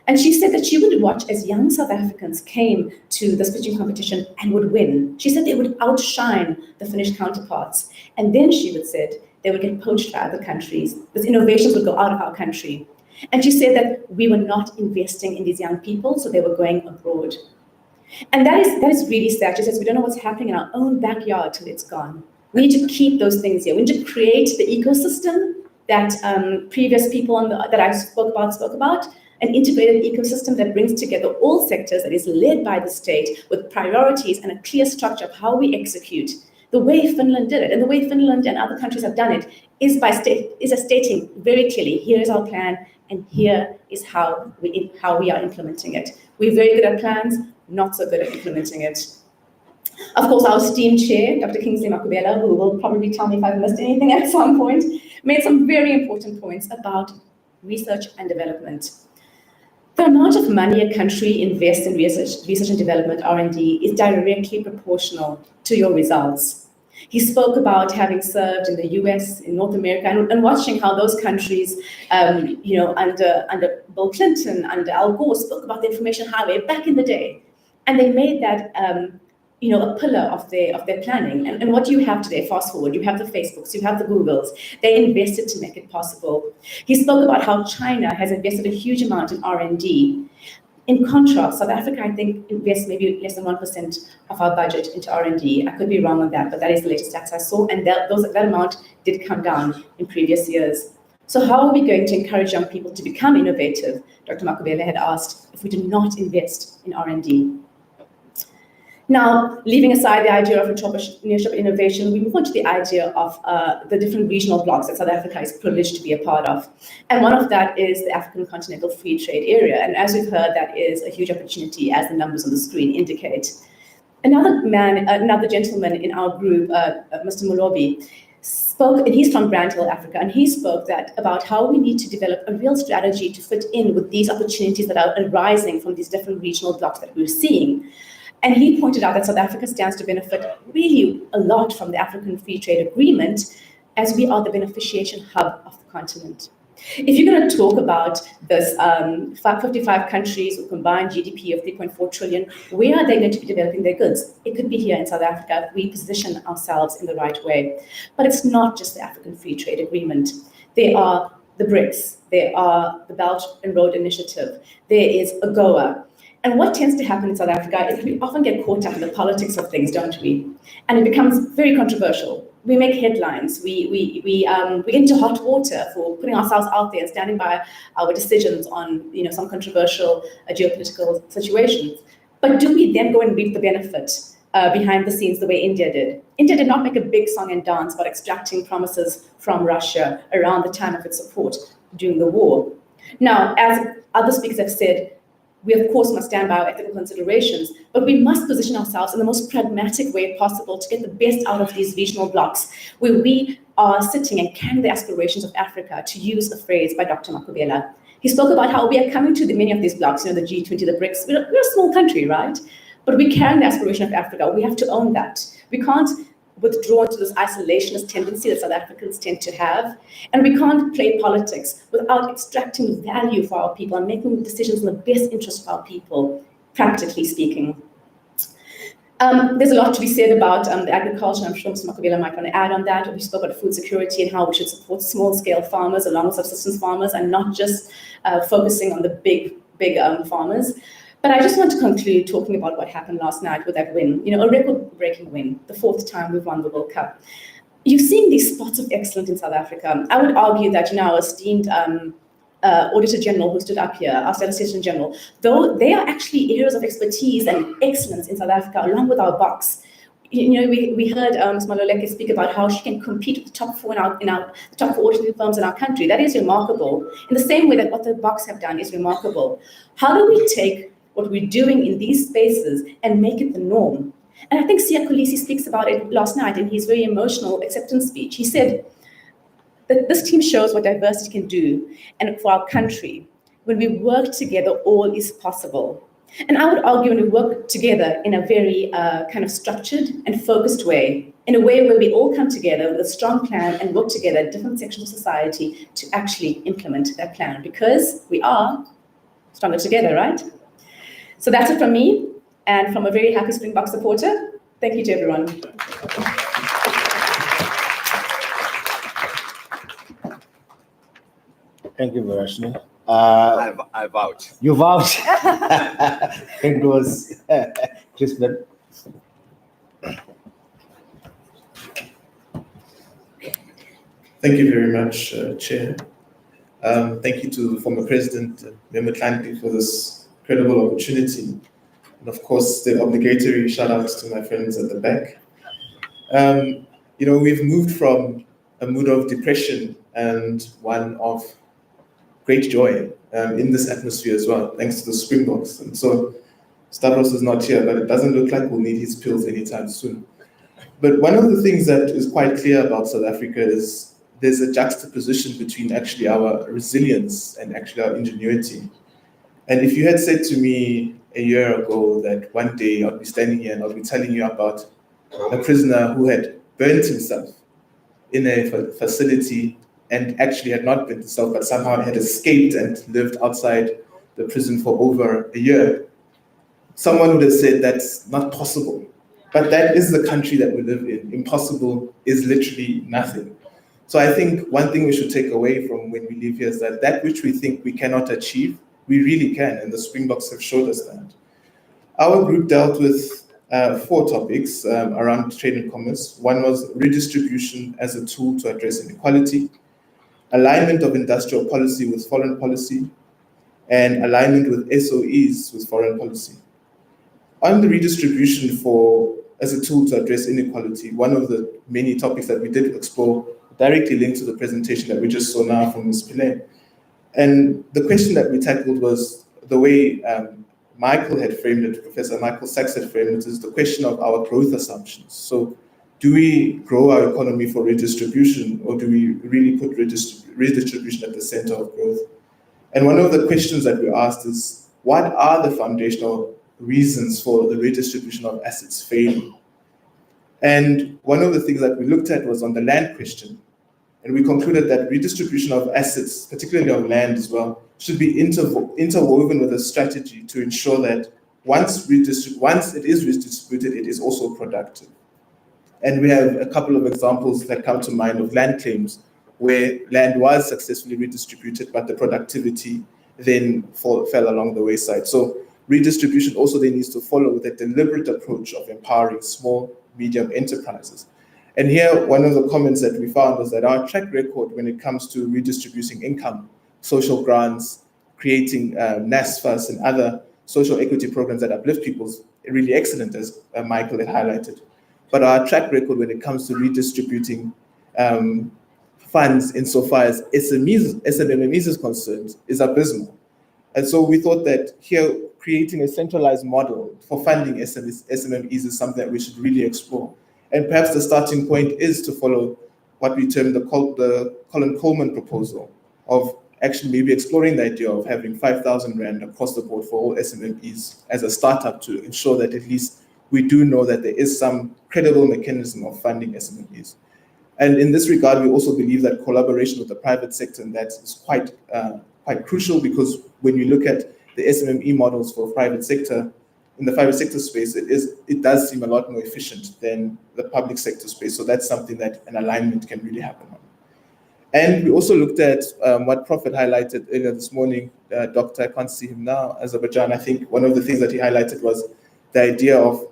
And she said that she would watch as young South Africans came to this pitching competition and would win. She said they would outshine the Finnish counterparts. And then she would said they would get poached by other countries. Those innovations would go out of our country. And she said that we were not investing in these young people, so they were going abroad. And that is really sad. She says we don't know what's happening in our own backyard till it's gone. We need to keep those things here. We need to create the ecosystem that previous people that I spoke about, an integrated ecosystem that brings together all sectors, that is led by the state with priorities and a clear structure of how we execute. The way Finland did it, and the way Finland and other countries have done it, is stating very clearly, here is our plan, and here is how we are implementing it. We're very good at plans, not so good at implementing it. Of course, our esteemed chair, Dr. Kingsley Makubela, who will probably tell me if I've missed anything at some point, made some very important points about research and development. The amount of money a country invests in research and development, R&D, is directly proportional to your results. He spoke about having served in the US, in North America, and watching how those countries, under Bill Clinton, under Al Gore, spoke about the information highway back in the day. And they made that, a pillar of their planning. And what do you have today? Fast forward, you have the Facebooks, you have the Googles. They invested to make it possible. He spoke about how China has invested a huge amount in R&D. In contrast, South Africa, I think, invests maybe less than 1% of our budget into R&D. I could be wrong on that, but that is the latest stats I saw, and that amount did come down in previous years. So how are we going to encourage young people to become innovative? Dr. Makubele had asked if we do not invest in R&D. Now, leaving aside the idea of entrepreneurship innovation, we move on to the idea of the different regional blocs that South Africa is privileged to be a part of. And one of that is the African Continental Free Trade Area. And as we've heard, that is a huge opportunity, as the numbers on the screen indicate. Another gentleman in our group, Mr. Mulobi, spoke, and he's from Grand Hill, Africa, and he spoke about how we need to develop a real strategy to fit in with these opportunities that are arising from these different regional blocs that we're seeing. And he pointed out that South Africa stands to benefit really a lot from the African Free Trade Agreement, as we are the beneficiation hub of the continent. If you're going to talk about this 55 countries with combined GDP of 3.4 trillion, where are they going to be developing their goods? It could be here in South Africa if we position ourselves in the right way. But it's not just the African Free Trade Agreement. There are the BRICS, there are the Belt and Road Initiative, there is AGOA. And what tends to happen in South Africa is we often get caught up in the politics of things, don't we? And it becomes very controversial. We make headlines. We get into hot water for putting ourselves out there and standing by our decisions on some controversial geopolitical situations. But do we then go and reap the benefit behind the scenes the way India did? India did not make a big song and dance about extracting promises from Russia around the time of its support during the war. Now, as other speakers have said, we, of course, must stand by our ethical considerations, but we must position ourselves in the most pragmatic way possible to get the best out of these regional blocs, where we are sitting and carrying the aspirations of Africa, to use a phrase by Dr. Makubela. He spoke about how we are coming to many of these blocs, the G20, the BRICS. We're a small country, right? But we're carrying the aspiration of Africa. We have to own that. We can't withdraw into this isolationist tendency that South Africans tend to have. And we can't play politics without extracting value for our people and making decisions in the best interest of our people, practically speaking. There's a lot to be said about the agriculture. I'm sure Mr. Makubela might want to add on that. We spoke about food security and how we should support small-scale farmers along with subsistence farmers, and not just focusing on the big farmers. But I just want to conclude talking about what happened last night with that win, a record-breaking win, the 4th time we've won the World Cup. You've seen these spots of excellence in South Africa. I would argue that, our esteemed Auditor General who stood up here, our Statistician General, though they are actually areas of expertise and excellence in South Africa, along with our box. We heard Ms. Maluleke speak about how she can compete with the top 4 the top 4 auditing firms in our country. That is remarkable. In the same way that what the box have done is remarkable. How do we take what we're doing in these spaces and make it the norm? And I think Siya Kolisi speaks about it last night in his very emotional acceptance speech. He said that this team shows what diversity can do, and for our country, when we work together, all is possible. And I would argue when we work together in a very kind of structured and focused way, in a way where we all come together with a strong plan and work together, different sections of society, to actually implement that plan, because we are stronger together, right? So that's it from me, and from a very happy Springbok supporter. Thank you to everyone. Thank you, Varashni. I vouch. You vouch. It was Crispin. Thank you very much, Chair. Thank you to former President Memo Tlanti for this incredible opportunity. And of course, the obligatory shout outs to my friends at the back. We've moved from a mood of depression and one of great joy in this atmosphere as well, thanks to the Springboks. And so Stavros is not here, but it doesn't look like we'll need his pills anytime soon. But one of the things that is quite clear about South Africa is there's a juxtaposition between actually our resilience and actually our ingenuity. And if you had said to me a year ago that one day I'd be standing here and I'd be telling you about a prisoner who had burnt himself in a facility and actually had not burnt himself, but somehow had escaped and lived outside the prison for over a year, someone would have said that's not possible. But that is the country that we live in. Impossible is literally nothing. So I think one thing we should take away from when we live here is that which we think we cannot achieve, we really can, and the Springboks have showed us that. Our group dealt with 4 topics around trade and commerce. One was redistribution as a tool to address inequality, alignment of industrial policy with foreign policy, and alignment with SOEs with foreign policy. On the redistribution as a tool to address inequality, one of the many topics that we did explore directly linked to the presentation that we just saw now from Ms. Pillay. And the question that we tackled was the way Michael had framed it, Professor Michael Sachs had framed it, is the question of our growth assumptions. So do we grow our economy for redistribution, or do we really put redistribution at the center of growth? And one of the questions that we asked is, what are the foundational reasons for the redistribution of assets failing? And one of the things that we looked at was on the land question. And we concluded that redistribution of assets, particularly of land as well, should be interwoven with a strategy to ensure that once it is redistributed, it is also productive. And we have a couple of examples that come to mind of land claims where land was successfully redistributed, but the productivity then fell along the wayside. So redistribution also then needs to follow with a deliberate approach of empowering small, medium enterprises. And here, one of the comments that we found was that our track record when it comes to redistributing income, social grants, creating NASFAS and other social equity programs that uplift people is really excellent, as Michael had highlighted. But our track record when it comes to redistributing funds insofar as SMMEs is concerned is abysmal. And so we thought that here, creating a centralized model for funding SMMEs is something that we should really explore. And perhaps the starting point is to follow what we term the Colin Coleman proposal of actually maybe exploring the idea of having 5,000 Rand across the board for all SMMEs as a startup to ensure that at least we do know that there is some credible mechanism of funding SMMEs. And in this regard, we also believe that collaboration with the private sector and that is quite crucial, because when you look at the SMME models for private sector, in the private sector space, it does seem a lot more efficient than the public sector space. So that's something that an alignment can really happen on. And we also looked at what Prophet highlighted earlier this morning. Doctor, I can't see him now, Azerbaijan. I think one of the things that he highlighted was the idea of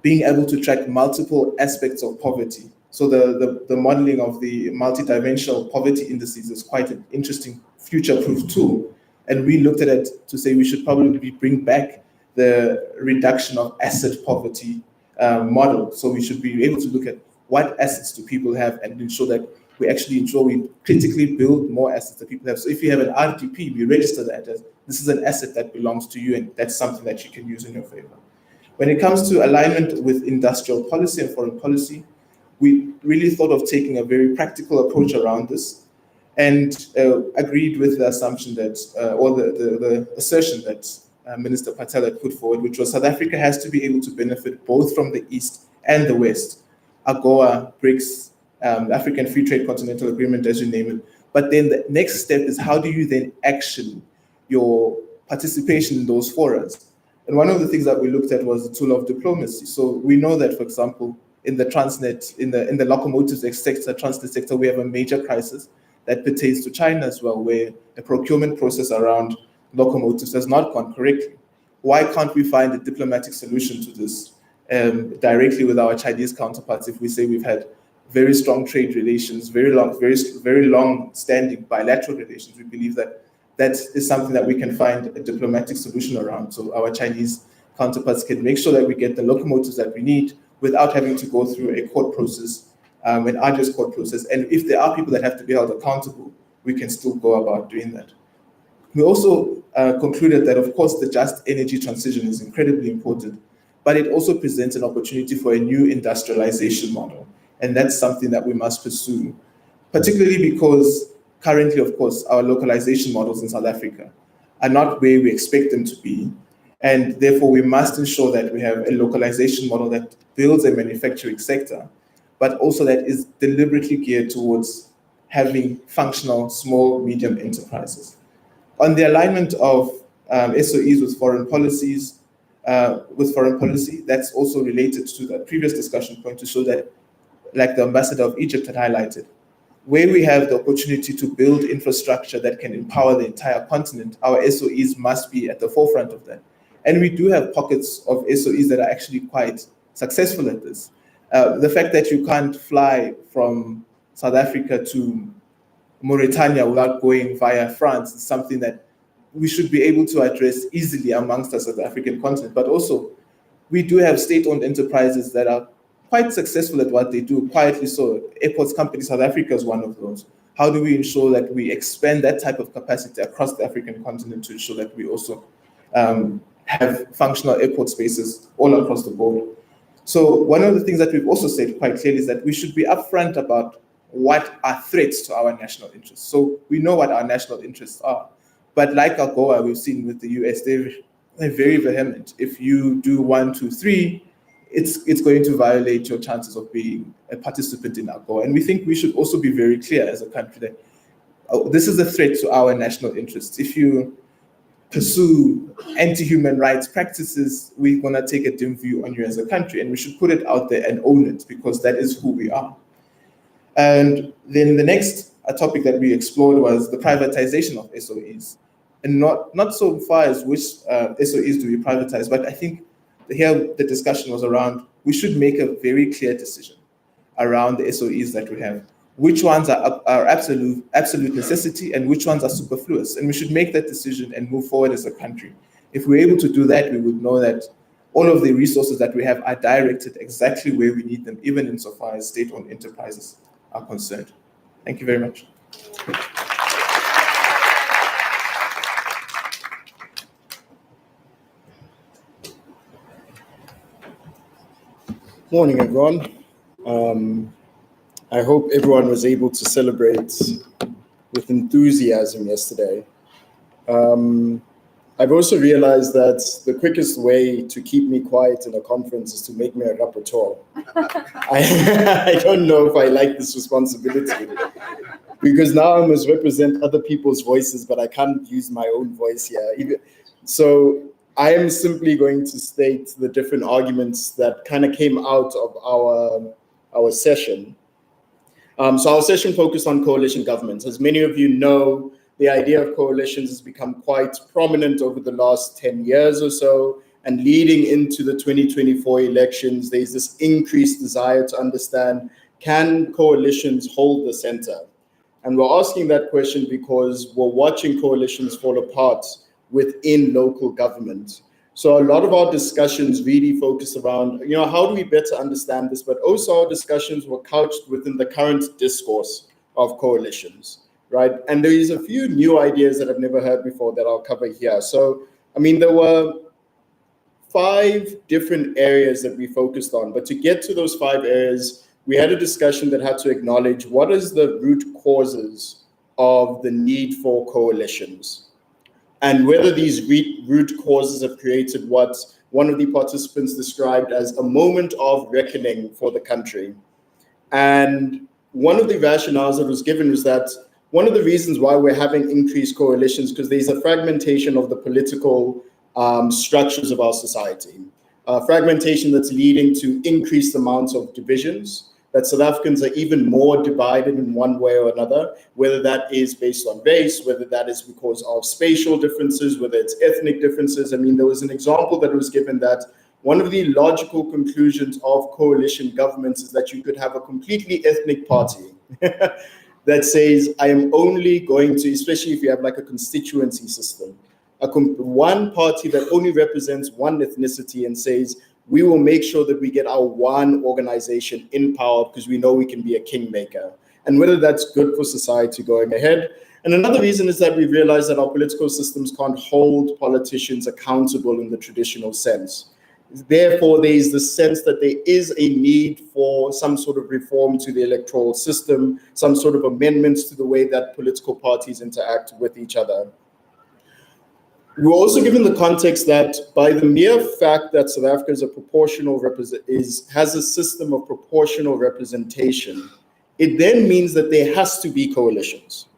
being able to track multiple aspects of poverty. So the modeling of the multidimensional poverty indices is quite an interesting future-proof tool. And we looked at it to say we should probably bring back the reduction of asset poverty model. So we should be able to look at what assets do people have and ensure that we actually ensure we critically build more assets that people have. So if you have an RDP, we register that as this is an asset that belongs to you and that's something that you can use in your favor. When it comes to alignment with industrial policy and foreign policy, we really thought of taking a very practical approach around this and agreed with the assumption that, or the assertion that Minister Patel had put forward, which was South Africa has to be able to benefit both from the East and the West, AGOA, BRICS, African Free Trade Continental Agreement, as you name it. But then the next step is how do you then action your participation in those forums? And one of the things that we looked at was the tool of diplomacy. So we know that, for example, in the Transnet, in the locomotives sector, Transnet sector, we have a major crisis that pertains to China as well, where the procurement process around locomotives has not gone correctly. Why can't we find a diplomatic solution to this directly with our Chinese counterparts if we say we've had very strong trade relations, very long-standing bilateral relations? We believe that is something that we can find a diplomatic solution around. So our Chinese counterparts can make sure that we get the locomotives that we need without having to go through a court process, an arduous court process. And if there are people that have to be held accountable, we can still go about doing that. We also concluded that, of course, the just energy transition is incredibly important, but it also presents an opportunity for a new industrialization model. And that's something that we must pursue, particularly because currently, of course, our localization models in South Africa are not where we expect them to be. And therefore, we must ensure that we have a localization model that builds a manufacturing sector, but also that is deliberately geared towards having functional small, medium enterprises. On the alignment of SOEs with foreign policies, that's also related to the previous discussion point to show that, like the ambassador of Egypt had highlighted, where we have the opportunity to build infrastructure that can empower the entire continent, our SOEs must be at the forefront of that. And we do have pockets of SOEs that are actually quite successful at this. The fact that you can't fly from South Africa to Mauritania without going via France is something that we should be able to address easily amongst the South African continent. But also, we do have state-owned enterprises that are quite successful at what they do, quietly so. Airports Company South Africa is one of those. How do we ensure that we expand that type of capacity across the African continent to ensure that we also have functional airport spaces all across the board? So one of the things that we've also said quite clearly is that we should be upfront about what are threats to our national interests. So we know what our national interests are. But like AGOA, we've seen with the US, they're very vehement. If you do 1, 2, 3, it's going to violate your chances of being a participant in AGOA. And we think we should also be very clear as a country that this is a threat to our national interests. If you pursue anti-human rights practices, we're going to take a dim view on you as a country, and we should put it out there and own it because that is who we are. And then the next topic that we explored was the privatization of SOEs. And not so far as which SOEs do we privatize, but I think here the discussion was around, we should make a very clear decision around the SOEs that we have. Which ones are absolute necessity and which ones are superfluous. And we should make that decision and move forward as a country. If we're able to do that, we would know that all of the resources that we have are directed exactly where we need them, even insofar as state-owned enterprises are concerned. Thank you very much. Morning, everyone. I hope everyone was able to celebrate with enthusiasm yesterday. I've also realized that the quickest way to keep me quiet in a conference is to make me a rapporteur. I don't know if I like this responsibility because now I must represent other people's voices, but I can't use my own voice here. So I am simply going to state the different arguments that kind of came out of our session. So our session focused on coalition governments. As many of you know, the idea of coalitions has become quite prominent over the last 10 years or so. And leading into the 2024 elections, there's this increased desire to understand, can coalitions hold the center? And we're asking that question because we're watching coalitions fall apart within local government. So a lot of our discussions really focus around, how do we better understand this? But also our discussions were couched within the current discourse of coalitions, right? And there is a few new ideas that I've never heard before that I'll cover here. So, there were 5 different areas that we focused on. But to get to those 5 areas, we had a discussion that had to acknowledge what is the root causes of the need for coalitions, and whether these root causes have created what one of the participants described as a moment of reckoning for the country. And one of the rationales that was given was that one of the reasons why we're having increased coalitions, because there's a fragmentation of the political structures of our society. Fragmentation that's leading to increased amounts of divisions, that South Africans are even more divided in one way or another, whether that is based on race, whether that is because of spatial differences, whether it's ethnic differences. There was an example that was given that one of the logical conclusions of coalition governments is that you could have a completely ethnic party that says, I am only going to, especially if you have like a constituency system, one party that only represents one ethnicity and says, we will make sure that we get our one organization in power because we know we can be a kingmaker. And whether that's good for society going ahead. And another reason is that we realize that our political systems can't hold politicians accountable in the traditional sense. Therefore, there is the sense that there is a need for some sort of reform to the electoral system, some sort of amendments to the way that political parties interact with each other. We were also given the context that by the mere fact that South Africa is has a system of proportional representation, it then means that there has to be coalitions,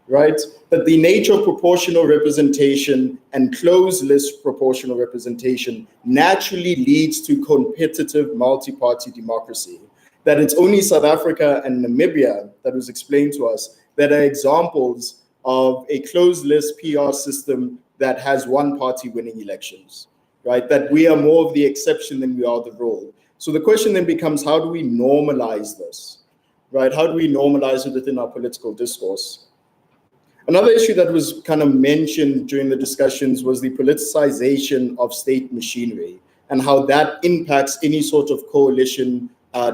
right? But the nature of proportional representation and closed list proportional representation naturally leads to competitive multi-party democracy. That it's only South Africa and Namibia, that was explained to us, that are examples of a closed list PR system that has one party winning elections, right? That we are more of the exception than we are the rule. So the question then becomes, how do we normalize this, right? How do we normalize it within our political discourse? Another issue that was kind of mentioned during the discussions was the politicization of state machinery and how that impacts any sort of coalition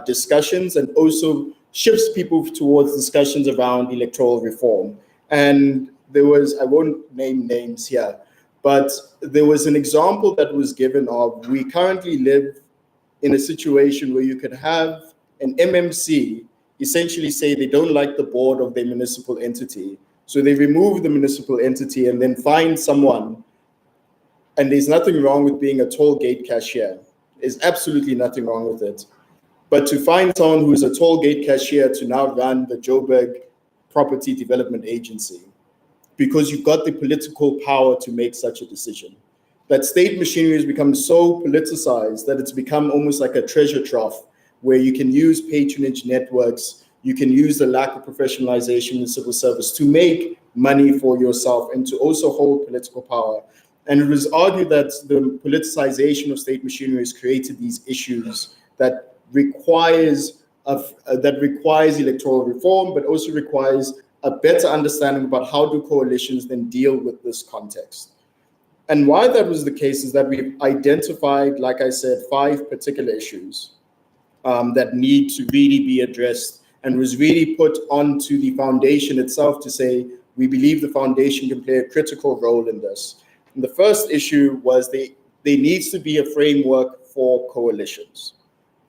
discussions and also shifts people towards discussions around electoral reform. And there was, I won't name names here, but there was an example that was given of, we currently live in a situation where you could have an MMC essentially say they don't like the board of their municipal entity. So they remove the municipal entity and then find someone. And there's nothing wrong with being a toll gate cashier. There's absolutely nothing wrong with it. But to find someone who's a toll gate cashier to now run the Joburg Property Development Agency, because you've got the political power to make such a decision. That state machinery has become so politicized that it's become almost like a treasure trough where you can use patronage networks, you can use the lack of professionalization in civil service to make money for yourself and to also hold political power. And it was argued that the politicization of state machinery has created these issues that requires electoral reform, but also requires a better understanding about how do coalitions then deal with this context. And why that was the case is that we've identified, like I said, 5 particular issues that need to really be addressed, and was really put onto the foundation itself to say, we believe the foundation can play a critical role in this. And the first issue was there needs to be a framework for coalitions,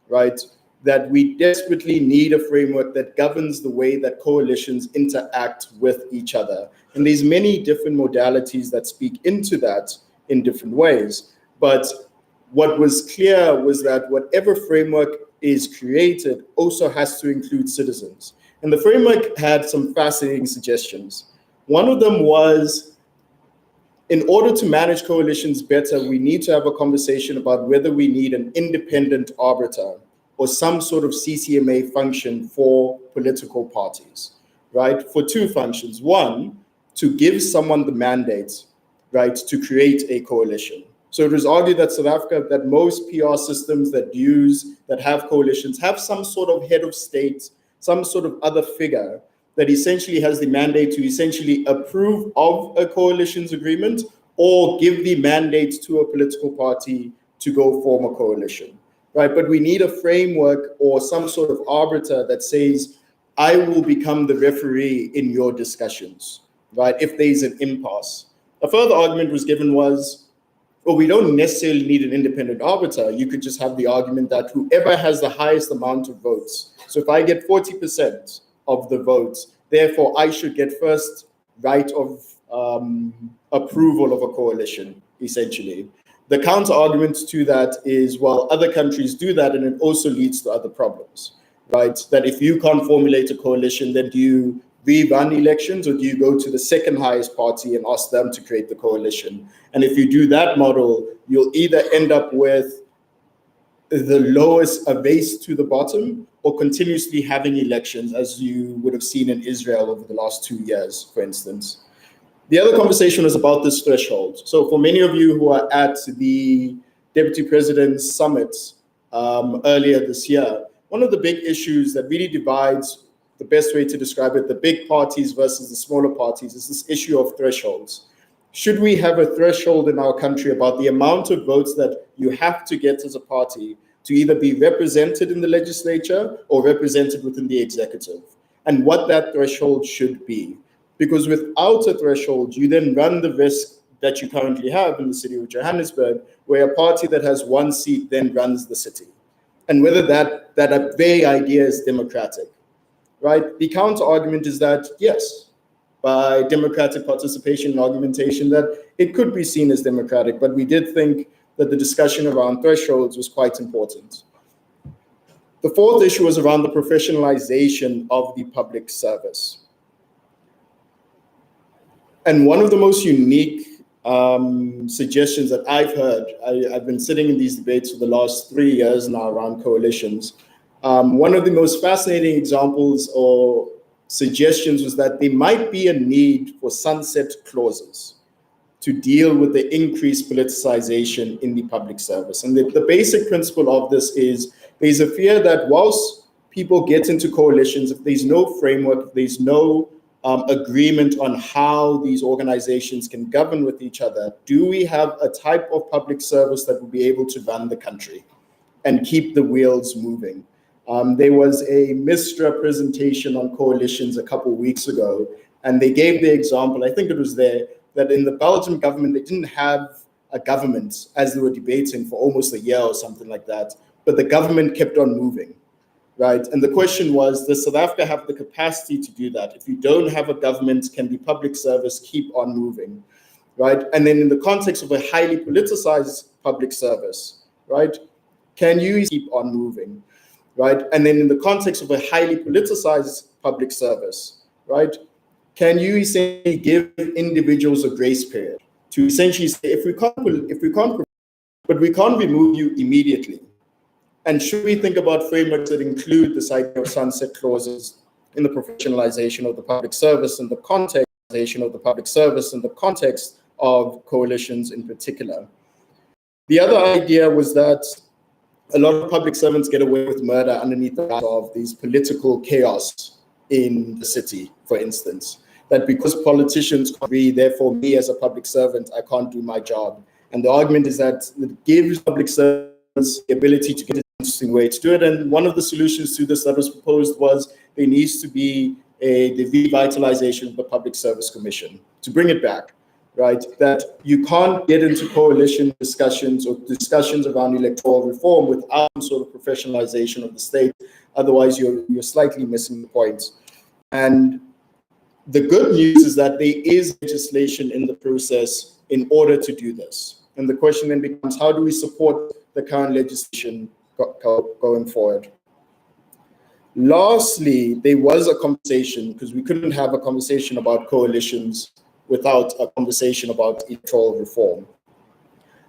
right? That we desperately need a framework that governs the way that coalitions interact with each other. And there's many different modalities that speak into that in different ways. But what was clear was that whatever framework is created also has to include citizens. And the framework had some fascinating suggestions. One of them was, in order to manage coalitions better, we need to have a conversation about whether we need an independent arbiter or some sort of CCMA function for political parties, right? For two functions. One, to give someone the mandate, right, to create a coalition. So it was argued that South Africa, that most PR systems that have coalitions have some sort of head of state, some sort of other figure that essentially has the mandate to essentially approve of a coalition's agreement or give the mandate to a political party to go form a coalition, right? But we need a framework or some sort of arbiter that says, I will become the referee in your discussions, right? If there's an impasse. A further argument was given was, well, we don't necessarily need an independent arbiter. You could just have the argument that whoever has the highest amount of votes. So if I get 40% of the votes, therefore I should get first right of approval of a coalition, essentially. The counter argument to that is, well, other countries do that and it also leads to other problems, right? That if you can't formulate a coalition, then do you rerun elections or do you go to the second highest party and ask them to create the coalition? And if you do that model, you'll either end up with the lowest, a race to the bottom, or continuously having elections, as you would have seen in Israel over the last 2 years, for instance. The other conversation was about this threshold. So for many of you who are at the Deputy President's Summit earlier this year, one of the big issues that really divides, the best way to describe it, the big parties versus the smaller parties, is this issue of thresholds. Should we have a threshold in our country about the amount of votes that you have to get as a party to either be represented in the legislature or represented within the executive, and what that threshold should be? Because without a threshold, you then run the risk that you currently have in the city of Johannesburg, where a party that has one seat then runs the city. And whether that very idea is democratic, right? The counter argument is that, yes, by democratic participation and argumentation, that it could be seen as democratic, but we did think that the discussion around thresholds was quite important. The fourth issue was around the professionalization of the public service. And one of the most unique suggestions that I've heard, I've been sitting in these debates for the last 3 years now around coalitions. One of the most fascinating examples or suggestions was that there might be a need for sunset clauses to deal with the increased politicization in the public service. And the basic principle of this is there's a fear that whilst people get into coalitions, if there's no framework, if there's no agreement on how these organizations can govern with each other, do we have a type of public service that will be able to run the country and keep the wheels moving? There was a misrepresentation on coalitions a couple of weeks ago, and they gave the example, I think it was there, that in the Belgian government, they didn't have a government as they were debating for almost a year or something like that, but the government kept on moving, right? And the question was, does South Africa have the capacity to do that? If you don't have a government, can the public service keep on moving, right? And then in the context of a highly politicized public service, right, can you keep on moving? Right? And then in the context of a highly politicized public service, right, can you essentially give individuals a grace period to essentially say, if we can't, but we can't remove you immediately? And should we think about frameworks that include this idea of sunset clauses in the professionalization of the public service and the context of coalitions in particular? The other idea was that a lot of public servants get away with murder underneath the guise of these political chaos in the city, for instance. That because politicians agree, therefore me as a public servant, I can't do my job. And the argument is that it gives public servants the ability to get an interesting way to do it. And one of the solutions to this that was proposed was there needs to be the revitalization of the Public Service Commission to bring it back. Right, that you can't get into coalition discussions or discussions around electoral reform without some sort of professionalization of the state. Otherwise, you're slightly missing the point. And the good news is that there is legislation in the process in order to do this. And the question then becomes, how do we support the current legislation going forward? Lastly, there was a conversation, because we couldn't have a conversation about coalitions without a conversation about electoral reform.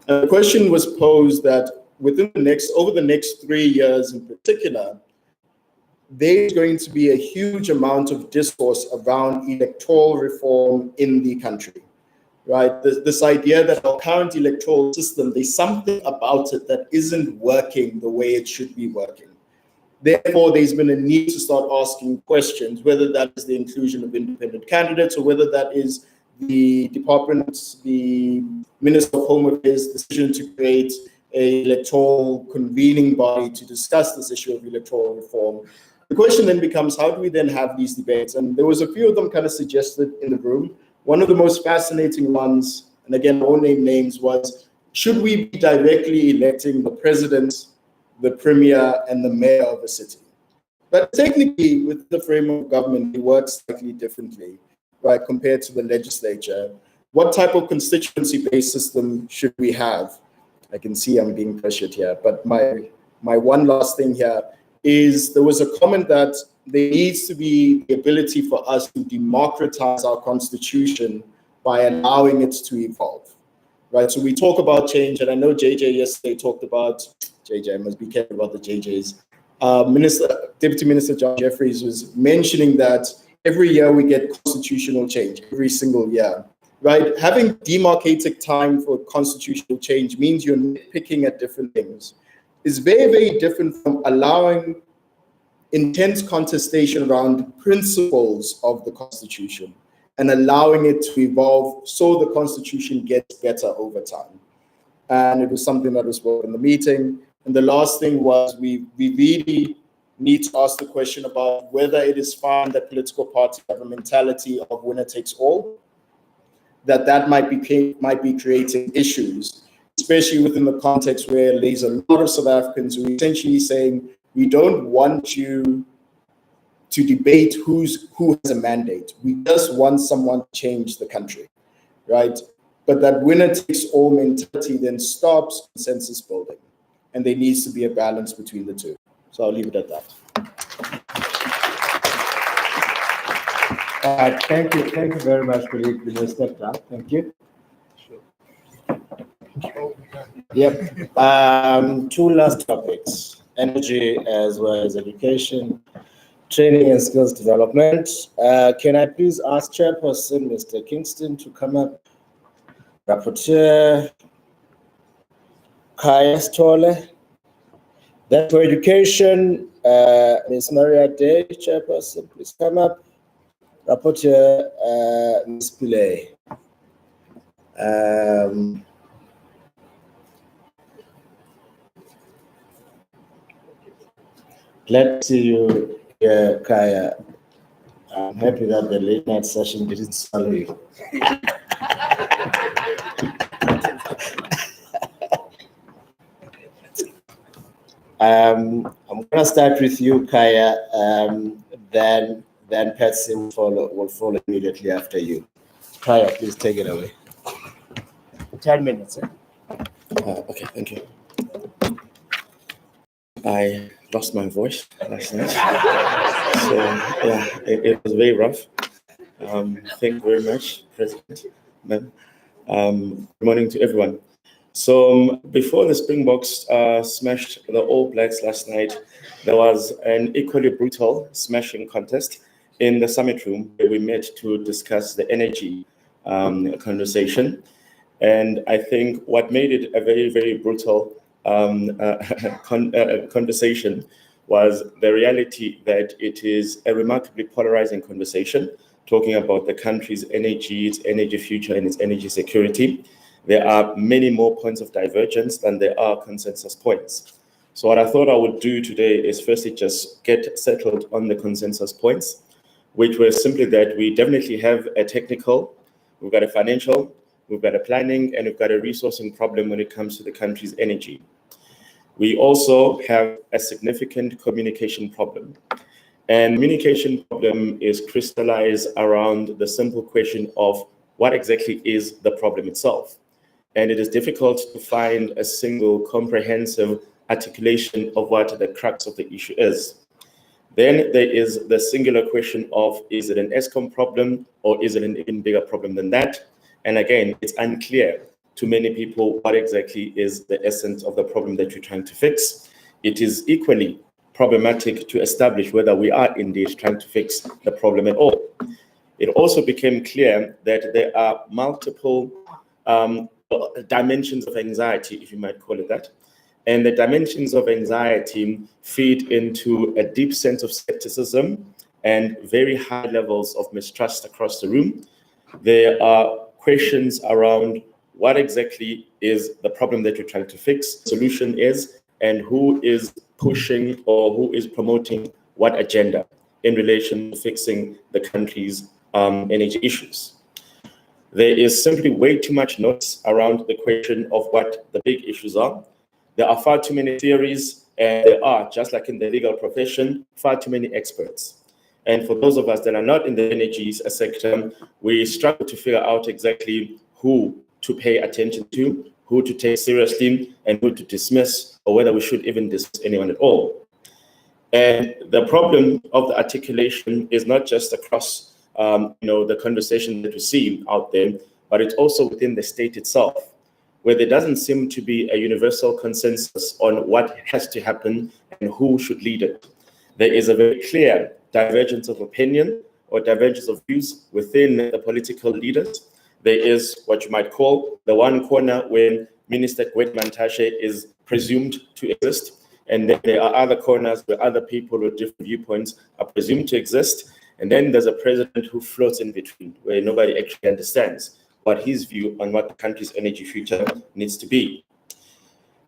And the question was posed that over the next 3 years in particular, there's going to be a huge amount of discourse around electoral reform in the country, right? This idea that our current electoral system, there's something about it that isn't working the way it should be working. Therefore, there's been a need to start asking questions, whether that is the inclusion of independent candidates or whether that is the Minister of Home Affairs' decision to create an electoral convening body to discuss this issue of electoral reform. The question then becomes, how do we then have these debates? And there was a few of them kind of suggested in the room. One of the most fascinating ones, and again, I won't name names, was should we be directly electing the president, the premier, and the mayor of a city? But technically, with the framework of government, it works slightly differently, right, compared to the legislature. What type of constituency-based system should we have? I can see I'm being pressured here, but my one last thing here is there was a comment that there needs to be the ability for us to democratize our constitution by allowing it to evolve, right? So we talk about change, and I know JJ yesterday talked about, JJ, I must be careful about the JJs. Deputy Minister John Jeffries was mentioning that every year we get constitutional change, every single year, right? Having demarcated time for constitutional change means you're picking at different things. It's very, very different from allowing intense contestation around principles of the Constitution and allowing it to evolve so the Constitution gets better over time. And it was something that was brought in the meeting. And the last thing was we really need to ask the question about whether it is fine that political parties have a mentality of winner takes all, that might be creating issues, especially within the context where there's a lot of South Africans who are essentially saying, we don't want you to debate who has a mandate. We just want someone to change the country, right? But that winner takes all mentality then stops consensus building. And there needs to be a balance between the two. So I'll leave it at that. Thank you very much, colleague Minister. Thank you. Yep. Two last topics: energy as well as education, training and skills development. Can I please ask Chairperson Mr. Kingston to come up? Rapporteur Kaya Stole. Then for education, Ms. Maria Day, Chairperson, please come up. Rapporteur Ms. Pillay. Glad to see you here, Kaya. I'm happy that the late night session didn't swallow you. I'm going to start with you, Kaya, then Patsy will follow immediately after you. Kaya, please take it away. 10 minutes. Okay, thank you. I lost my voice last night. So, yeah, it was very rough. Thank you very much, President. Good morning to everyone. So before the Springboks smashed the All Blacks last night, there was an equally brutal smashing contest in the summit room where we met to discuss the energy conversation. And I think what made it a very, very brutal conversation was the reality that it is a remarkably polarizing conversation, talking about the country's energy, its energy future, and its energy security. There are many more points of divergence than there are consensus points. So what I thought I would do today is firstly just get settled on the consensus points, which were simply that we definitely have a technical, we've got a financial, we've got a planning, and we've got a resourcing problem when it comes to the country's energy. We also have a significant communication problem. And communication problem is crystallized around the simple question of what exactly is the problem itself. And it is difficult to find a single comprehensive articulation of what the crux of the issue is. Then there is the singular question of, is it an ESCOM problem or is it an even bigger problem than that? And again, it's unclear to many people what exactly is the essence of the problem that you're trying to fix. It is equally problematic to establish whether we are indeed trying to fix the problem at all. It also became clear that there are multiple dimensions of anxiety, if you might call it that. And the dimensions of anxiety feed into a deep sense of skepticism and very high levels of mistrust across the room. There are questions around what exactly is the problem that you're trying to fix, solution is, and who is pushing or who is promoting what agenda in relation to fixing the country's energy issues. There is simply way too much noise around the question of what the big issues are. There are far too many theories, and there are, just like in the legal profession, far too many experts. And for those of us that are not in the energy sector, we struggle to figure out exactly who to pay attention to, who to take seriously, and who to dismiss, or whether we should even dismiss anyone at all. And the problem of the articulation is not just across the conversation that we see out there, but it's also within the state itself, where there doesn't seem to be a universal consensus on what has to happen and who should lead it. There is a very clear divergence of opinion or divergence of views within the political leaders. There is what you might call the one corner when Minister Gwet Mantashe is presumed to exist, and then there are other corners where other people with different viewpoints are presumed to exist, and then there's a president who floats in between, where nobody actually understands what his view on what the country's energy future needs to be.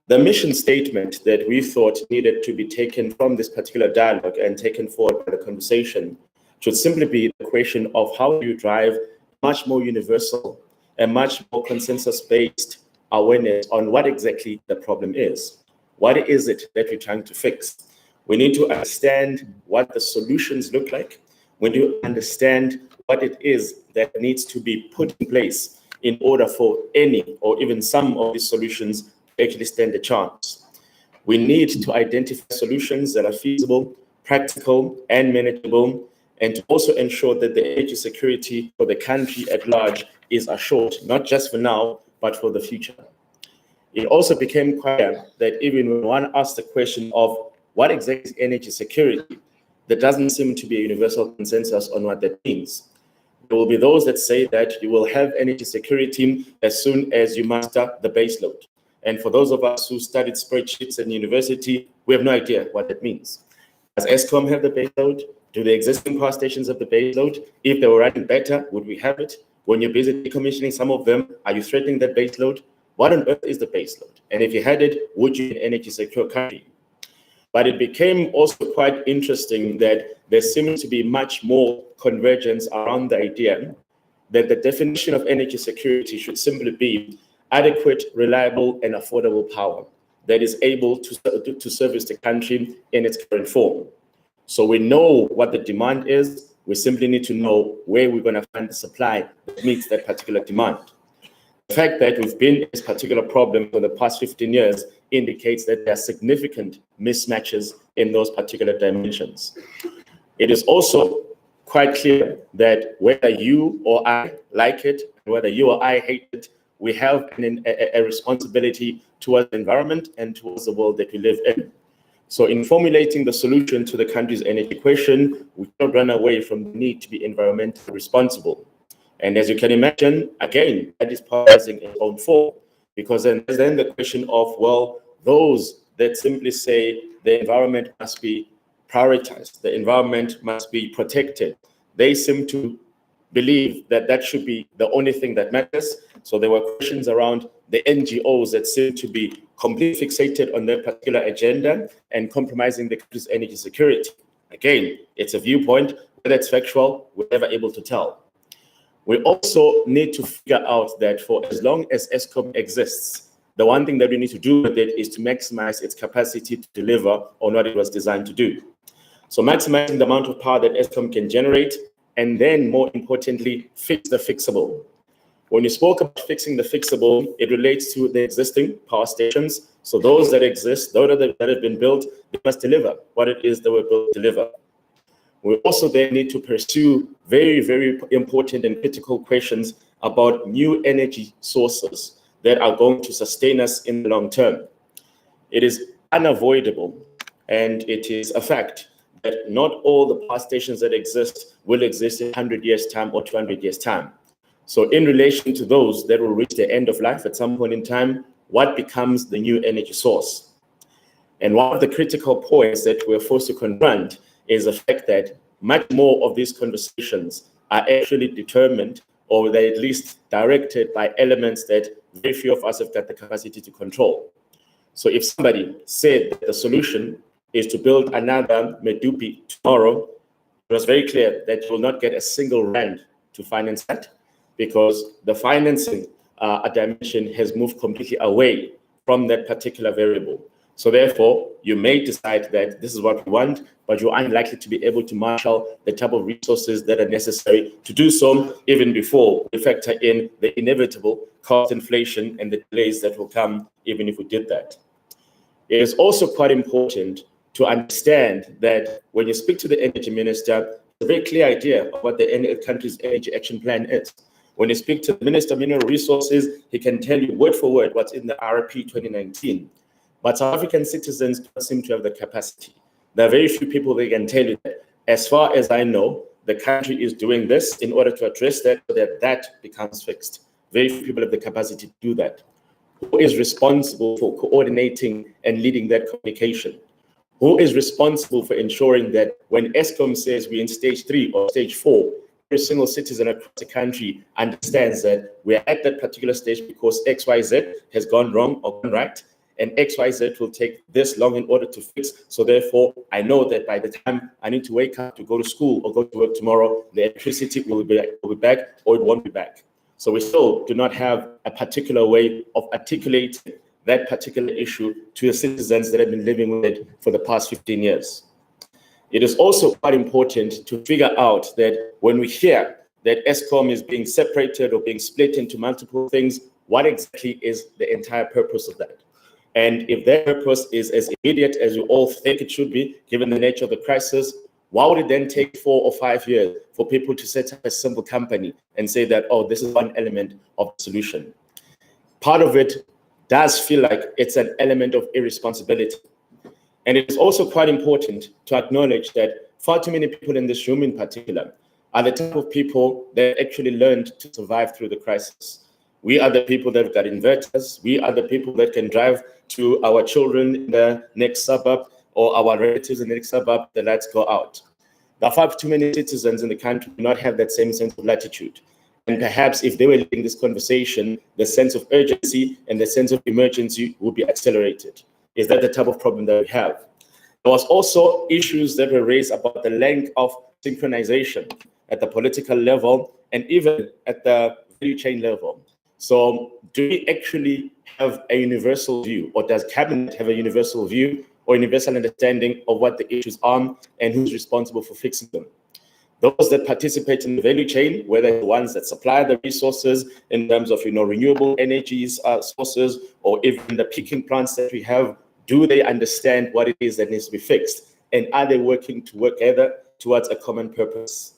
The mission statement that we thought needed to be taken from this particular dialogue and taken forward by the conversation should simply be the question of how do you drive much more universal and much more consensus-based awareness on what exactly the problem is. What is it that we're trying to fix? We need to understand what the solutions look like. We need to understand what it is that needs to be put in place in order for any or even some of these solutions to actually stand a chance. We need to identify solutions that are feasible, practical, and manageable, and to also ensure that the energy security for the country at large is assured, not just for now, but for the future. It also became clear that even when one asked the question of what exactly is energy security, there doesn't seem to be a universal consensus on what that means. There will be those that say that you will have energy security as soon as you master the baseload. And for those of us who studied spreadsheets in university, we have no idea what that means. Does ESCOM have the baseload? Do the existing power stations have the baseload? If they were running better, would we have it? When you're busy decommissioning some of them, are you threatening that baseload? What on earth is the baseload? And if you had it, would you be an energy secure country? But it became also quite interesting that there seems to be much more convergence around the idea that the definition of energy security should simply be adequate, reliable, and affordable power that is able to service the country in its current form. So we know what the demand is. We simply need to know where we're going to find the supply that meets that particular demand. The fact that we've been in this particular problem for the past 15 years indicates that there are significant mismatches in those particular dimensions. It is also quite clear that whether you or I like it, whether you or I hate it, we have a responsibility towards the environment and towards the world that we live in. So in formulating the solution to the country's energy question, we cannot run away from the need to be environmentally responsible. And as you can imagine, again, that is polarizing in its own form, because then there's the question of, well, those that simply say the environment must be prioritized, the environment must be protected, they seem to believe that that should be the only thing that matters. So there were questions around the NGOs that seem to be completely fixated on their particular agenda and compromising the country's energy security. Again, it's a viewpoint, whether it's factual, we're never able to tell. We also need to figure out that for as long as ESCOM exists, the one thing that we need to do with it is to maximize its capacity to deliver on what it was designed to do. So maximizing the amount of power that ESCOM can generate, and then more importantly, fix the fixable. When you spoke about fixing the fixable, it relates to the existing power stations. So those that exist, those that have been built, they must deliver what it is that were built to deliver. We also then need to pursue very, very important and critical questions about new energy sources that are going to sustain us in the long term. It is unavoidable, and it is a fact that not all the power stations that exist will exist in 100 years' time or 200 years' time. So in relation to those that will reach the end of life at some point in time, what becomes the new energy source? And one of the critical points that we're forced to confront is the fact that much more of these conversations are actually determined, or they're at least directed by elements that very few of us have got the capacity to control. So if somebody said that the solution is to build another Medupi tomorrow, it was very clear that you will not get a single rand to finance that, because the financing dimension has moved completely away from that particular variable. So therefore, you may decide that this is what we want, but you're unlikely to be able to marshal the type of resources that are necessary to do so, even before we factor in the inevitable cost inflation and the delays that will come even if we did that. It is also quite important to understand that when you speak to the energy minister, it's a very clear idea of what the country's energy action plan is. When you speak to the Minister of Mineral Resources, he can tell you word for word what's in the RP 2019. But South African citizens don't seem to have the capacity. There are very few people that can tell you that. As far as I know, the country is doing this in order to address that, so that that becomes fixed. Very few people have the capacity to do that. Who is responsible for coordinating and leading that communication? Who is responsible for ensuring that when ESCOM says we're in stage 3 or stage 4, every single citizen across the country understands that we're at that particular stage because XYZ has gone wrong or gone right, and XYZ will take this long in order to fix. So therefore, I know that by the time I need to wake up to go to school or go to work tomorrow, the electricity will be back or it won't be back. So we still do not have a particular way of articulating that particular issue to the citizens that have been living with it for the past 15 years. It is also quite important to figure out that when we hear that ESCOM is being separated or being split into multiple things, what exactly is the entire purpose of that? And if that purpose is as immediate as you all think it should be, given the nature of the crisis, why would it then take 4 or 5 years for people to set up a simple company and say that, oh, this is one element of the solution? Part of it does feel like it's an element of irresponsibility. And it is also quite important to acknowledge that far too many people in this room in particular are the type of people that actually learned to survive through the crisis. We are the people that have got inverters. We are the people that can drive to our children in the next suburb or our relatives in the next suburb, the lights go out. There are far too many citizens in the country who do not have that same sense of latitude. And perhaps if they were leading this conversation, the sense of urgency and the sense of emergency would be accelerated. Is that the type of problem that we have? There was also issues that were raised about the length of synchronization at the political level and even at the value chain level. So do we actually have a universal view, or does Cabinet have a universal view or universal understanding of what the issues are and who's responsible for fixing them? Those that participate in the value chain, whether the ones that supply the resources in terms of renewable energies sources, or even the peaking plants that we have, do they understand what it is that needs to be fixed? And are they working together towards a common purpose?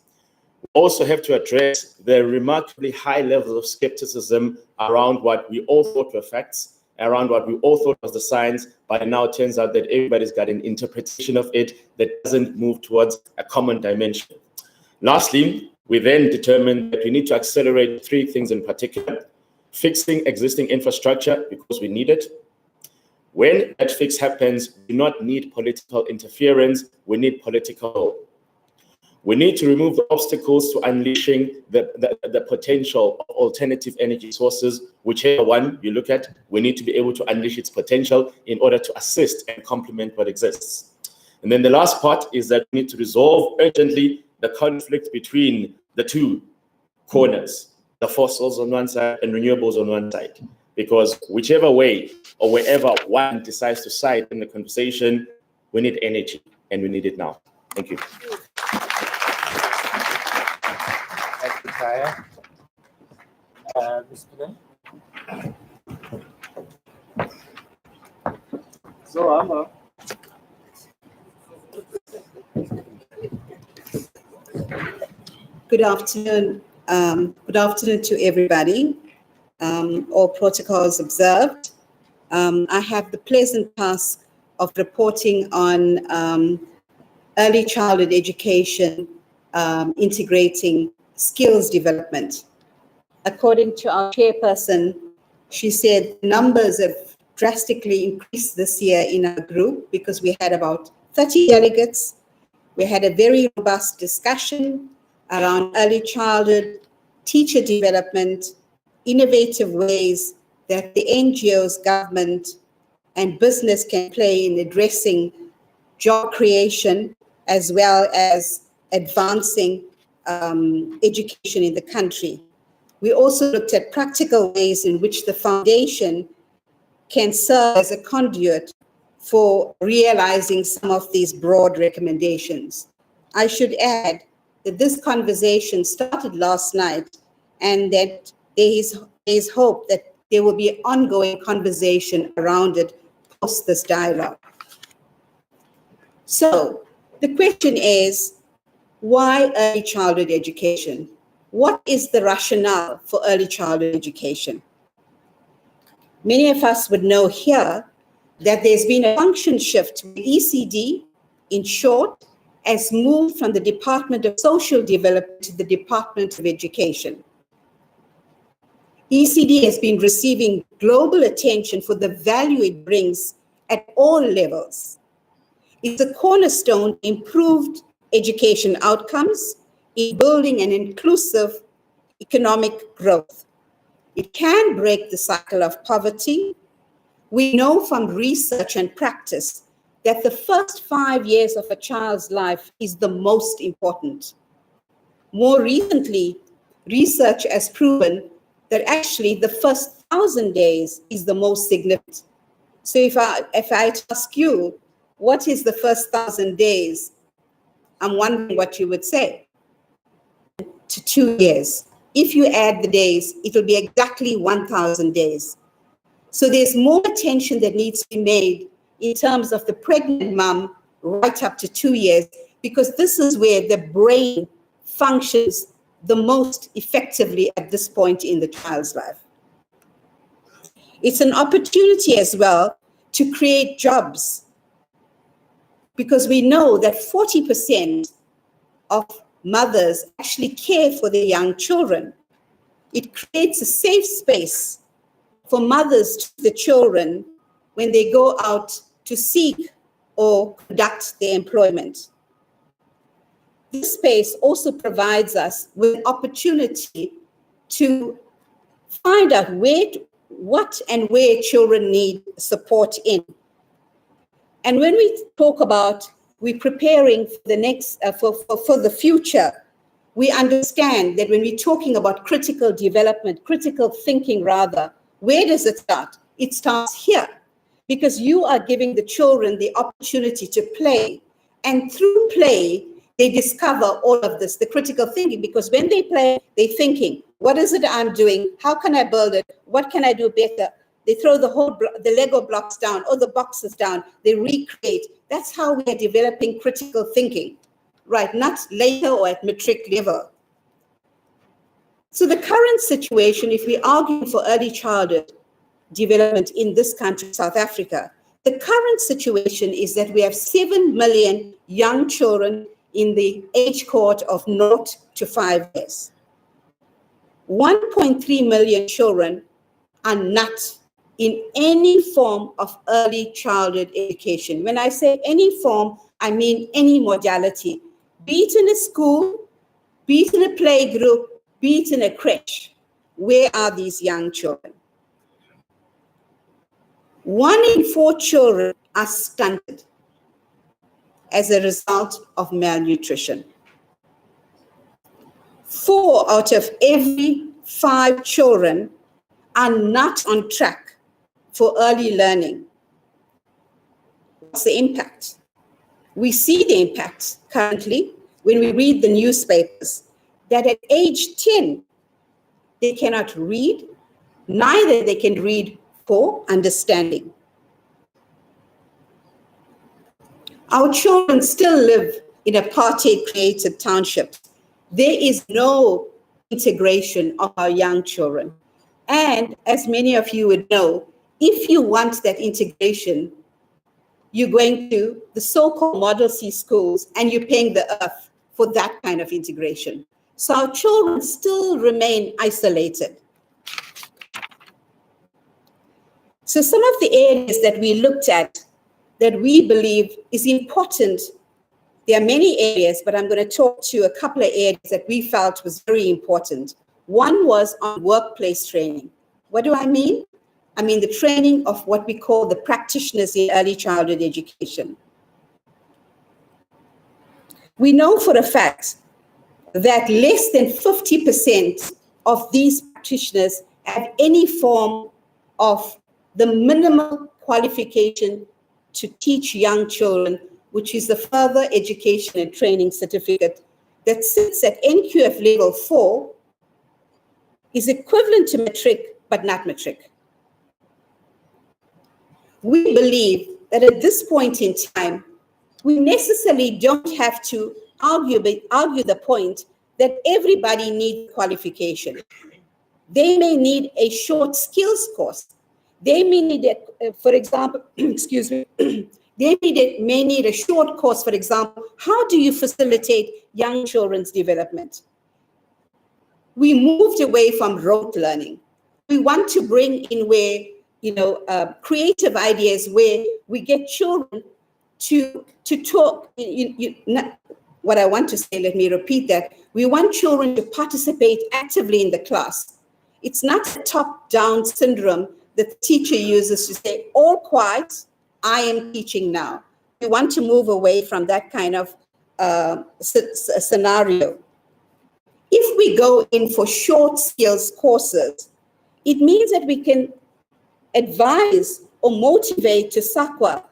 We also have to address the remarkably high levels of skepticism around what we all thought were facts, around what we all thought was the science, but now it turns out that everybody's got an interpretation of it that doesn't move towards a common dimension. Lastly, we then determined that we need to accelerate 3 things in particular: fixing existing infrastructure because we need it. When that fix happens, we do not need political interference, we need political will. We need to remove the obstacles to unleashing the potential of alternative energy sources. Whichever one you look at, we need to be able to unleash its potential in order to assist and complement what exists. And then the last part is that we need to resolve urgently the conflict between the 2 corners, the fossils on one side and renewables on one side. Because whichever way or wherever one decides to side in the conversation, we need energy and we need it now. Thank you. Thank you, Kaya. Mr. So, Amma. Good afternoon. Good afternoon to everybody. all protocols observed. I have the pleasant task of reporting on early childhood education, integrating skills development. According to our chairperson, she said numbers have drastically increased this year in our group because we had about 30 delegates. We had a very robust discussion around early childhood, teacher development, innovative ways that the NGOs, government, and business can play in addressing job creation as well as advancing education in the country. We also looked at practical ways in which the foundation can serve as a conduit for realizing some of these broad recommendations. I should add that this conversation started last night and that there is hope that there will be an ongoing conversation around it post this dialogue. So the question is, why early childhood education? What is the rationale for early childhood education? Many of us would know here that there's been a function shift. ECD, in short, has moved from the Department of Social Development to the Department of Education. ECD has been receiving global attention for the value it brings at all levels. It's a cornerstone to improved education outcomes in building an inclusive economic growth. It can break the cycle of poverty. We know from research and practice that the first 5 years of a child's life is the most important. More recently, research has proven that actually the first 1,000 days is the most significant. So if I ask you, what is the first 1,000 days? I'm wondering what you would say. To 2 years. If you add the days, it will be exactly 1,000 days. So there's more attention that needs to be made in terms of the pregnant mom right up to 2 years, because this is where the brain functions the most effectively at this point in the child's life. It's an opportunity as well to create jobs, because we know that 40% of mothers actually care for their young children. It creates a safe space for mothers to the children when they go out to seek or conduct their employment. This space also provides us with an opportunity to find out what and where children need support in. And when we talk about we're preparing for the next for the future, we understand that when we're talking about critical development, critical thinking rather, where does it start? It starts here, because you are giving the children the opportunity to play, and through play, they discover all of this, the critical thinking, because when they play, they're thinking, what is it I'm doing? How can I build it? What can I do better? They throw the Lego blocks down or the boxes down. They recreate. That's how we are developing critical thinking, right? Not later or at matric level. So the current situation, if we argue for early childhood development in this country, South Africa, the current situation is that we have 7 million young children in the age cohort of 0 to 5 years. 1.3 million children are not in any form of early childhood education. When I say any form, I mean any modality, be it in a school, be it in a play group, be it in a crèche. Where are these young children? 1 in 4 children are stunted as a result of malnutrition. 4 out of every 5 children are not on track for early learning. What's the impact? We see the impact currently when we read the newspapers that at age 10, they cannot read, neither they can read for understanding. Our children still live in apartheid-created townships. There is no integration of our young children. And as many of you would know, if you want that integration, you're going to the so-called Model C schools and you're paying the earth for that kind of integration. So our children still remain isolated. So some of the areas that we looked at that we believe is important, there are many areas, but I'm going to talk to a couple of areas that we felt was very important. One was on workplace training. What do I mean? I mean the training of what we call the practitioners in early childhood education. We know for a fact that less than 50% of these practitioners have any form of the minimal qualification to teach young children, which is the further education and training certificate that sits at NQF level 4, is equivalent to matric, but not matric. We believe that at this point in time, we necessarily don't have to argue the point that everybody needs qualification. They may need a short skills course. They may need, for example, excuse me, they may need a short course, for example, how do you facilitate young children's development? We moved away from rote learning. We want to bring in where, creative ideas where we get children to talk. What I want to say, let me repeat that. We want children to participate actively in the class. It's not a top-down syndrome that the teacher uses to say, all quiet, I am teaching now. We want to move away from that kind of scenario. If we go in for short skills courses, it means that we can advise or motivate to SAQA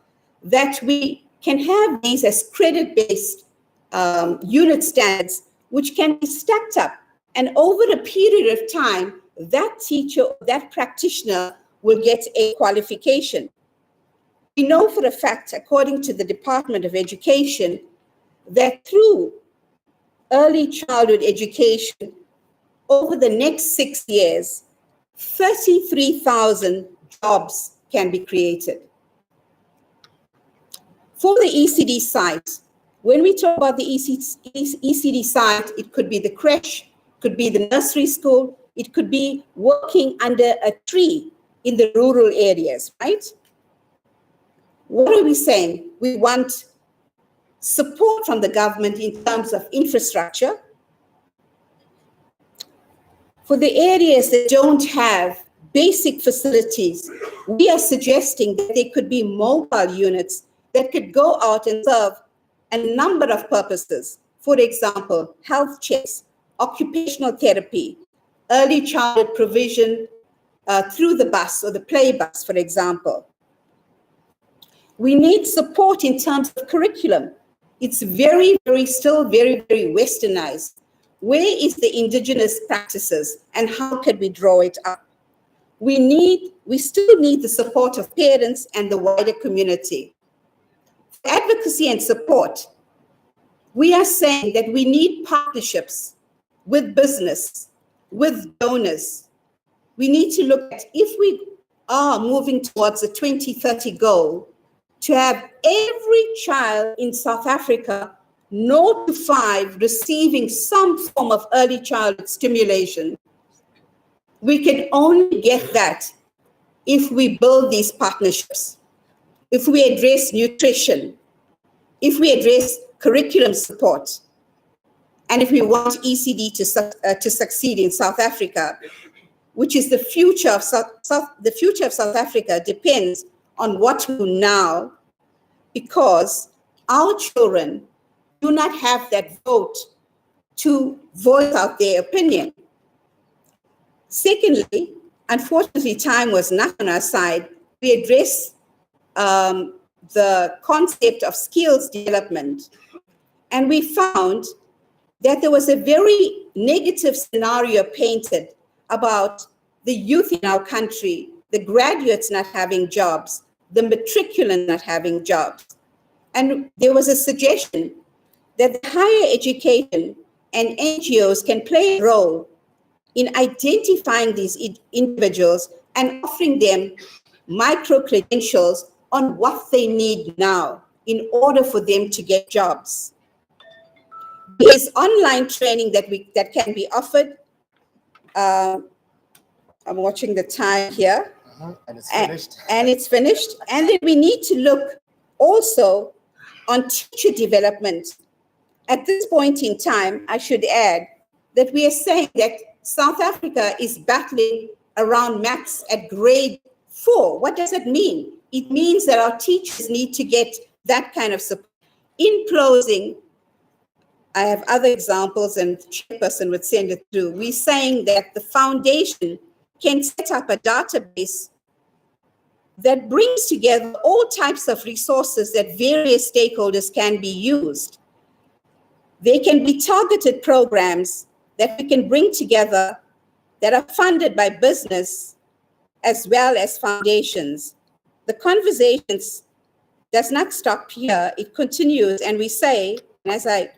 that we can have these as credit-based unit standards, which can be stacked up. And over a period of time, that teacher, that practitioner will get a qualification. We know for a fact, according to the Department of Education, that through early childhood education, over the next 6 years, 33,000 jobs can be created. For the ECD site, when we talk about the ECD site, it could be the creche, could be the nursery school, it could be working under a tree in the rural areas, right? What are we saying? We want support from the government in terms of infrastructure. For the areas that don't have basic facilities, we are suggesting that there could be mobile units that could go out and serve a number of purposes. For example, health checks, occupational therapy, early childhood provision through the bus or the play bus, for example. We need support in terms of curriculum. It's still very westernized. Where is the indigenous practices and how can we draw it up? We still need the support of parents and the wider community. For advocacy and support, we are saying that we need partnerships with business, with donors. We need to look at, if we are moving towards a 2030 goal, to have every child in South Africa 0 to 5 receiving some form of early childhood stimulation. We can only get that if we build these partnerships, if we address nutrition, if we address curriculum support, and if we want ECD to succeed in South Africa, which is the future of South Africa, depends on what we do now, because our children do not have that vote to voice out their opinion. Secondly, unfortunately, time was not on our side. We addressed the concept of skills development, and we found that there was a very negative scenario painted about the youth in our country, the graduates not having jobs, the matriculants not having jobs. And there was a suggestion that higher education and NGOs can play a role in identifying these individuals and offering them micro-credentials on what they need now in order for them to get jobs. There is online training that can be offered. I'm watching the time here. And it's finished. And it's finished. And then we need to look also on teacher development. At this point in time, I should add that we are saying that South Africa is battling around maths at grade 4. What does it mean? It means that our teachers need to get that kind of support. In closing, I have other examples and the chairperson would send it through. We're saying that the foundation can set up a database that brings together all types of resources that various stakeholders can be used. They can be targeted programs that we can bring together that are funded by business as well as foundations. The conversations does not stop here, it continues, and we say, and as I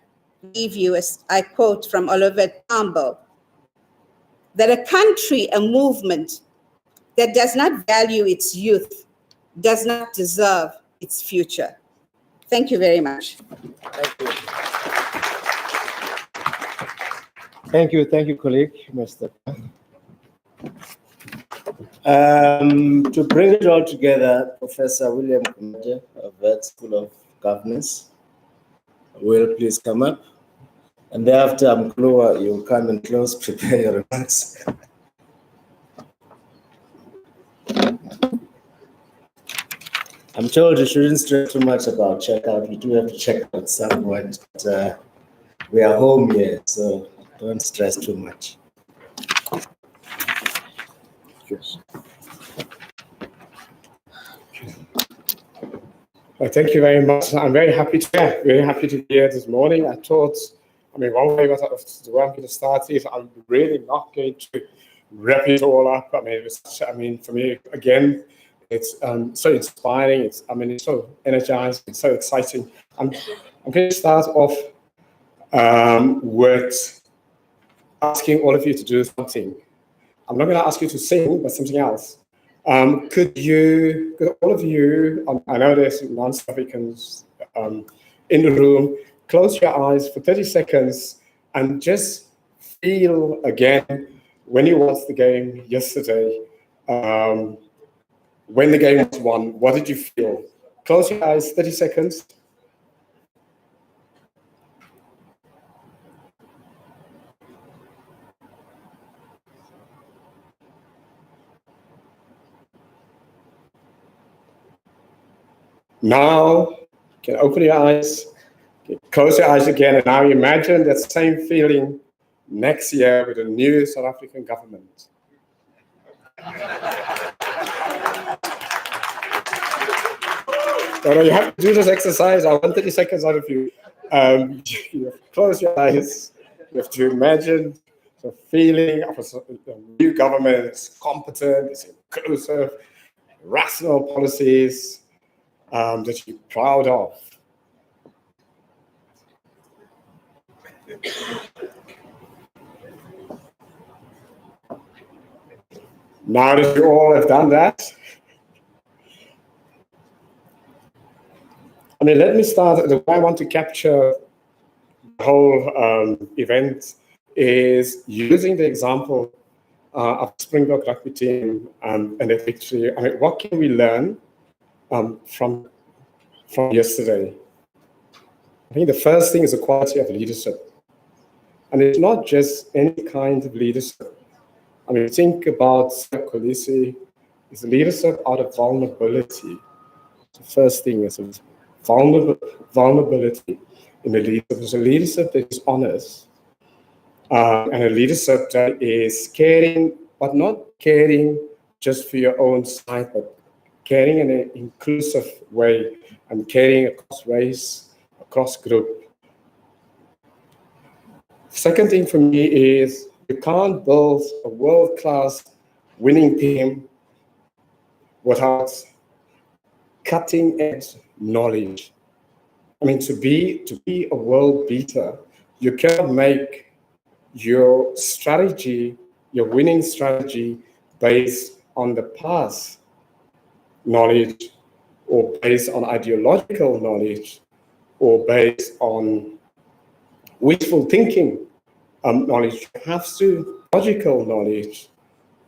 leave you, as I quote from Oliver Tambo, that a country, a movement that does not value its youth does not deserve its future. Thank you very much. Thank you, colleague, Mr. To bring it all together, Professor William Kumete of Wits School of Governance will please come up. And thereafter, Mkluwa, you'll come and close, prepare your remarks. I'm told you shouldn't stress too much about checkout. We do have to check out some point, but we are home here, so don't stress too much. Yes. Well, thank you very much. I'm very happy to be here this morning. I thought, one way the way I'm going to start is I'm really not going to wrap it all up. For me, again, it's so inspiring. It's so energizing. It's so exciting. I'm going to start off with asking all of you to do something. I'm not going to ask you to sing, but something else. Could all of you, I know there's non-South Africans in the room, close your eyes for 30 seconds and just feel again when you watched the game yesterday, when the game was won, what did you feel? Close your eyes, 30 seconds. Now, you can open your eyes, close your eyes again, and now imagine that same feeling next year with a new South African government. You have to do this exercise. I want 30 seconds out of you. You have to close your eyes. You have to imagine the feeling of a new government. It's competent, it's inclusive, rational policies that you're proud of. Now that you all have done that, let me start. The way I want to capture the whole event is using the example of Springbok rugby team and the victory. What can we learn from yesterday? I think the first thing is the quality of leadership. And it's not just any kind of leadership. Think about Kolisi, it's leadership out of vulnerability. The first thing is vulnerability in the leadership. It's a leadership that is honest, and a leadership that is caring, but not caring just for your own side, but caring in an inclusive way and caring across race, across group. Second thing for me is you can't build a world-class winning team without cutting-edge knowledge. To be a world beater, you cannot make your strategy your winning strategy based on the past knowledge, or based on ideological knowledge, or based on wishful thinking knowledge. You have to logical knowledge,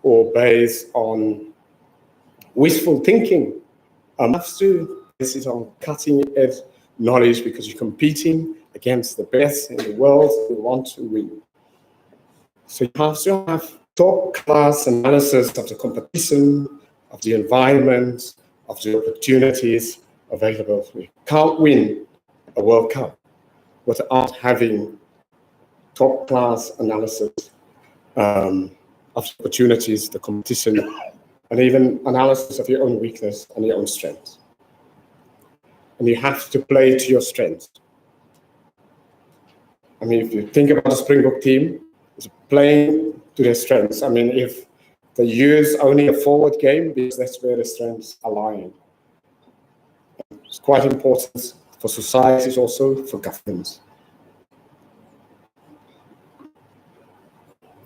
or based on wishful thinking. Have to base it on cutting edge knowledge, because you're competing against the best in the world. You want to win. So you have to have top class analysis of the competition, of the environment, of the opportunities available. We can't win a World Cup without having top class analysis of the opportunities, the competition, and even analysis of your own weakness and your own strengths. And you have to play to your strengths. I mean, if you think about the Springbok team, it's playing to their strengths. I mean, if they use only a forward game, because that's where the strengths are lying. It's quite important for societies, also for governments.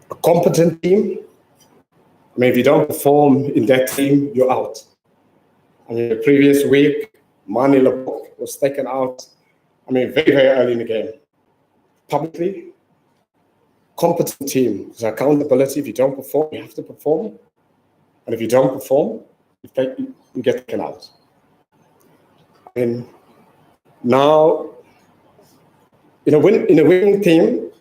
A competent team, I mean, if you don't perform in that team, you're out. I mean, the previous week, Mani Lebok was taken out, I mean, very, very early in the game. Publicly, competent team. There's accountability. If you don't perform, you have to perform. And if you don't perform, you get taken out. And now, in a winning team,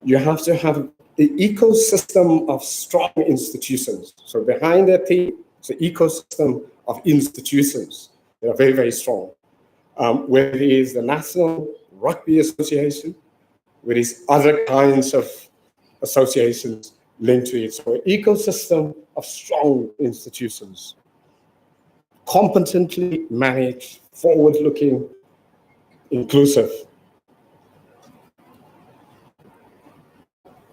you have to have an ecosystem of strong institutions. So behind that team, it's an ecosystem of institutions that are very, very strong. Whether it is the National Rugby Association, with these other kinds of associations linked to it. So an ecosystem of strong institutions, competently managed, forward-looking, inclusive.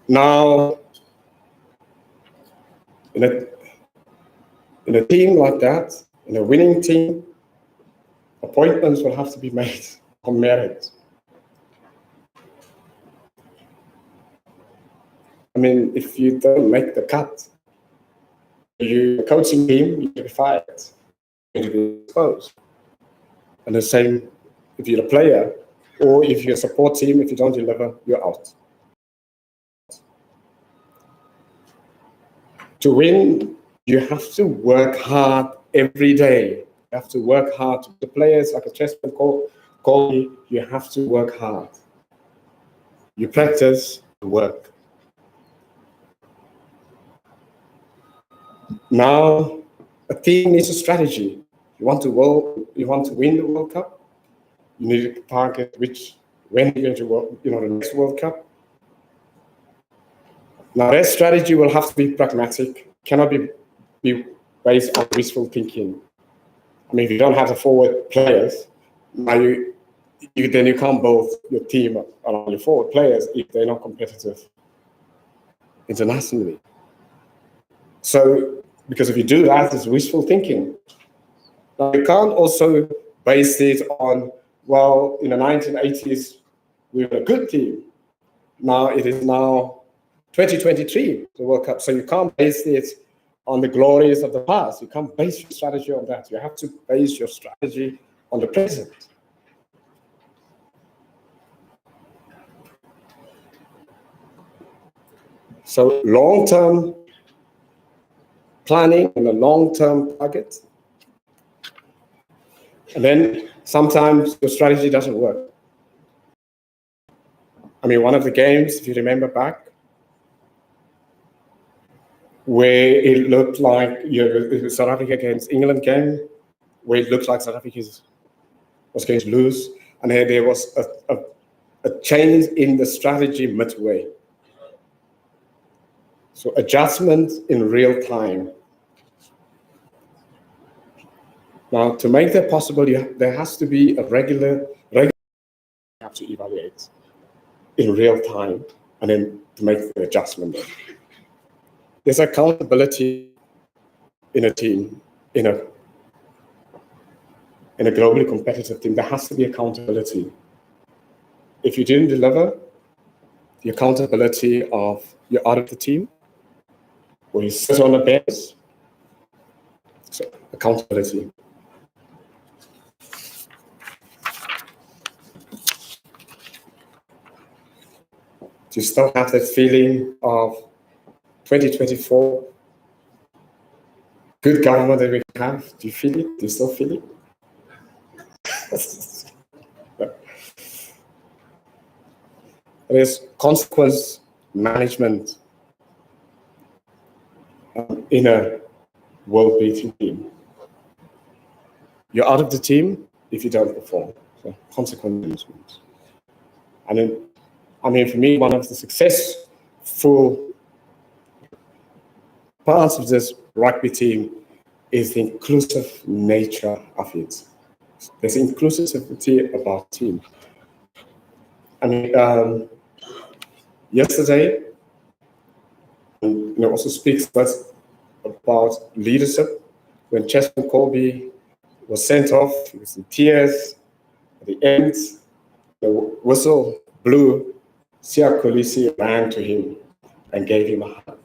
Now, in a team like that, in a winning team, appointments will have to be made on merit. I mean, if you don't make the cut, you're a coaching team, you get fired, you be exposed. And the same if you're a player, or if you're a support team, if you don't deliver, you're out. To win, you have to work hard every day. You have to work hard. The players, like a chessman called me, you have to work hard. You practice, you work. Now, a team needs a strategy. You want to win the World Cup. You need to target when you're going to the next World Cup. Now, that strategy will have to be pragmatic. Cannot be based on wishful thinking. I mean, if you don't have the forward players, now then you can't build your team around your forward players if they're not competitive internationally. So, because if you do that, it's wishful thinking. Now, you can't also base it on, well, in the 1980s, we were a good team. Now it is now 2023, the World Cup. So you can't base it on the glories of the past. You can't base your strategy on that. You have to base your strategy on the present. So long-term planning and a long-term target. And then sometimes your strategy doesn't work. I mean, one of the games, if you remember back, where it looked like South Africa against England game, where it looked like South Africa was going to lose, and there was a change in the strategy midway. So adjustment in real time. Now, to make that possible, there has to be a regular you have to evaluate in real time, and then to make the adjustment. There's accountability in a team, in a globally competitive team. There has to be accountability. If you didn't deliver, the accountability of you're out of the team, or you sit on the bench. So accountability. Do you still have that feeling of 2024 good government that we have? Do you feel it? Do you still feel it? There's consequence management in a world-beating team. You're out of the team if you don't perform. So consequence management. I mean, for me, one of the successful parts of this rugby team is the inclusive nature of it. There's inclusivity about team. I mean, yesterday, also speaks to us about leadership. When Chesman Colby was sent off, he was in tears. At the end, the whistle blew. Siya Kolisi ran to him and gave him a hug.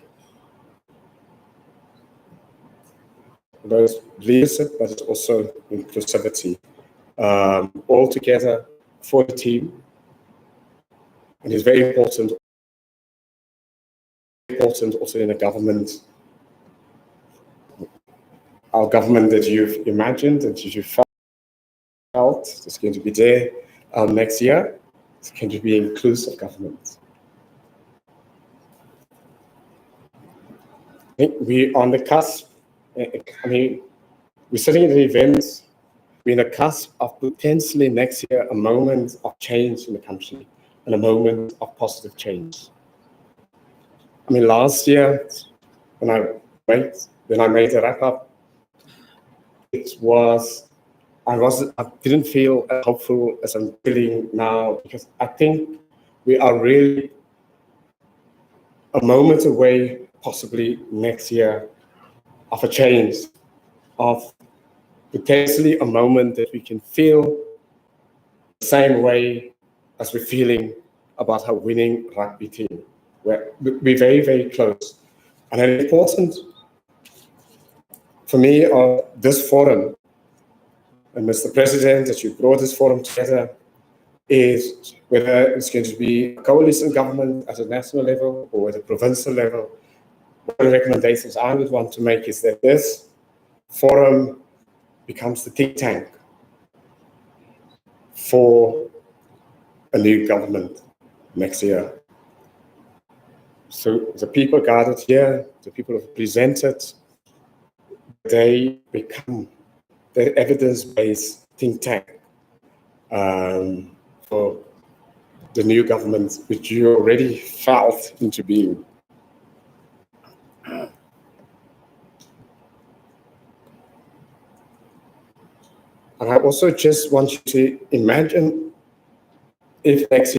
There's leadership, but it's also inclusivity. All together for the team. And it's very important also in a government, our government that you've imagined, that you felt is going to be there next year. It's going to be inclusive government. I think we're on the cusp. I mean, we're sitting at an event. We're in the cusp of potentially next year a moment of change in the country and a moment of positive change. I mean, last year when I made the wrap up, I didn't feel as hopeful as I'm feeling now, because I think we are really a moment away, possibly next year, of a change, of potentially a moment that we can feel the same way as we're feeling about our winning rugby team. We're very, very close. And an important for me of this forum, and Mr. President, that you brought this forum together, is whether it's going to be a coalition government at a national level or at a provincial level. One of the recommendations I would want to make is that this forum becomes the think tank for a new government next year. So the people gathered here, the people who have presented, they become the evidence-based think tank for the new government, which you already felt into being. And I also just want you to imagine if next year,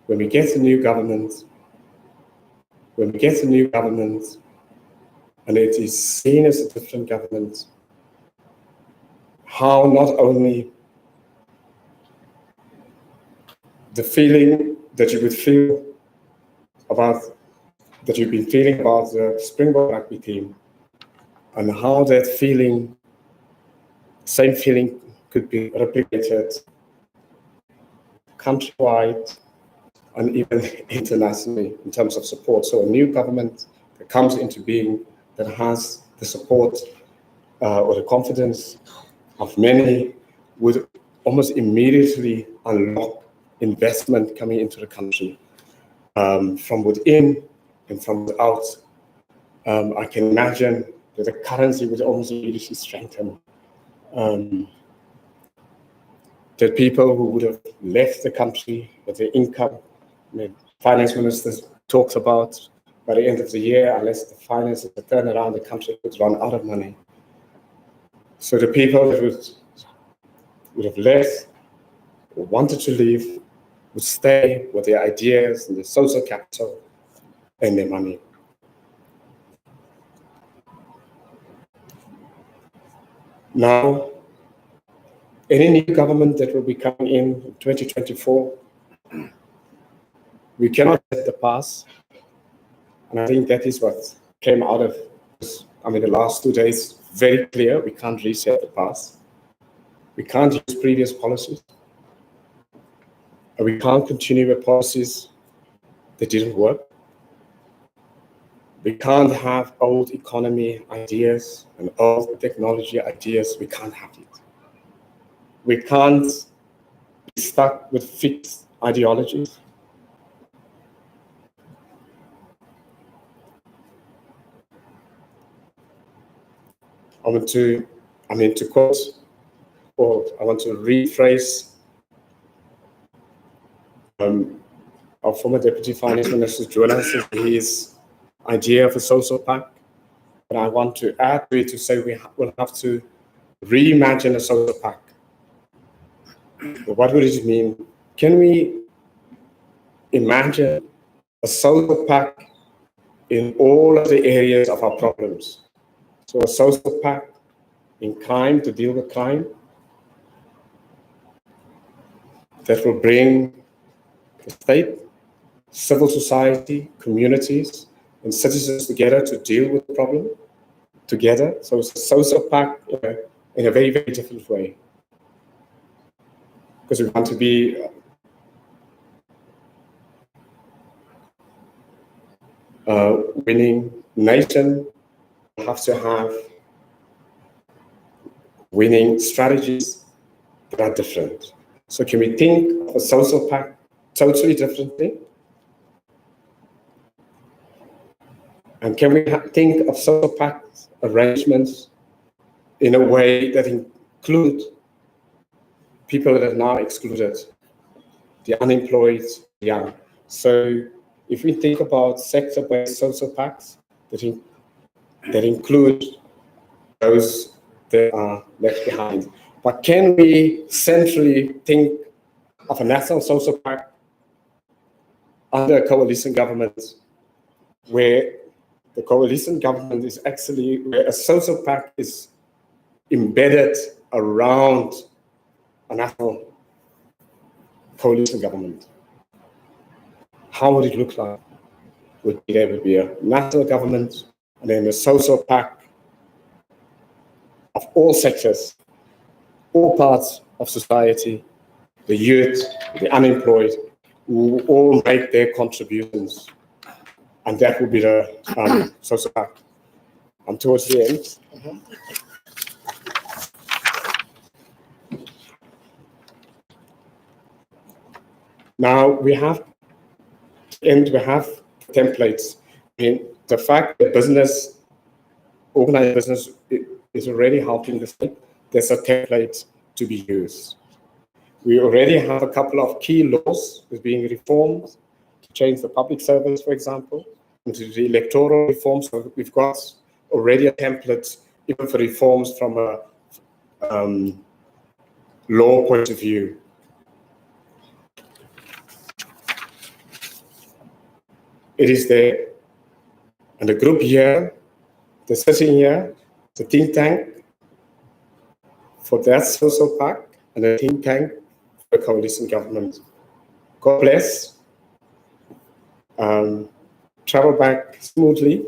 when we get a new government, and it is seen as a different government, how not only the feeling that you would feel about, that you've been feeling about the Springbok rugby team, and how that feeling, same feeling, could be replicated countrywide and even internationally in terms of support. So a new government that comes into being, that has the support or the confidence of many, would almost immediately unlock investment coming into the country from within and from without. I can imagine that the currency would almost immediately strengthen. That people who would have left the country with their income, I mean, finance ministers talked about by the end of the year, unless the finances turn around, the country would run out of money. So the people that would have left or wanted to leave would stay with their ideas and their social capital and their money. Now, any new government that will be coming in 2024 We cannot set the past. And I think that is what came out of this, the last 2 days, very clear. We can't reset the past. We can't use previous policies. And we can't continue with policies that didn't work. We can't have old economy ideas and old technology ideas. We can't have it. We can't be stuck with fixed ideologies. I want to quote, or I want to rephrase our former Deputy Finance Minister Jonas, his idea of a social pact. But I want to add to it to say we will have to reimagine a social pact. What would it mean? Can we imagine a social pact in all of the areas of our problems? So a social pact in crime, to deal with crime, that will bring the state, civil society, communities, and citizens together to deal with the problem together. So it's a social pact in a very, very different way. Because we want to be winning nation, we have to have winning strategies that are different. So can we think of a social pact totally differently? And can we think of social pact arrangements in a way that include people that are now excluded, the unemployed, the young? So if we think about sector-based social pacts that include those that are left behind, but can we centrally think of a national social pact under a coalition government where the coalition government is actually, where a social pact is embedded around a national coalition government? How would it look like? Would there be a national government and then a social pact of all sectors, all parts of society, the youth, the unemployed, who all make their contributions? And that would be the social pact. I'm towards the end. Now we have templates. The fact that organized business is already helping the state, there's a template to be used. We already have a couple of key laws that are being reformed to change the public service, for example, into the electoral reforms. So we've got already a template even for reforms from a law point of view. It is there. And the group here, the sitting here, the think tank for that social pact, and a think tank for the coalition government. God bless. Travel back smoothly.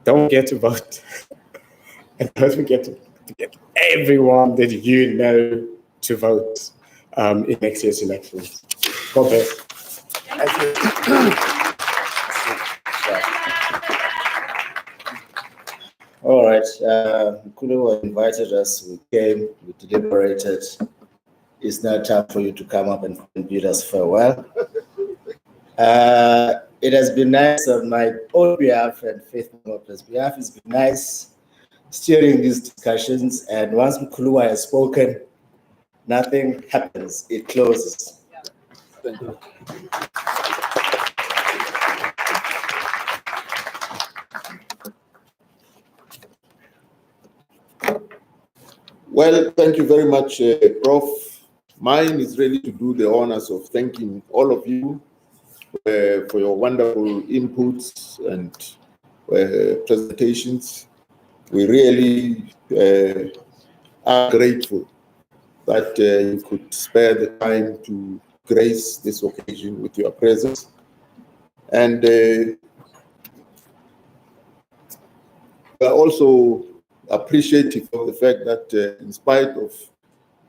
Don't forget to vote. And don't forget to get everyone that you know to vote in next year's elections. God bless. Thank you. All right, Kulu invited us, we came, we deliberated. It's now time for you to come up and bid us farewell. It has been nice on my own behalf and Faith Mopel's behalf. It's been nice steering these discussions, and once Mkulua has spoken, nothing happens, it closes. Thank you. Well, thank you very much, Prof. Mine is really to do the honors of thanking all of you for your wonderful inputs and presentations. We really are grateful that you could spare the time to grace this occasion with your presence. And we are also appreciative of the fact that in spite of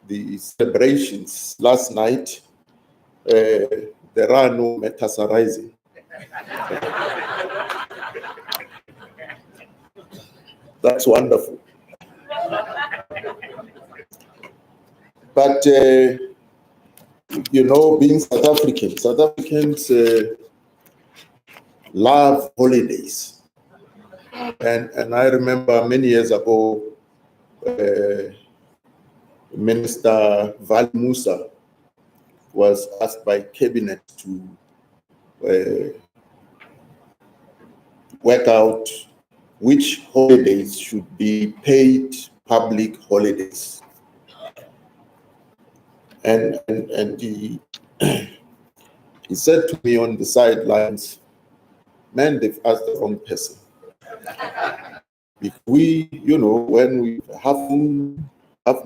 the celebrations last night, there are no matters arising. That's wonderful. But, you know, being South Africans love holidays. And I remember many years ago, Minister Val Musa was asked by cabinet to work out which holidays should be paid public holidays. And he, he said to me on the sidelines, man, they've asked the wrong person. If we, you know, when we have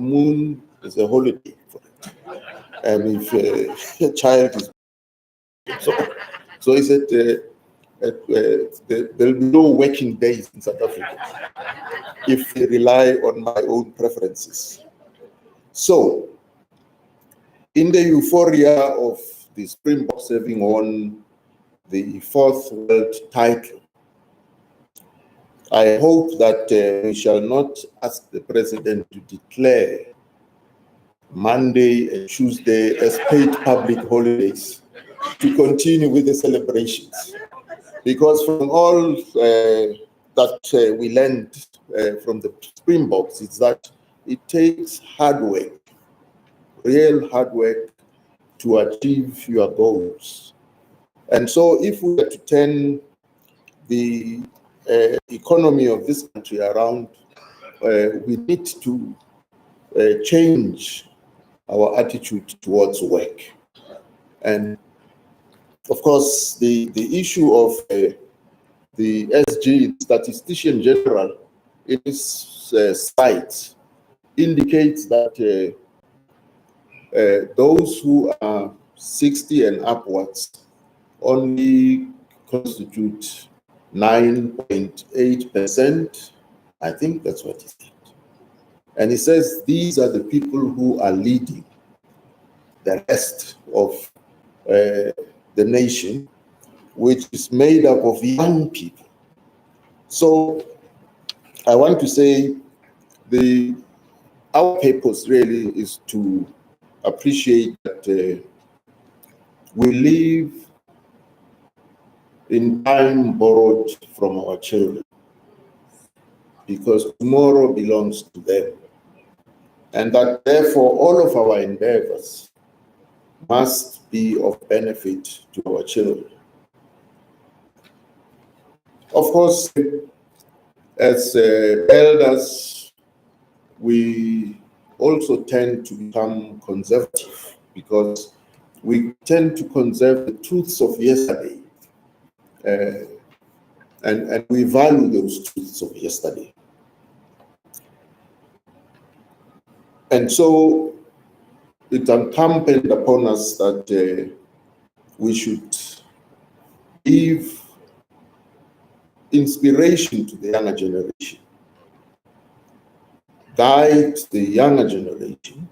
moon is a holiday for it. And if a child is, so he said, there'll be no working days in South Africa if they rely on my own preferences. So, in the euphoria of the Springboks having won the 4th world title, I hope that we shall not ask the president to declare Monday and Tuesday as paid public holidays to continue with the celebrations. Because from all that we learned from the Springboks is that it takes hard work, real hard work to achieve your goals. And so if we were to turn the economy of this country around, we need to change our attitude towards work. And of course, the issue of the SG, Statistician General, in his site indicates that those who are 60 and upwards only constitute 9.8%. I think that's what he said. And he says these are the people who are leading the rest of the nation, which is made up of young people. So I want to say our purpose really is to appreciate that we live in time borrowed from our children, because tomorrow belongs to them. And that therefore all of our endeavors must be of benefit to our children. Of course, as elders, we also tend to become conservative because we tend to conserve the truths of yesterday. And we value those truths of yesterday. And so it's incumbent upon us that we should give inspiration to the younger generation, guide the younger generation,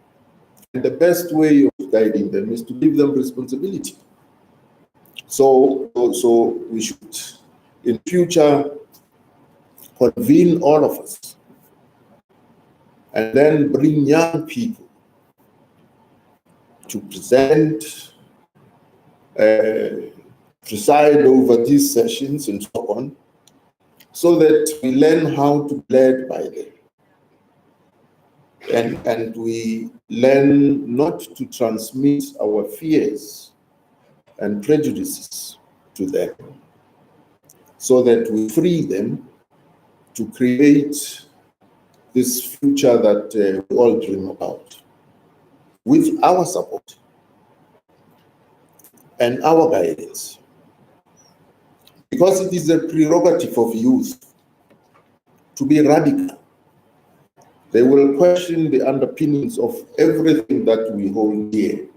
and the best way of guiding them is to give them responsibility. So we should, in future, convene all of us and then bring young people to present, preside over these sessions and so on, so that we learn how to be led by them. And we learn not to transmit our fears and prejudices to them, so that we free them to create this future that we all dream about, with our support and our guidance. Because it is a prerogative of youth to be radical. They will question the underpinnings of everything that we hold dear.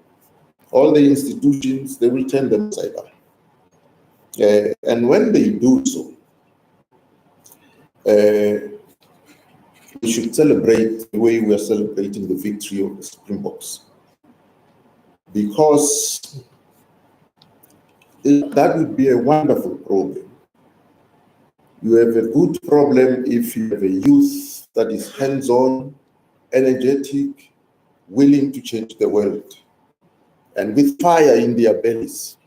all the institutions, they will turn them upside down. And when they do so, we should celebrate the way we are celebrating the victory of the Springboks. Because that would be a wonderful problem. You have a good problem if you have a youth that is hands-on, energetic, willing to change the world, and with fire in their bellies.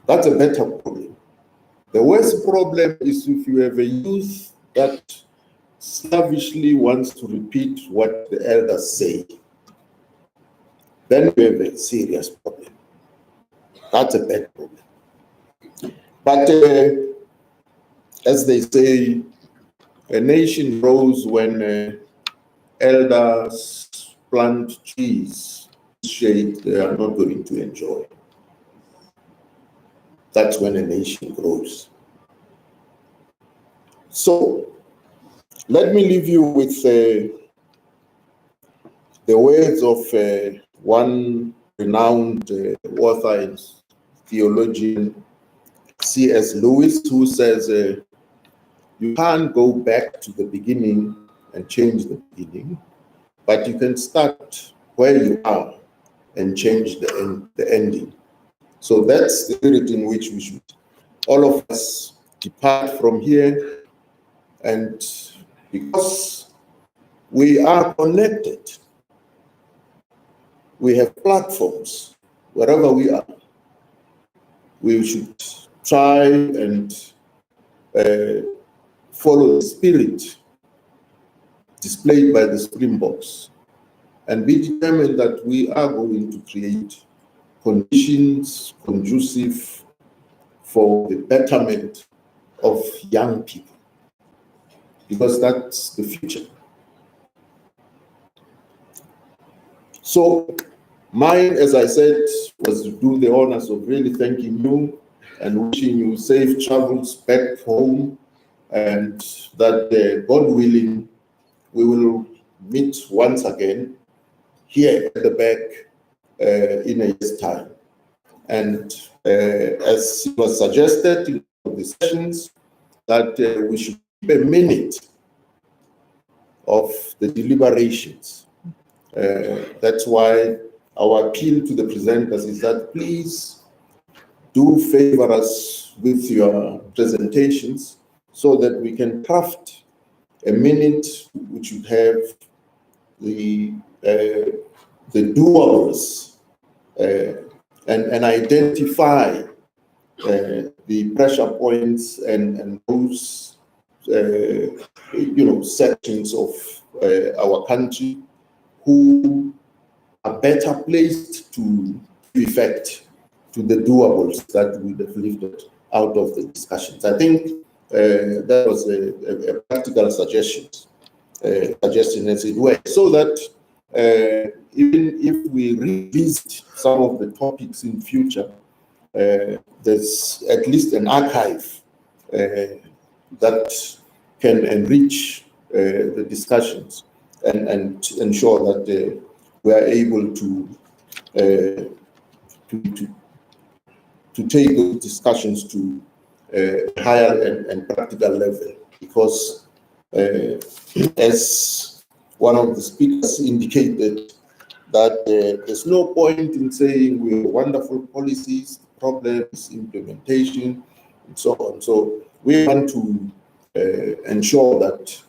That's a better problem. The worst problem is if you have a youth that slavishly wants to repeat what the elders say. Then we have a serious problem. That's a bad problem. But as they say, a nation grows when elders plant trees, shade they are not going to enjoy. That's when a nation grows. So, let me leave you with the words of one renowned author and theologian, C.S. Lewis, who says, you can't go back to the beginning and change the beginning, but you can start where you are and change the ending. So that's the spirit in which we should, all of us, depart from here. And because we are connected, we have platforms wherever we are, we should try and follow the spirit displayed by the Springboks and be determined that we are going to create conditions conducive for the betterment of young people, because that's the future. So mine, as I said, was to do the honors of really thanking you and wishing you safe travels back home, and that God willing, we will meet once again here at the back in a year's time. And as it was suggested in the sessions, that we should keep a minute of the deliberations. That's why our appeal to the presenters is that please do favor us with your presentations so that we can craft a minute which would have the doables and identify the pressure points and those sections of our country who are better placed to effect to the doables that we have lifted out of the discussions. I think that was a practical suggestion as it were, so that even if we revisit some of the topics in future, there's at least an archive that can enrich the discussions and ensure that we are able to take those discussions to a higher and practical level, because as one of the speakers indicated, that there's no point in saying we have wonderful policies, problems, implementation, and so on. So we want to ensure that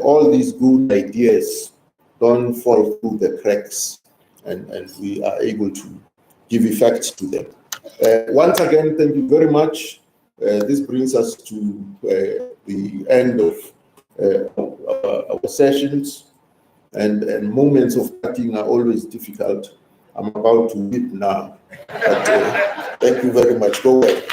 all these good ideas don't fall through the cracks, and we are able to give effect to them. Once again, thank you very much. This brings us to the end of our sessions, and moments of cutting are always difficult. I'm about to weep now, but thank you very much. Go ahead.